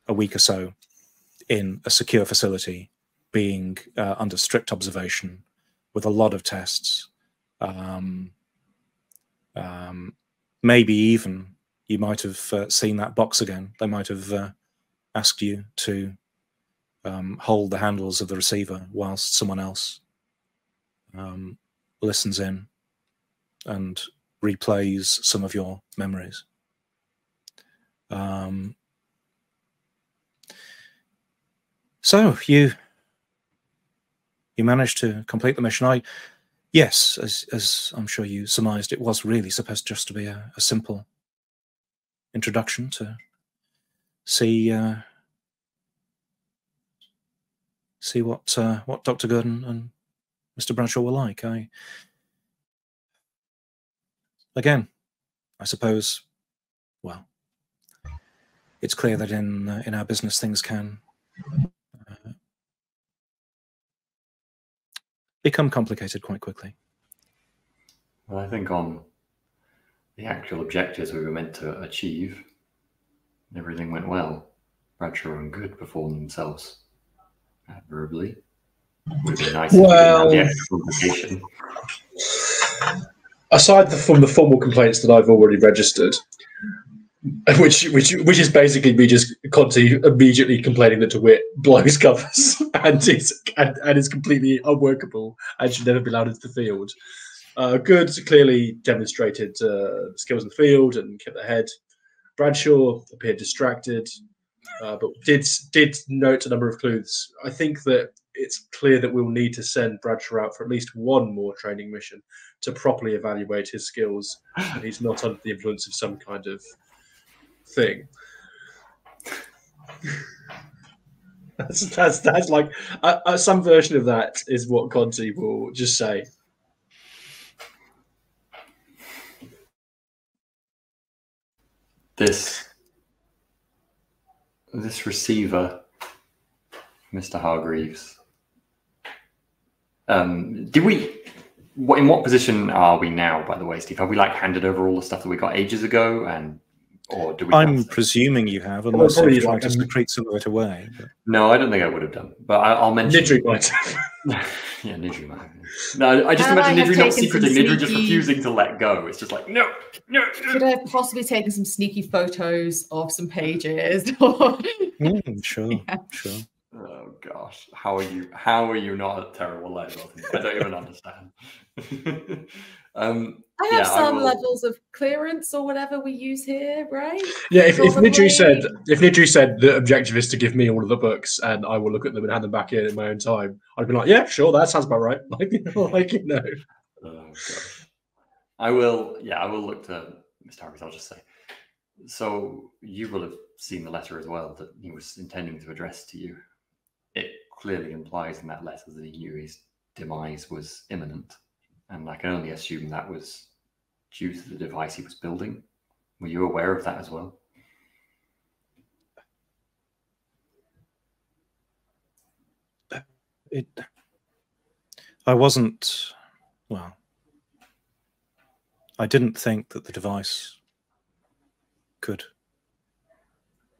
[SPEAKER 1] a week or so in a secure facility, being under strict observation, with a lot of tests. Maybe even you might have seen that box again. They might have asked you to hold the handles of the receiver whilst someone else listens in and replays some of your memories. So you managed to complete the mission. Yes, as I'm sure you surmised, it was really supposed just to be a simple introduction to see what Dr. Gurdon and Mr. Bradshaw were like. Again, I suppose, well, it's clear that in our business things can become complicated quite quickly.
[SPEAKER 2] Well, I think on the actual objectives we were meant to achieve, everything went well. Bradshaw and Good performed themselves admirably. Would have been nice if we didn't have the extra complication.
[SPEAKER 5] Aside from the formal complaints that I've already registered, which is basically me just Conti immediately complaining that DeWitt blows covers and is completely unworkable and should never be allowed into the field. Good clearly demonstrated skills in the field and kept ahead. Bradshaw appeared distracted, but did note a number of clues. I think that it's clear that we'll need to send Bradshaw out for at least one more training mission to properly evaluate his skills, and he's not under the influence of some kind of thing. That's like some version of that is what Conti will just say.
[SPEAKER 2] This receiver, Mr. Hargreaves. In what position are we now, by the way, Steve? Have we handed over all the stuff that we got ages ago, or do we?
[SPEAKER 1] I'm presuming you have, unless you'd like us to create some of it away. But...
[SPEAKER 2] No, I don't think I would have done. But I'll mention.
[SPEAKER 5] Nidri might.
[SPEAKER 2] Yeah, Nidri might. No, I just imagine Nidri not secreting. Nidri just refusing to let go. It's just like no.
[SPEAKER 4] Could I have possibly taken some sneaky photos of some pages?
[SPEAKER 1] Sure, yeah. Sure.
[SPEAKER 2] Oh gosh, how are you not a terrible liar? I don't even understand.
[SPEAKER 4] I have some levels of clearance or whatever we use here, right?
[SPEAKER 5] Yeah, if Nidri said the objective is to give me all of the books and I will look at them and hand them back in my own time, I'd be like, yeah, sure, that sounds about right.
[SPEAKER 2] Oh gosh. I will look to Mr. Hargreaves. I'll just say. So you will have seen the letter as well that he was intending to address to you. It clearly implies in that letter that he knew his demise was imminent, and I can only assume that was due to the device he was building. Were you aware of that as well?
[SPEAKER 1] I wasn't, well, I didn't think that the device could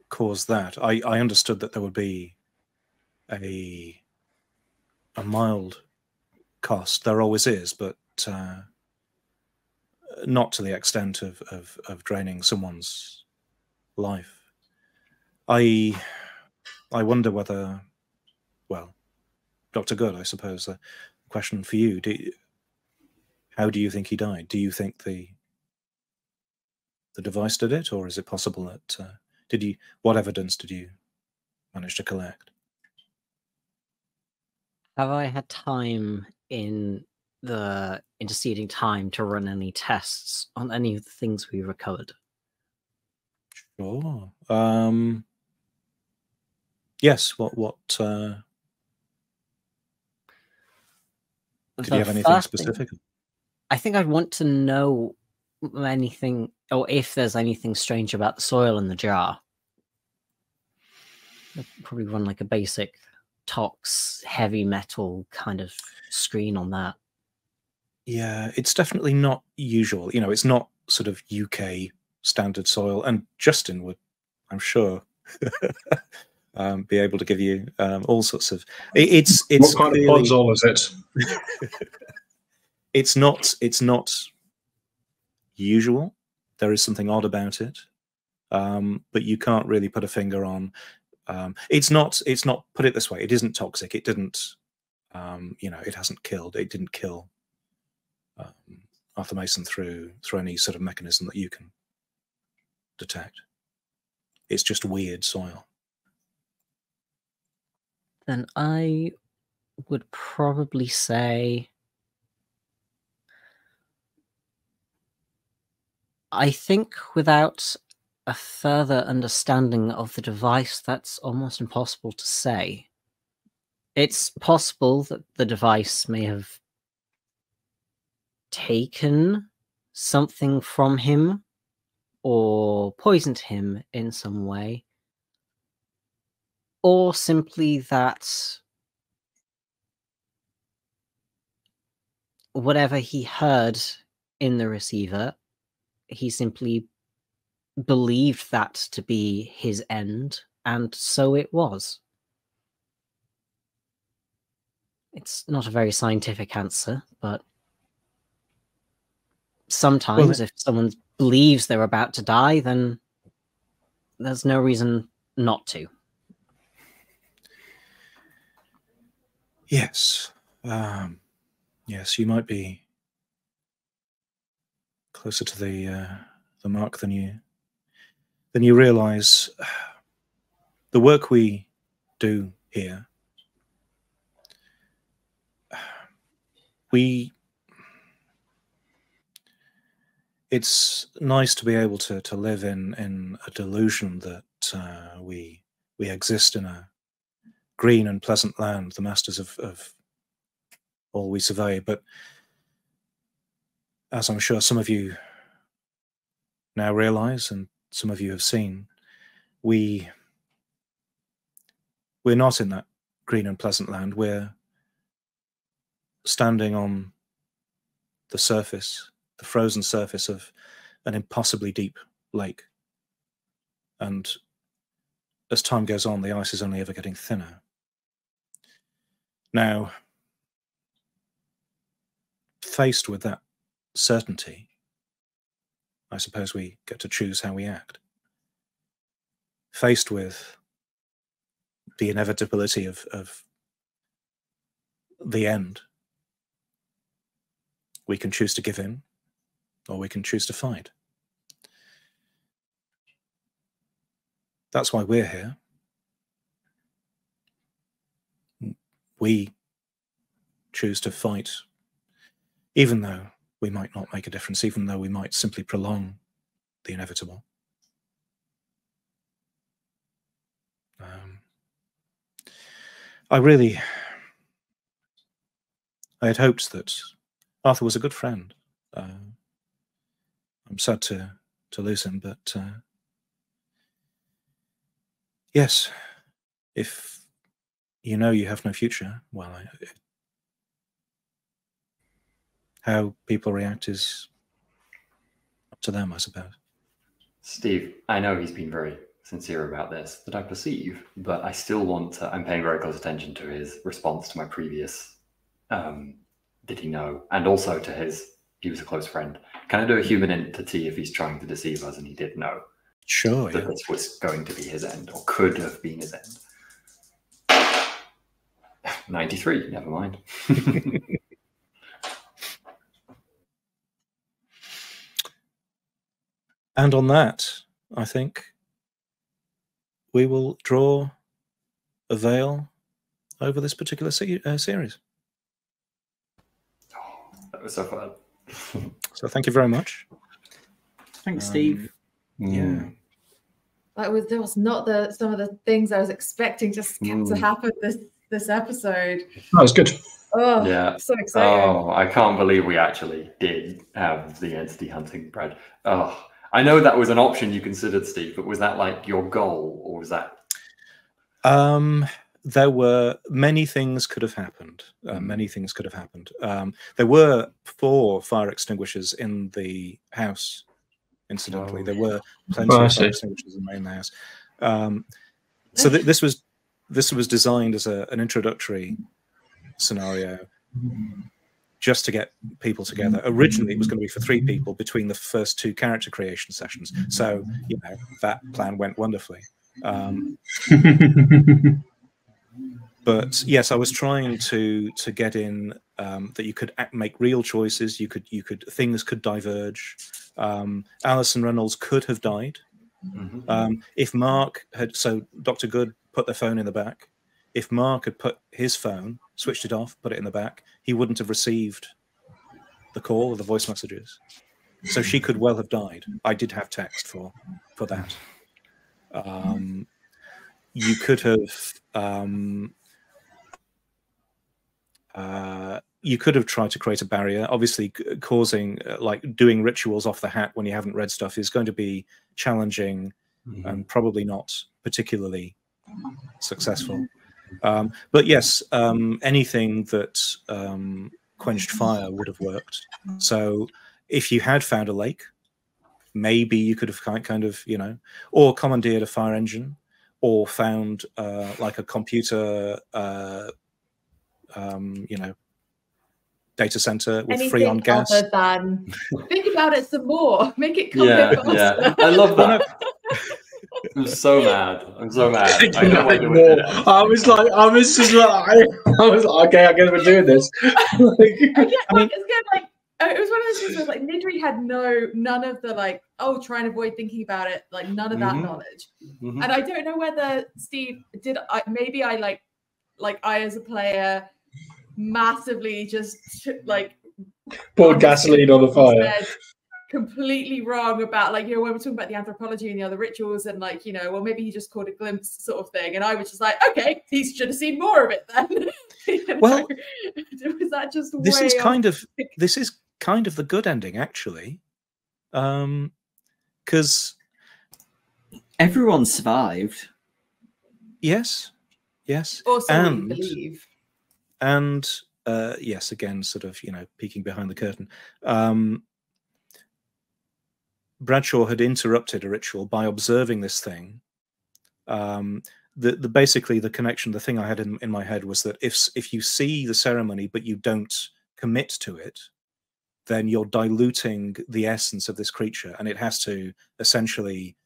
[SPEAKER 1] cause that. I understood that there would be a mild cost. There always is, but not to the extent of draining someone's life. I wonder whether, well, Dr. Good, I suppose, a question for you. How do you think he died? Do you think the device did it, or is it possible that what evidence did you manage to collect?
[SPEAKER 3] Have I had time in the interceding time to run any tests on any of the things we recovered?
[SPEAKER 1] Sure. Yes. What? Did you have anything specific?
[SPEAKER 3] I think I'd want to know anything, or if there's anything strange about the soil in the jar. I'd probably run like a basic tox heavy metal kind of screen on that.
[SPEAKER 1] Yeah, it's definitely not usual. You know, it's not sort of UK standard soil, and Justin would, I'm sure, be able to give you all sorts of. It's
[SPEAKER 5] what kind
[SPEAKER 1] clearly,
[SPEAKER 5] of podzol is it?
[SPEAKER 1] It's not usual. There is something odd about it, but you can't really put a finger on. It's not. Put it this way: it isn't toxic. It didn't. It hasn't killed. It didn't kill Arthur Mason through any sort of mechanism that you can detect. It's just weird soil.
[SPEAKER 3] Then I would probably say, I think without a further understanding of the device, that's almost impossible to say. It's possible that the device may have taken something from him or poisoned him in some way, or simply that whatever he heard in the receiver, he simply believed that to be his end, and so it was. It's not a very scientific answer, but sometimes if someone believes they're about to die, then there's no reason not to.
[SPEAKER 1] Yes. Yes, you might be closer to the mark than you realize. The work we do here, it's nice to be able to live in a delusion that we exist in a green and pleasant land, the masters of all we survey. But as I'm sure some of you now realize, and some of you have seen, we're not in that green and pleasant land. We're standing on the surface, the frozen surface of an impossibly deep lake. And as time goes on, the ice is only ever getting thinner. Now, faced with that certainty, I suppose we get to choose how we act. Faced with the inevitability of the end, we can choose to give in, or we can choose to fight. That's why we're here. We choose to fight, even though we might not make a difference, even though we might simply prolong the inevitable. I had hoped that Arthur was a good friend. I'm sad to lose him. But yes, if you know you have no future, well, how people react is up to them, I suppose.
[SPEAKER 2] Steve, I know he's been very sincere about this, that I perceive, but I still want to, I'm paying very close attention to his response to my previous, did he know? And also to his, he was a close friend. Can I do a human entity if he's trying to deceive us and he did know?
[SPEAKER 1] Sure,
[SPEAKER 2] that
[SPEAKER 1] yeah.
[SPEAKER 2] this was going to be his end, or could have been his end. 93, never mind.
[SPEAKER 1] And on that, I think we will draw a veil over this particular series.
[SPEAKER 2] Oh, that was so fun.
[SPEAKER 1] So thank you very much.
[SPEAKER 6] Thanks, Steve.
[SPEAKER 1] Yeah.
[SPEAKER 4] There was not some of the things I was expecting just to happen this episode.
[SPEAKER 5] That was good.
[SPEAKER 4] Oh,
[SPEAKER 2] yeah.
[SPEAKER 4] So exciting.
[SPEAKER 2] Oh, I can't believe we actually did have the entity hunting Brad. Oh, I know that was an option you considered, Steve, but was that like your goal, or was that?
[SPEAKER 1] There were many things could have happened. Many things could have happened. There were 4 fire extinguishers in the house. Incidentally, there were plenty of fire extinguishers in the house. So this was designed as an introductory scenario, just to get people together. Originally, it was going to be for 3 people between the first 2 character creation sessions. So that plan went wonderfully. But yes, I was trying to get in that you could make real choices. Things could diverge. Alison Reynolds could have died. If Mark had, so Dr. Good put the phone in the back. If Mark had put his phone, switched it off, put it in the back, he wouldn't have received the call or the voice messages. So she could well have died. I did have text for that. You could have tried to create a barrier. Obviously, causing doing rituals off the hat when you haven't read stuff is going to be challenging and probably not particularly successful. But yes, anything that quenched fire would have worked. So if you had found a lake, maybe you could have kind of, or commandeered a fire engine, or found like a computer, data center with
[SPEAKER 4] anything
[SPEAKER 1] free on gas.
[SPEAKER 4] Other than think about it some more. Make it come a bit faster.
[SPEAKER 2] Yeah, I love that. I'm so mad. I'm so mad. I
[SPEAKER 5] was like, okay, I guess we're doing this.
[SPEAKER 4] It's good. Like, it was one of those things where like Nidri had none of the try and avoid thinking about it, like none of that knowledge. And I don't know whether Steve did. Maybe I I as a player massively just
[SPEAKER 5] poured gasoline on the fire.
[SPEAKER 4] Completely wrong about when we're talking about the anthropology and the other rituals and well, maybe he just caught a glimpse sort of thing, and I was just like, okay, he should have seen more of it then.
[SPEAKER 1] Well,
[SPEAKER 4] was that just
[SPEAKER 1] this is kind of the good ending, actually, because
[SPEAKER 6] everyone survived.
[SPEAKER 1] Yes,
[SPEAKER 4] or so we believe.
[SPEAKER 1] And yes, again, sort of peeking behind the curtain. Bradshaw had interrupted a ritual by observing this thing. Basically the connection, the thing I had in my head was that if you see the ceremony but you don't commit to it, then you're diluting the essence of this creature, and it has to essentially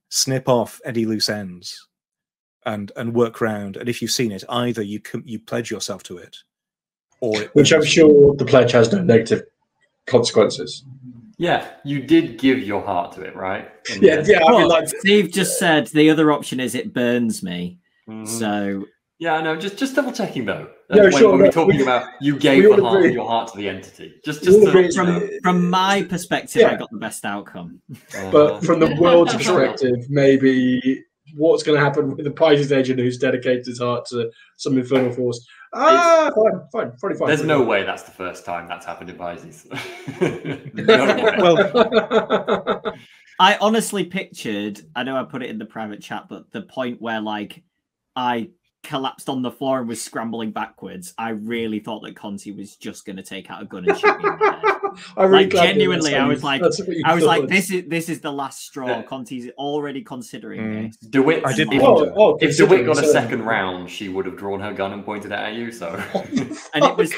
[SPEAKER 1] snip off any loose ends and work round. And if you've seen it, either you pledge yourself to it, or
[SPEAKER 5] which I'm sure the pledge has no negative consequences.
[SPEAKER 2] Yeah, you did give your heart to it, right?
[SPEAKER 5] Yeah. I mean,
[SPEAKER 6] Steve just said the other option is it burns me. So
[SPEAKER 2] yeah, no, just double checking though.
[SPEAKER 5] No, sure.
[SPEAKER 2] When we're talking about you gave your heart to the entity.
[SPEAKER 6] From my perspective, I got the best outcome.
[SPEAKER 5] But from the world's perspective, maybe what's going to happen with the Pisces agent who's dedicated his heart to some infernal force. Fine, pretty fine.
[SPEAKER 2] There's no way that's the first time that's happened in Pisces. No way.
[SPEAKER 1] Well,
[SPEAKER 6] I honestly pictured, I know I put it in the private chat, but the point where like I collapsed on the floor and was scrambling backwards, I really thought that Conti was just going to take out a gun and shoot me in the head.
[SPEAKER 5] I really
[SPEAKER 6] Like genuinely, I was like, this is the last straw.
[SPEAKER 2] Yeah.
[SPEAKER 6] Conti's already considering this.
[SPEAKER 2] DeWitt,
[SPEAKER 1] I did
[SPEAKER 2] if,
[SPEAKER 1] wonder.
[SPEAKER 2] if DeWitt got a second round, she would have drawn her gun and pointed it at you. So,
[SPEAKER 6] And it was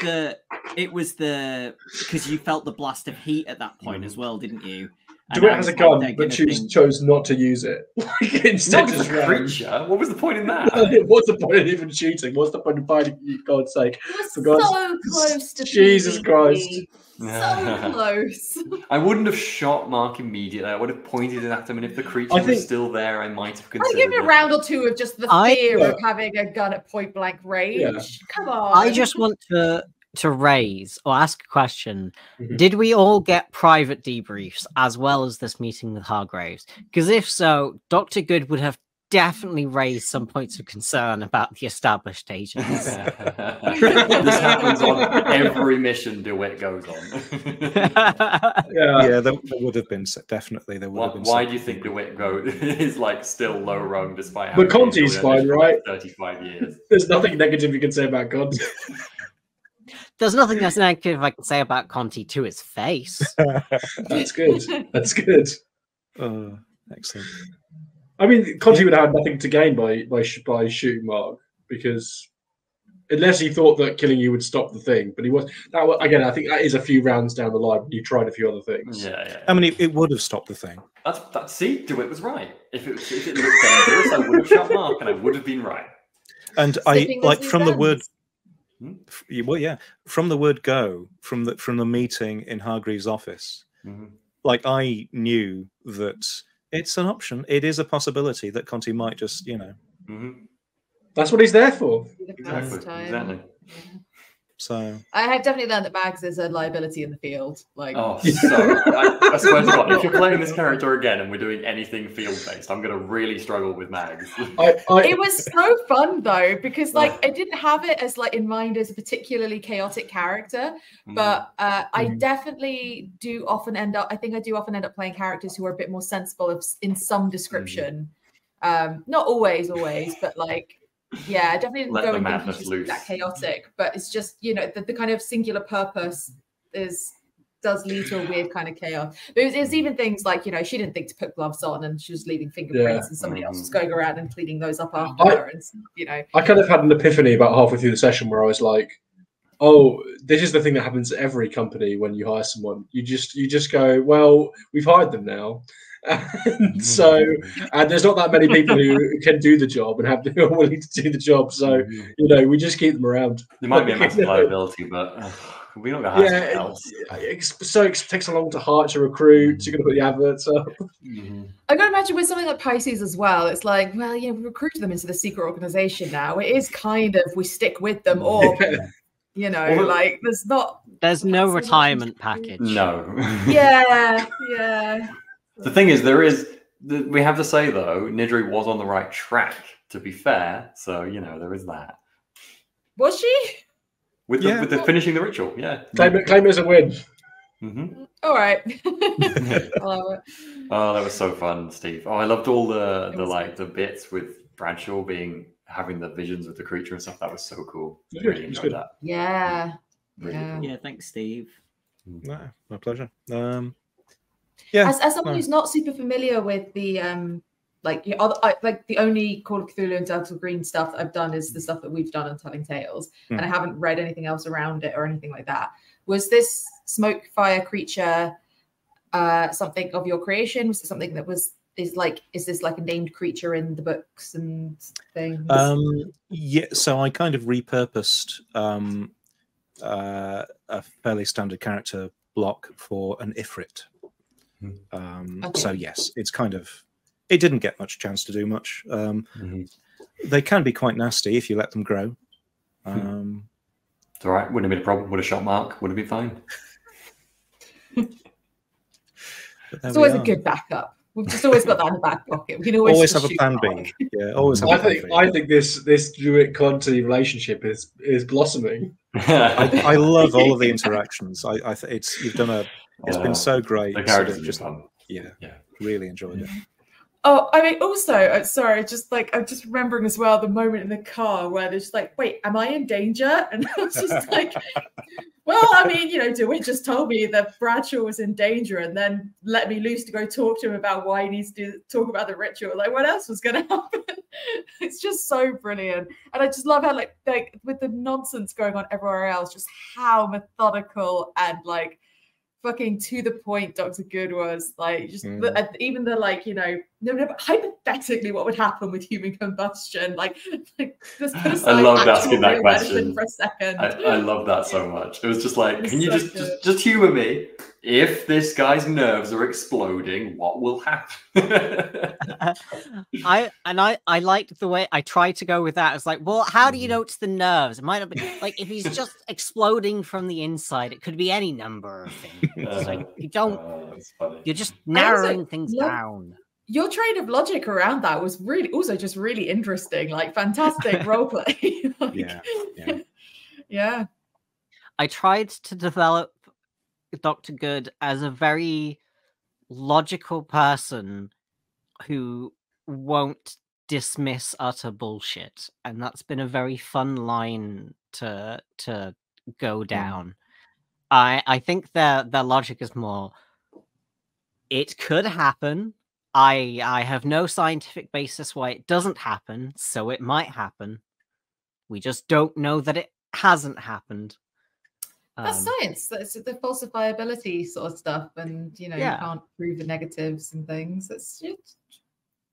[SPEAKER 6] the because you felt the blast of heat at that point as well, didn't you? And
[SPEAKER 5] DeWitt
[SPEAKER 6] I
[SPEAKER 5] has a
[SPEAKER 6] was
[SPEAKER 5] gun,
[SPEAKER 6] they're
[SPEAKER 5] but
[SPEAKER 6] gonna think-
[SPEAKER 5] chose not to use it. Instead,
[SPEAKER 2] not
[SPEAKER 5] just
[SPEAKER 2] a
[SPEAKER 5] ran.
[SPEAKER 2] creature. What was the point in that?
[SPEAKER 5] What's the point of even shooting? What's the point of fighting? For God's sake!
[SPEAKER 4] It
[SPEAKER 5] For
[SPEAKER 4] was
[SPEAKER 5] God's
[SPEAKER 4] so close to
[SPEAKER 5] Jesus
[SPEAKER 4] PvP.
[SPEAKER 5] Christ!
[SPEAKER 4] So close.
[SPEAKER 2] I wouldn't have shot Mark immediately. I would have pointed it at him, and if the creature
[SPEAKER 5] I think-
[SPEAKER 2] was still there, I might have
[SPEAKER 4] I'll
[SPEAKER 2] considered
[SPEAKER 4] give you a
[SPEAKER 2] it.
[SPEAKER 4] round or two of just the fear of having a gun at point blank range.
[SPEAKER 5] Yeah.
[SPEAKER 4] Come on.
[SPEAKER 3] I just want to raise or ask a question.
[SPEAKER 5] Mhm.
[SPEAKER 3] Did we all get private debriefs as well as this meeting with Hargraves? Because if so, Dr. Good would have definitely raised some points of concern about the established agents.
[SPEAKER 2] This happens on every mission DeWitt goes on.
[SPEAKER 5] Yeah.
[SPEAKER 1] there would have been definitely. There would have been.
[SPEAKER 2] Why do you think DeWitt is like still low rung despite
[SPEAKER 5] But
[SPEAKER 2] having
[SPEAKER 5] Conti's
[SPEAKER 2] been doing
[SPEAKER 5] fine,
[SPEAKER 2] this
[SPEAKER 5] right?
[SPEAKER 2] for 35 years?
[SPEAKER 5] There's nothing negative you can say about Conti.
[SPEAKER 3] There's nothing that's negative I can say about Conti to his face.
[SPEAKER 5] That's good. That's good.
[SPEAKER 1] Excellent.
[SPEAKER 5] I mean, Conti would have had nothing to gain by shooting Mark, because unless he thought that killing you would stop the thing, but he was again. I think that is a few rounds down the line when you tried a few other things.
[SPEAKER 2] Yeah.
[SPEAKER 1] I mean, it would have stopped the thing.
[SPEAKER 2] That's see, DeWitt was right. If it looked dangerous, I would have shot Mark, and I would have been right.
[SPEAKER 1] And
[SPEAKER 4] Sipping
[SPEAKER 1] I like
[SPEAKER 4] those
[SPEAKER 1] from the word.
[SPEAKER 4] ends.
[SPEAKER 1] Well, yeah, from the word go, from the meeting in Hargreaves' office, like I knew that it's an option. It is a possibility that Conti might just,
[SPEAKER 5] That's what he's there for.
[SPEAKER 2] Exactly.
[SPEAKER 1] So
[SPEAKER 4] I have definitely learned that Mags is a liability in the field. Like,
[SPEAKER 2] I swear to God, if you're playing this character again and we're doing anything field-based, I'm going to really struggle with Mags.
[SPEAKER 4] it was so fun though, because like I didn't have it as like in mind as a particularly chaotic character, but I definitely do often end up. I think I do often end up playing characters who are a bit more sensible in some description. Not always, but like. Yeah, I definitely didn't
[SPEAKER 2] Let
[SPEAKER 4] go
[SPEAKER 2] the
[SPEAKER 4] and think
[SPEAKER 2] madness
[SPEAKER 4] you should
[SPEAKER 2] loose.
[SPEAKER 4] be that chaotic, but it's just, the kind of singular purpose does lead to a weird kind of chaos. But it's even things like, she didn't think to put gloves on and she was leaving fingerprints and somebody else was going around and cleaning those up after her and stuff,
[SPEAKER 5] I kind of had an epiphany about halfway through the session where I was like, oh, this is the thing that happens at every company when you hire someone. You just go, well, we've hired them now. And there's not that many people who can do the job and who are willing to do the job. So, we just keep them around.
[SPEAKER 2] There might be a massive liability, but we're not going to hire someone else.
[SPEAKER 5] It takes so long to recruit. You're going to put the adverts up.
[SPEAKER 4] I got to imagine with something like Pisces as well. It's like, well, we recruited them into the secret organization now. It is kind of we stick with them, or like there's
[SPEAKER 3] no retirement package.
[SPEAKER 2] No.
[SPEAKER 4] Yeah.
[SPEAKER 2] The thing is, we have to say though, Nidri was on the right track. To be fair, so there is that.
[SPEAKER 4] Was she?
[SPEAKER 2] With the finishing the ritual, yeah.
[SPEAKER 5] Claim it as a win.
[SPEAKER 4] All right.
[SPEAKER 2] Oh, that was so fun, Steve. Oh, I loved all the bits with Bradshaw having the visions of the creature and stuff. That was so cool. I really enjoyed that.
[SPEAKER 4] Yeah.
[SPEAKER 2] Really cool.
[SPEAKER 6] Yeah, thanks, Steve.
[SPEAKER 1] No, my pleasure.
[SPEAKER 4] As someone who's not super familiar with the the only Call of Cthulhu and Delta Green stuff I've done is the stuff that we've done on Telling Tales, and I haven't read anything else around it or anything like that. Was this smoke fire creature something of your creation? Was it something that is this like a named creature in the books and things?
[SPEAKER 1] Yeah, so I kind of repurposed a fairly standard character block for an Ifrit. So yes, it's kind of, it didn't get much chance to do much. They can be quite nasty if you let them grow.
[SPEAKER 2] It's all right. Wouldn't have been a problem. Would have shot Mark. Would have been fine.
[SPEAKER 4] It's always a good backup. We've just always got that in the back pocket. We can always,
[SPEAKER 1] Always
[SPEAKER 4] just
[SPEAKER 1] have a
[SPEAKER 4] shoot
[SPEAKER 1] plan
[SPEAKER 4] Mark.
[SPEAKER 1] B. Yeah, always have a plan B.
[SPEAKER 5] I think this Druid Conti relationship is blossoming.
[SPEAKER 1] I love all of the interactions. It's you've done it's been so great.
[SPEAKER 2] The
[SPEAKER 1] sort
[SPEAKER 2] characters
[SPEAKER 1] of
[SPEAKER 2] are
[SPEAKER 1] just
[SPEAKER 2] fun.
[SPEAKER 1] yeah,
[SPEAKER 2] Yeah.
[SPEAKER 1] really enjoyed it.
[SPEAKER 4] Oh, I mean, also, I'm sorry, I'm just remembering as well the moment in the car where they're just like, wait, am I in danger? And I was just like, well, I mean, DeWitt just told me that Bradshaw was in danger and then let me loose to go talk to him about why he needs to talk about the ritual. Like, what else was going to happen? It's just so brilliant. And I just love how, like with the nonsense going on everywhere else, just how methodical and, like, fucking to the point Dr. Good was. Like, just even the, like, hypothetically what would happen with human combustion, like just put aside
[SPEAKER 2] I loved
[SPEAKER 4] actual
[SPEAKER 2] asking that
[SPEAKER 4] real medicine
[SPEAKER 2] question
[SPEAKER 4] for a second.
[SPEAKER 2] I love that so much. It was just like,
[SPEAKER 4] It's
[SPEAKER 2] can you
[SPEAKER 4] so
[SPEAKER 2] just humor me? If this guy's nerves are exploding, what will happen?
[SPEAKER 3] I liked the way I tried to go with that. It's like, well, how do you know it's the nerves? It might not be like if he's just exploding from the inside, it could be any number of things. It's like you don't,
[SPEAKER 2] It's funny.
[SPEAKER 3] you're just narrowing things down.
[SPEAKER 4] Your train of logic around that was really also just really interesting, like fantastic roleplay. Like, yeah.
[SPEAKER 3] I tried to develop Dr. Good as a very logical person who won't dismiss utter bullshit, and that's been a very fun line to go down. I think their logic is more, it could happen. I have no scientific basis why it doesn't happen, so it might happen. We just don't know that it hasn't happened.
[SPEAKER 4] That's science. That's the falsifiability sort of stuff, and you can't prove the negatives and things. It's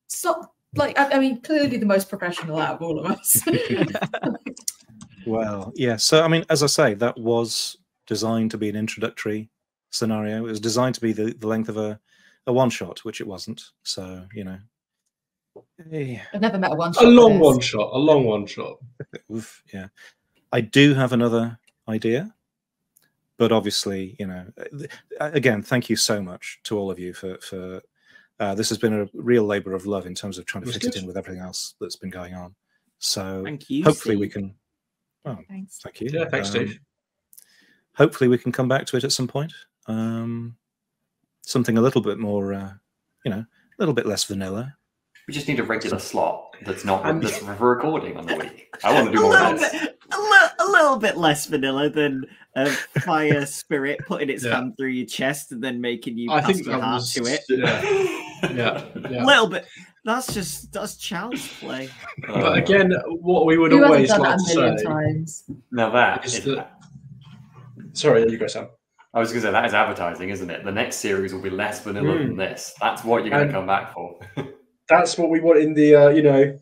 [SPEAKER 4] so, like, I mean, clearly the most professional out of all of us.
[SPEAKER 1] Well, yeah. So, I mean, as I say, that was designed to be an introductory scenario. It was designed to be the length of a one shot, which it wasn't. So,
[SPEAKER 4] I've never met a one shot.
[SPEAKER 5] A long one shot.
[SPEAKER 1] Oof, yeah. I do have another idea, but obviously, again, thank you so much to all of you for this has been a real labor of love in terms of trying to fit it in with everything else that's been going on. So
[SPEAKER 6] Thank you,
[SPEAKER 1] hopefully
[SPEAKER 6] Steve.
[SPEAKER 1] we can. Oh,
[SPEAKER 4] Thanks.
[SPEAKER 1] thank you.
[SPEAKER 5] Yeah, thanks, Steve.
[SPEAKER 1] Hopefully we can come back to it at some point. Something a little bit more, a little bit less vanilla.
[SPEAKER 2] We just need a regular slot that's not that's for recording on the week. I want to do more of this.
[SPEAKER 6] A little bit less vanilla than a fire spirit putting its hand through your chest and then making you pass your heart to it.
[SPEAKER 5] Yeah.
[SPEAKER 6] A little bit. That's child's play.
[SPEAKER 5] But again, what we would
[SPEAKER 4] Who
[SPEAKER 5] always
[SPEAKER 4] hasn't
[SPEAKER 5] like
[SPEAKER 4] done
[SPEAKER 5] to
[SPEAKER 4] that a million
[SPEAKER 5] say
[SPEAKER 4] times?
[SPEAKER 2] Now that
[SPEAKER 5] is
[SPEAKER 2] is
[SPEAKER 5] that. Sorry, there you go, Sam.
[SPEAKER 2] I was going to say, that is advertising, isn't it? The next series will be less vanilla than this. That's what you're going to come back for.
[SPEAKER 5] That's what we want in the,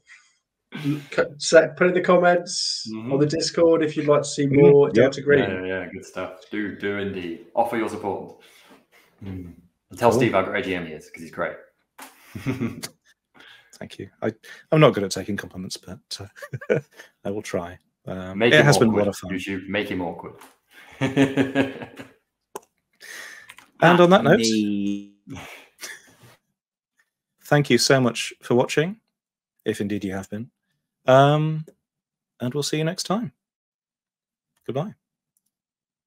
[SPEAKER 5] put in the comments on the Discord if you'd like to see more Delta Green.
[SPEAKER 2] Yeah, good stuff. Do indeed. Offer your support. And tell Steve how great AGM he is, because he's great.
[SPEAKER 1] Thank you. I'm not good at taking compliments, but I will try.
[SPEAKER 2] It
[SPEAKER 1] has been a lot of fun.
[SPEAKER 2] YouTube, make him awkward.
[SPEAKER 1] And on that note, thank you so much for watching, if indeed you have been. And we'll see you next time. Goodbye.